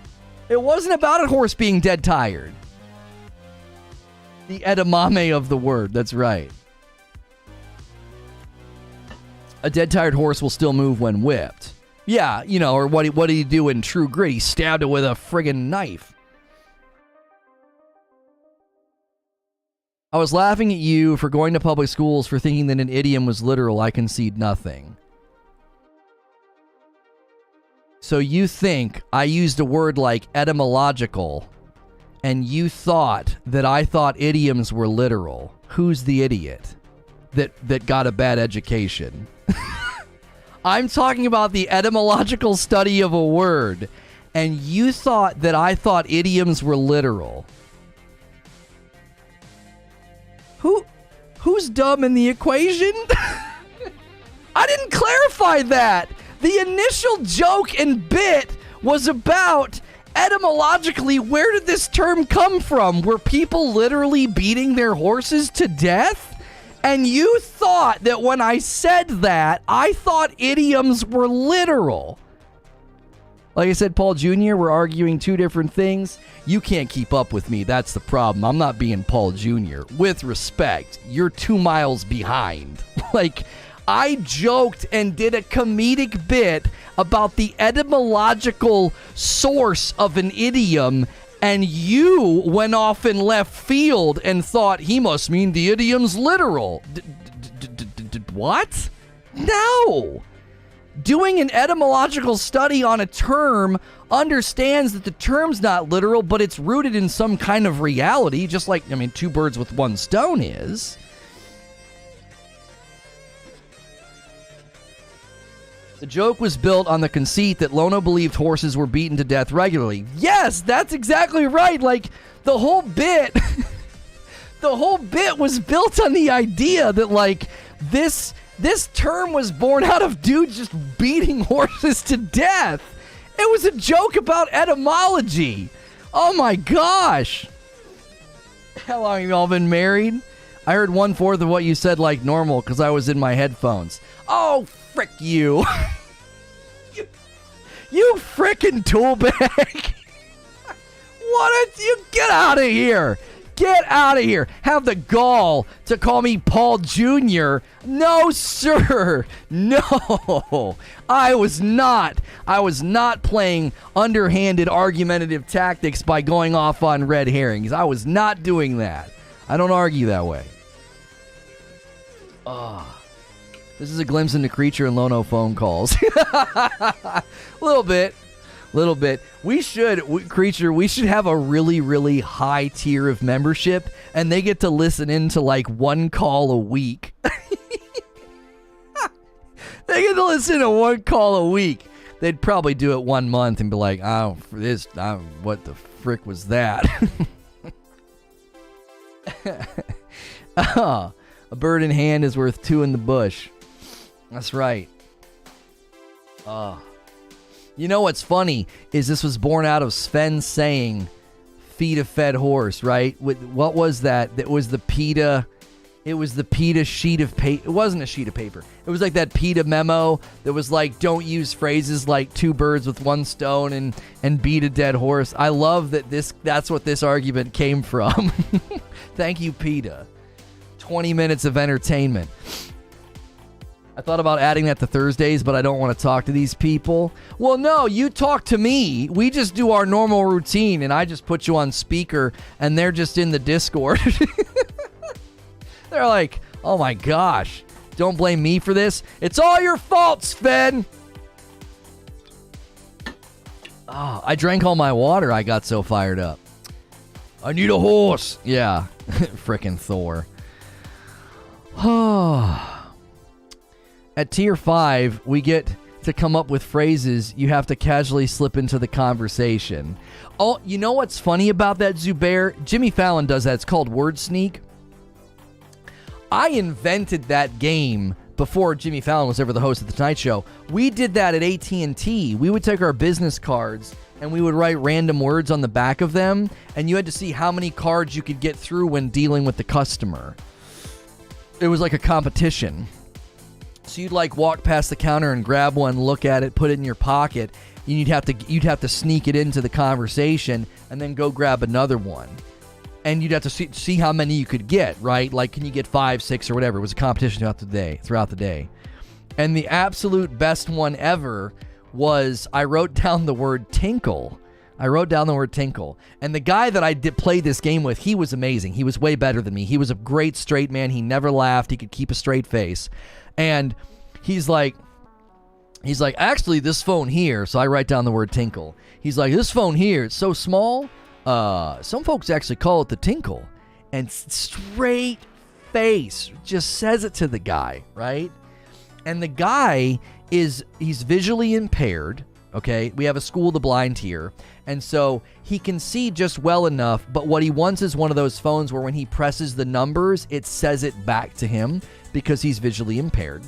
[SPEAKER 1] It wasn't about a horse being dead tired. The edamame of the word. That's right. A dead tired horse will still move when whipped. Yeah, you know, or what did he do in True Grit? He stabbed it with a friggin' knife. I was laughing at you for going to public schools for thinking that an idiom was literal. I concede nothing. So you think I used a word like etymological, and you thought that I thought idioms were literal. Who's the idiot that got a bad education? I'm talking about the etymological study of a word, and you thought that I thought idioms were literal. Who's dumb in the equation? I didn't clarify that. The initial joke and bit was about etymologically, where did this term come from? Were people literally beating their horses to death? And you thought that when I said that, I thought idioms were literal. Like I said, Paul Jr., we're arguing two different things. You can't keep up with me. That's the problem. I'm not being Paul Jr. With respect, you're 2 miles behind. Like, I joked and did a comedic bit about the etymological source of an idiom, and you went off in left field and thought he must mean the idiom's literal. What? No. Doing an etymological study on a term understands that the term's not literal, but it's rooted in some kind of reality, just like, I mean, two birds with one stone is. The joke was built on the conceit that Lono believed horses were beaten to death regularly. Yes, that's exactly right. Like, the whole bit, the whole bit was built on the idea that, like, this term was born out of dudes just beating horses to death. It was a joke about etymology. Oh my gosh. How long have y'all been married? I heard 1/4 of what you said like normal because I was in my headphones. Oh, frick you. You frickin' tool bag. What did you get out of here? Get out of here. Have the gall to call me Paul Jr. No, sir. No. I was not playing underhanded argumentative tactics by going off on red herrings. I was not doing that. I don't argue that way. This is a glimpse into Creature and Lono phone calls. Little bit. We should have a really, really high tier of membership, and they get to listen into like one call a week. They get to listen to one call a week. They'd probably do it 1 month and be like, what the frick was that? A bird in hand is worth 2 in the bush. That's right. You know what's funny is this was born out of Sven saying, "Feed a fed horse," right? What was that? It was the PETA sheet of paper. It wasn't a sheet of paper. It was like that PETA memo that was like, don't use phrases like 2 birds with 1 stone and beat a dead horse. I love that that's what this argument came from. Thank you, PETA. 20 minutes of entertainment. I thought about adding that to Thursdays, but I don't want to talk to these people. Well, no, you talk to me. We just do our normal routine, and I just put you on speaker, and they're just in the Discord. They're like, oh my gosh, don't blame me for this. It's all your fault, Sven. Oh, I drank all my water. I got so fired up. I need a horse. Yeah, frickin' Thor. At tier 5, we get to come up with phrases you have to casually slip into the conversation. Oh, you know what's funny about that, Zubair? Jimmy Fallon does that. It's called Word Sneak. I invented that game before Jimmy Fallon was ever the host of The Tonight Show. We did that at AT&T. We would take our business cards and we would write random words on the back of them, and you had to see how many cards you could get through when dealing with the customer. It was like a competition. So you'd like walk past the counter and grab one, look at it, put it in your pocket, and you'd have to sneak it into the conversation and then go grab another one. And you'd have to see how many you could get, right? Like, can you get 5, 6, or whatever? It was a competition throughout the day. And the absolute best one ever was I wrote down the word tinkle. And the guy that I did play this game with, he was amazing. He was way better than me. He was a great straight man. He never laughed. He could keep a straight face. And he's like, actually, this phone here, so I write down the word tinkle. He's like, this phone here, it's so small, some folks actually call it the tinkle. And straight face, just says it to the guy, right? And the guy he's visually impaired, okay? We have a school of the blind here. And so he can see just well enough, but what he wants is one of those phones where when he presses the numbers, it says it back to him because he's visually impaired.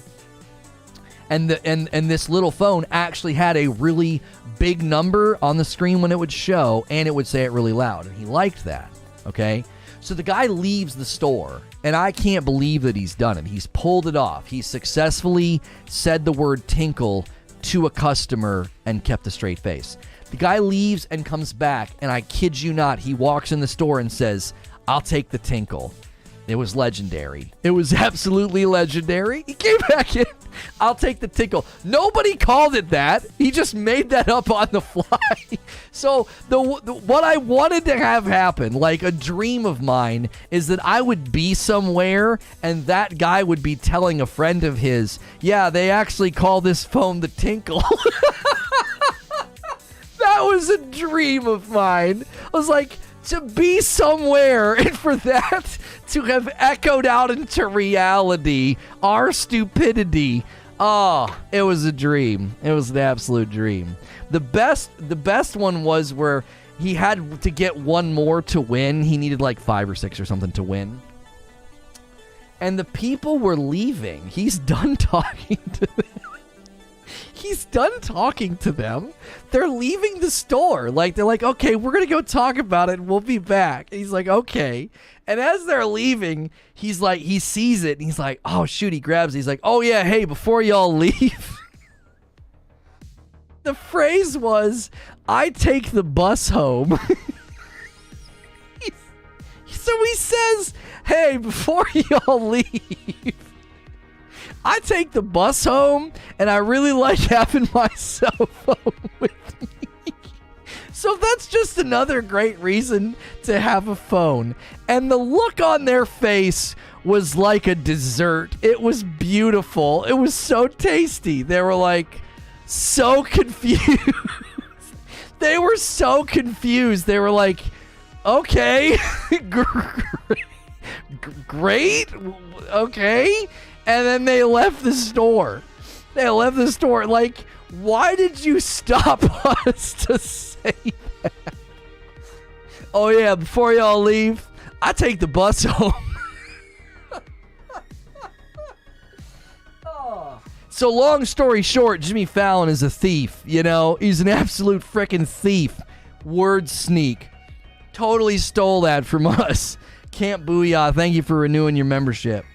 [SPEAKER 1] And this little phone actually had a really big number on the screen when it would show, and it would say it really loud. And he liked that, okay? So the guy leaves the store, and I can't believe that he's done it. He's pulled it off. He successfully said the word tinkle to a customer and kept a straight face. The guy leaves and comes back, and I kid you not, he walks in the store and says, "I'll take the tinkle." It was legendary. It was absolutely legendary. He came back in, "I'll take the tinkle." Nobody called it that. He just made that up on the fly. So what I wanted to have happen, like a dream of mine, is that I would be somewhere and that guy would be telling a friend of his, "Yeah, they actually call this phone the tinkle." That was a dream of mine. I was like, to be somewhere and for that to have echoed out into reality, our stupidity. Oh, it was a dream. It was an absolute dream. The best one was where he had to get one more to win. He needed like 5 or 6 or something to win. And the people were leaving. He's done talking to them. He's done talking to them. They're leaving the store. Like, they're like, okay, we're going to go talk about it and we'll be back. And he's like, okay. And as they're leaving, he's like, he sees it and he's like, oh, shoot, he grabs it. He's like, oh, yeah, hey, before y'all leave. The phrase was, I take the bus home. So he says, hey, before y'all leave, I take the bus home, and I really like having my cell phone with me. So that's just another great reason to have a phone. And the look on their face was like a dessert. It was beautiful. It was so tasty. They were like so confused. They were so confused. They were like, okay, great, okay. And then they left the store. They left the store. Like, why did you stop us to say that? Oh, yeah, before y'all leave, I take the bus home. Oh. So long story short, Jimmy Fallon is a thief, you know? He's an absolute frickin' thief. Word sneak. Totally stole that from us. Camp Booyah, thank you for renewing your membership.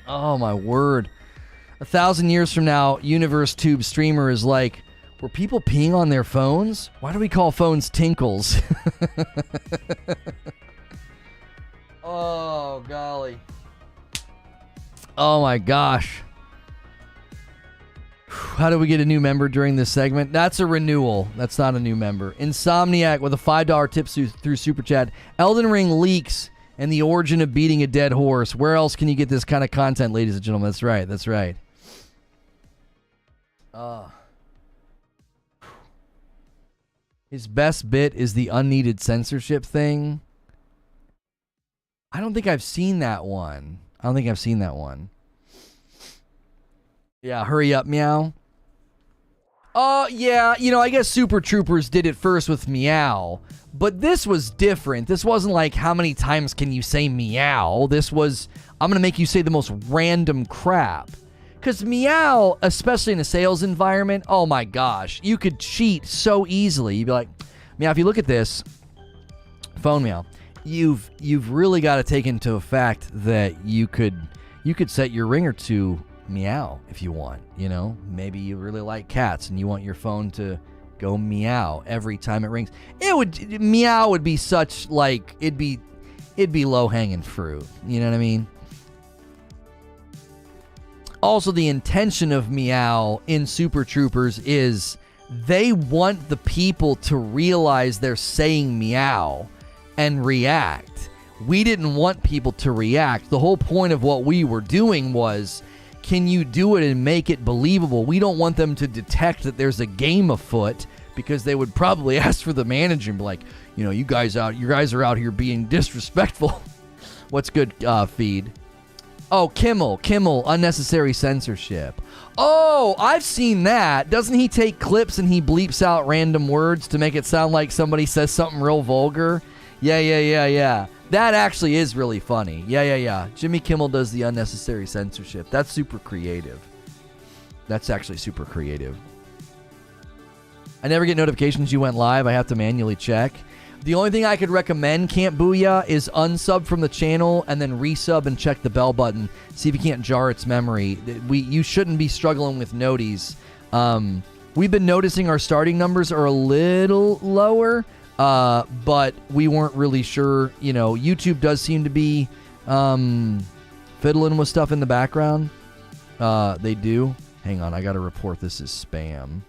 [SPEAKER 1] Oh, my word. 1,000 years from now, Universe Tube streamer is like, were people peeing on their phones? Why do we call phones tinkles? Oh, golly. Oh, my gosh. How do we get a new member during this segment? That's a renewal. That's not a new member. Insomniac with a $5 tip through Super Chat. Elden Ring leaks and the origin of beating a dead horse. Where else can you get this kind of content, ladies and gentlemen? That's right. That's right. His best bit is the unneeded censorship thing. I don't think I've seen that one. Yeah, hurry up, meow. Yeah, you know, I guess Super Troopers did it first with meow. But this was different. This wasn't like, how many times can you say meow? This was, I'm going to make you say the most random crap. Because meow, especially in a sales environment, oh my gosh, you could cheat so easily. You'd be like, meow, if you look at this, phone meow, you've really got to take into effect that you could set your ringer to meow if you want, you know? Maybe you really like cats and you want your phone to go meow every time it rings. Meow would be such, like, it'd be low-hanging fruit. You know what I mean? Also, the intention of meow in Super Troopers is they want the people to realize they're saying meow and react. We didn't want people to react. The whole point of what we were doing was, can you do it and make it believable? We don't want them to detect that there's a game afoot, because they would probably ask for the manager and be like, you know, you guys are out here being disrespectful. What's good, feed? Oh, Kimmel, unnecessary censorship. Oh, I've seen that. Doesn't he take clips and he bleeps out random words to make it sound like somebody says something real vulgar? Yeah. That actually is really funny. Yeah. Jimmy Kimmel does the unnecessary censorship. That's super creative. That's actually super creative. I never get notifications you went live. I have to manually check. The only thing I could recommend, Camp Booyah, is unsub from the channel and then resub and check the bell button. See if you can't jar its memory. You shouldn't be struggling with noties. We've been noticing our starting numbers are a little lower, but we weren't really sure. You know, YouTube does seem to be fiddling with stuff in the background. They do. Hang on, I got to report this as spam.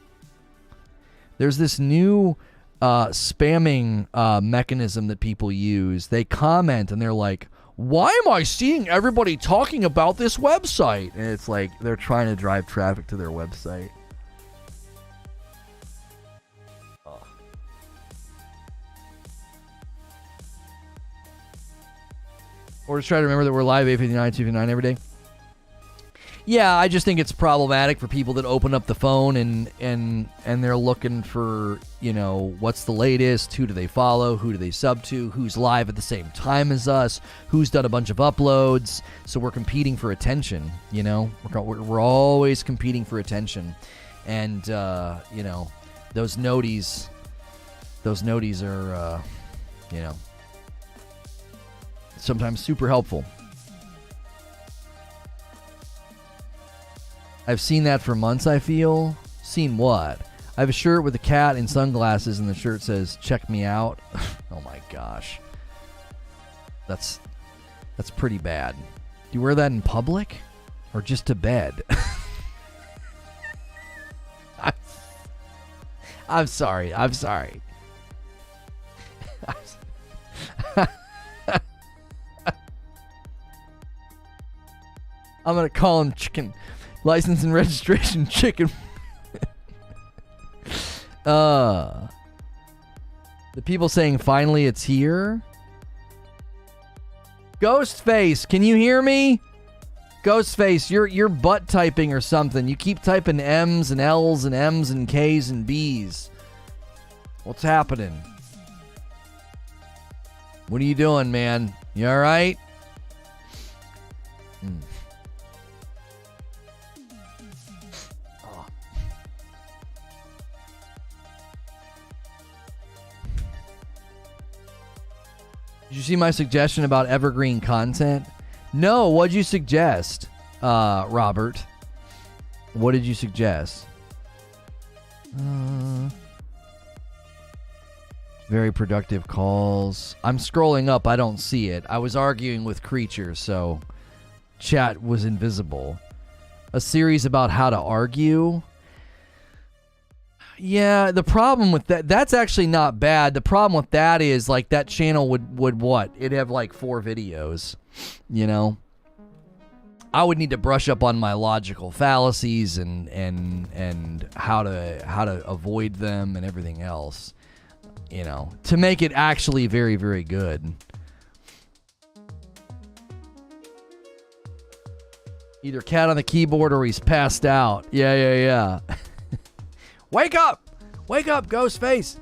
[SPEAKER 1] There's this new spamming mechanism that people use. They comment and they're like, why am I seeing everybody talking about this website? And it's like they're trying to drive traffic to their website. Or just try to remember that we're live 8:59, 2:59 every day. Yeah, I just think it's problematic for people that open up the phone and they're looking for, you know, what's the latest, who do they follow, who do they sub to, who's live at the same time as us, who's done a bunch of uploads. So we're competing for attention, you know. We're always competing for attention. And, you know, those noties are, you know, sometimes super helpful. I've seen that for months, I feel. Seen what? I have a shirt with a cat and sunglasses, and the shirt says, "Check me out." Oh my gosh. That's pretty bad. Do you wear that in public? Or just to bed? I'm sorry. I'm gonna call him chicken. License and registration chicken. The people saying finally it's here. Ghostface, can you hear me? Ghostface, you're butt typing or something. You keep typing M's and L's and M's and K's and B's. What's happening? What are you doing, man? You all right? Did you see my suggestion about evergreen content? No, what'd you suggest, Robert? What did you suggest? Very productive calls. I'm scrolling up, I don't see it. I was arguing with creatures, so chat was invisible. A series about how to argue. Yeah, the problem with that's actually not bad. The problem with that is, like, that channel would what? It'd have, like, 4 videos, you know? I would need to brush up on my logical fallacies and how to avoid them and everything else, you know, to make it actually very, very good. Either cat on the keyboard or he's passed out. Yeah. Wake up! Wake up, Ghostface!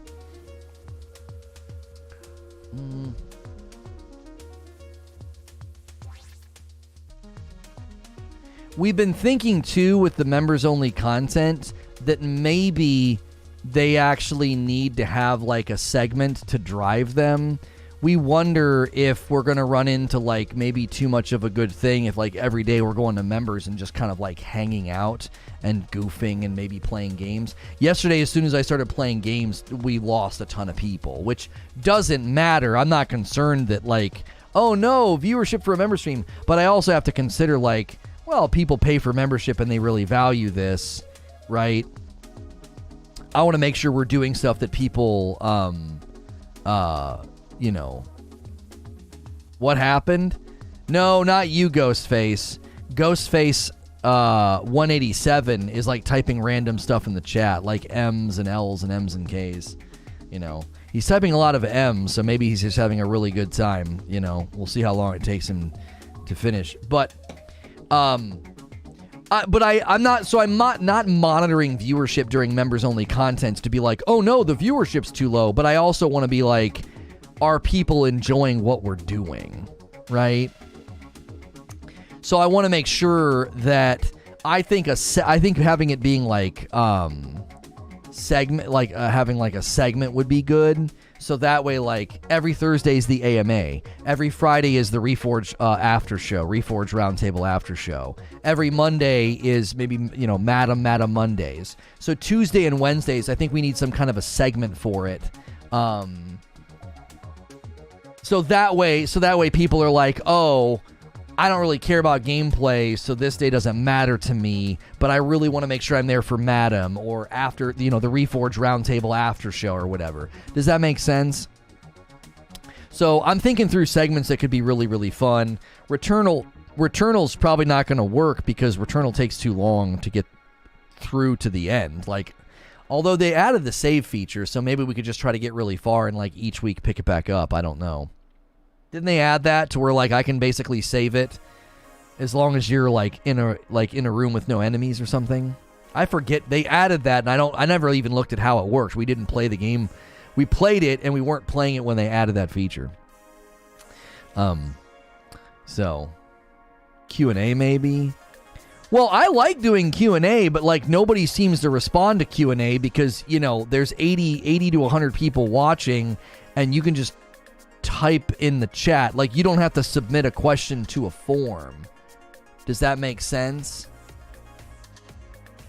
[SPEAKER 1] We've been thinking, too, with the members-only content, that maybe they actually need to have, like, a segment to drive them. We wonder if we're going to run into, like, maybe too much of a good thing if, like, every day we're going to members and just kind of, like, hanging out and goofing and maybe playing games. Yesterday, as soon as I started playing games, we lost a ton of people, which doesn't matter. I'm not concerned that, like, oh, no, viewership for a member stream. But I also have to consider, like, well, people pay for membership and they really value this, right? I want to make sure we're doing stuff that people, you know. What happened? No, not you, Ghostface. Ghostface 187 is like typing random stuff in the chat, like M's and L's and M's and K's. You know, he's typing a lot of M's, so maybe he's just having a really good time. You know, we'll see how long it takes him to finish. But I'm not monitoring viewership during members only content to be like, oh no, the viewership's too low. But I also want to be like, are people enjoying what we're doing, right? So I want to make sure that I think having it being like segment, like having like a segment would be good. So that way, like, every Thursday is the AMA. Every Friday is the Reforge after show, Reforge Roundtable after show. Every Monday is maybe, you know, Madam Mondays. So Tuesday and Wednesdays, I think we need some kind of a segment for it. So that way people are like, oh, I don't really care about gameplay, so this day doesn't matter to me, but I really want to make sure I'm there for Madam or after, you know, the Reforge Roundtable after show or whatever. Does that make sense? So I'm thinking through segments that could be really, really fun. Returnal's probably not going to work because Returnal takes too long to get through to the end. Like, although they added the save feature, so maybe we could just try to get really far and, like, each week pick it back up. I don't know. Didn't they add that to where, like, I can basically save it
[SPEAKER 2] as long as you're like in a room with no enemies or something. I forget they added that, and I never even looked at how it works. We didn't play the game. We played it, and we weren't playing it when they added that feature. So Q&A maybe. Well, I like doing Q&A, but like nobody seems to respond to Q&A because, you know, there's 80 to 100 people watching, and you can just type in the chat. Like, you don't have to submit a question to a form. Does that make sense?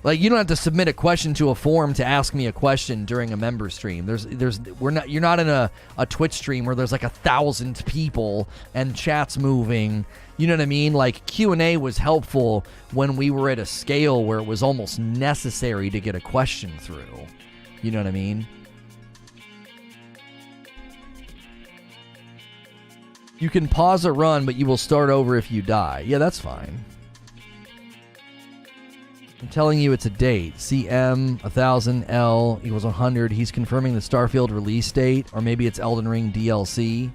[SPEAKER 2] Like, you don't have to submit a question to a forum to ask me a question during a member stream. You're not in a Twitch stream where there's like 1,000 people and chat's moving. You know what I mean? Like, Q&A was helpful when we were at a scale where it was almost necessary to get a question through. You know what I mean? You can pause a run, but you will start over if you die. Yeah, that's fine. I'm telling you it's a date. CM 1000 L equals 100. He's confirming the Starfield release date, or maybe it's Elden Ring DLC.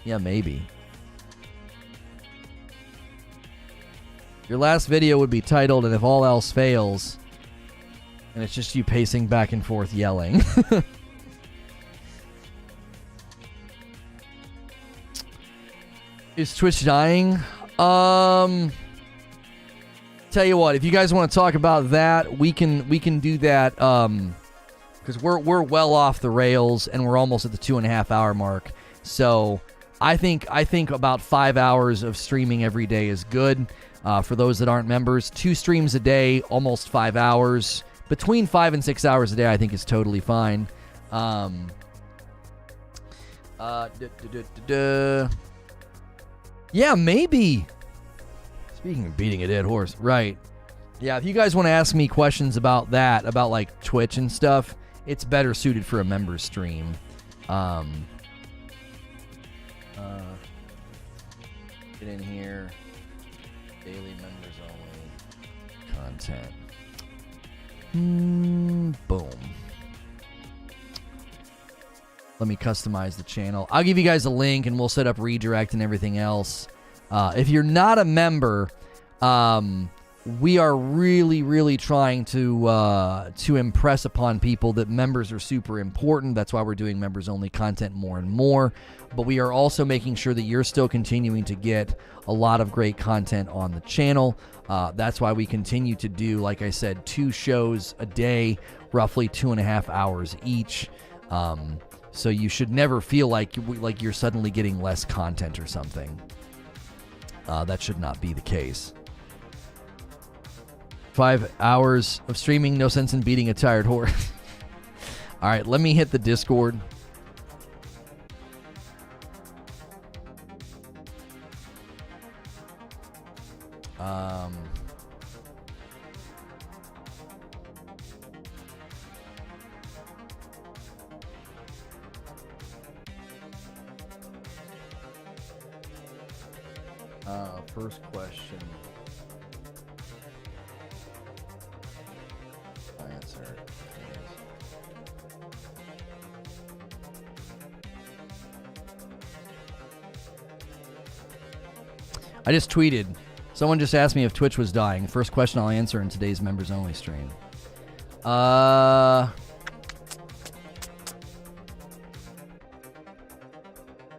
[SPEAKER 2] Yeah, maybe. Your last video would be titled, "And if all else fails," and it's just you pacing back and forth yelling. Is Twitch dying? Tell you what, if you guys want to talk about that, we can do that, because we're well off the rails and we're almost at the 2.5 hour mark. So I think about 5 hours of streaming every day is good. For those that aren't members, 2 streams a day, almost 5 hours. Between 5 and 6 hours a day, I think is totally fine. Yeah, maybe. Speaking of beating a dead horse, right. Yeah, if you guys want to ask me questions about that, about like Twitch and stuff, it's better suited for a member stream. Get in here. Daily members only. Content. Boom. Let me customize the channel. I'll give you guys a link and we'll set up redirect and everything else. If you're not a member, we are really trying to impress upon people that members are super important. That's why we're doing members only content more and more. But we are also making sure that you're still continuing to get a lot of great content on the channel. That's why we continue to do, like I said, 2 shows a day, roughly 2.5 hours each. So you should never feel like you're suddenly getting less content or something. That should not be the case. 5 hours of streaming, no sense in beating a tired horse. All right, let me hit the Discord. First question. Answer. I just tweeted. Someone just asked me if Twitch was dying. First question I'll answer in today's members only stream.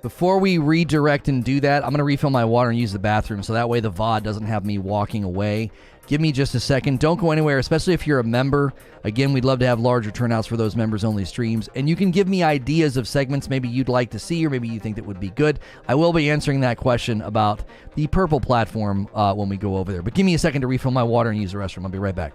[SPEAKER 2] Before we redirect and do that, I'm going to refill my water and use the bathroom so that way the VOD doesn't have me walking away. Give me just a second. Don't go anywhere, especially if you're a member. Again, we'd love to have larger turnouts for those members-only streams. And you can give me ideas of segments maybe you'd like to see or maybe you think that would be good. I will be answering that question about the purple platform when we go over there. But give me a second to refill my water and use the restroom. I'll be right back.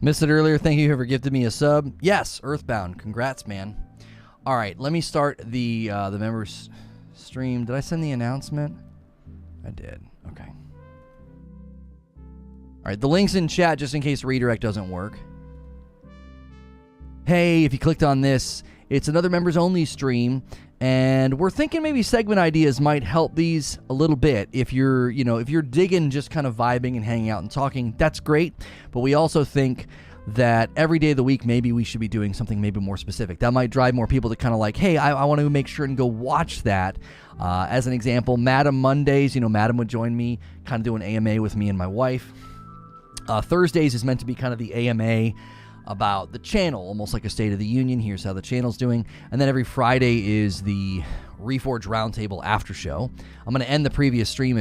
[SPEAKER 2] Missed it earlier. Thank you whoever gifted me a sub. Yes, Earthbound. Congrats, man. All right, let me start the members stream. Did I send the announcement? I did. Okay. All right, the link's in chat just in case redirect doesn't work. Hey, if you clicked on this, it's another members only stream, and we're thinking maybe segment ideas might help these a little bit. If you're digging just kind of vibing and hanging out and talking, that's great. But we also think that every day of the week, maybe we should be doing something maybe more specific. That might drive more people to kind of like, hey, I want to make sure and go watch that. As an example, Madam Mondays, Madam would join me, kind of do an AMA with me and my wife. Thursdays is meant to be kind of the AMA about the channel, almost like a State of the Union. Here's how the channel's doing. And then every Friday is the Reforge Roundtable after show. I'm going to end the previous stream and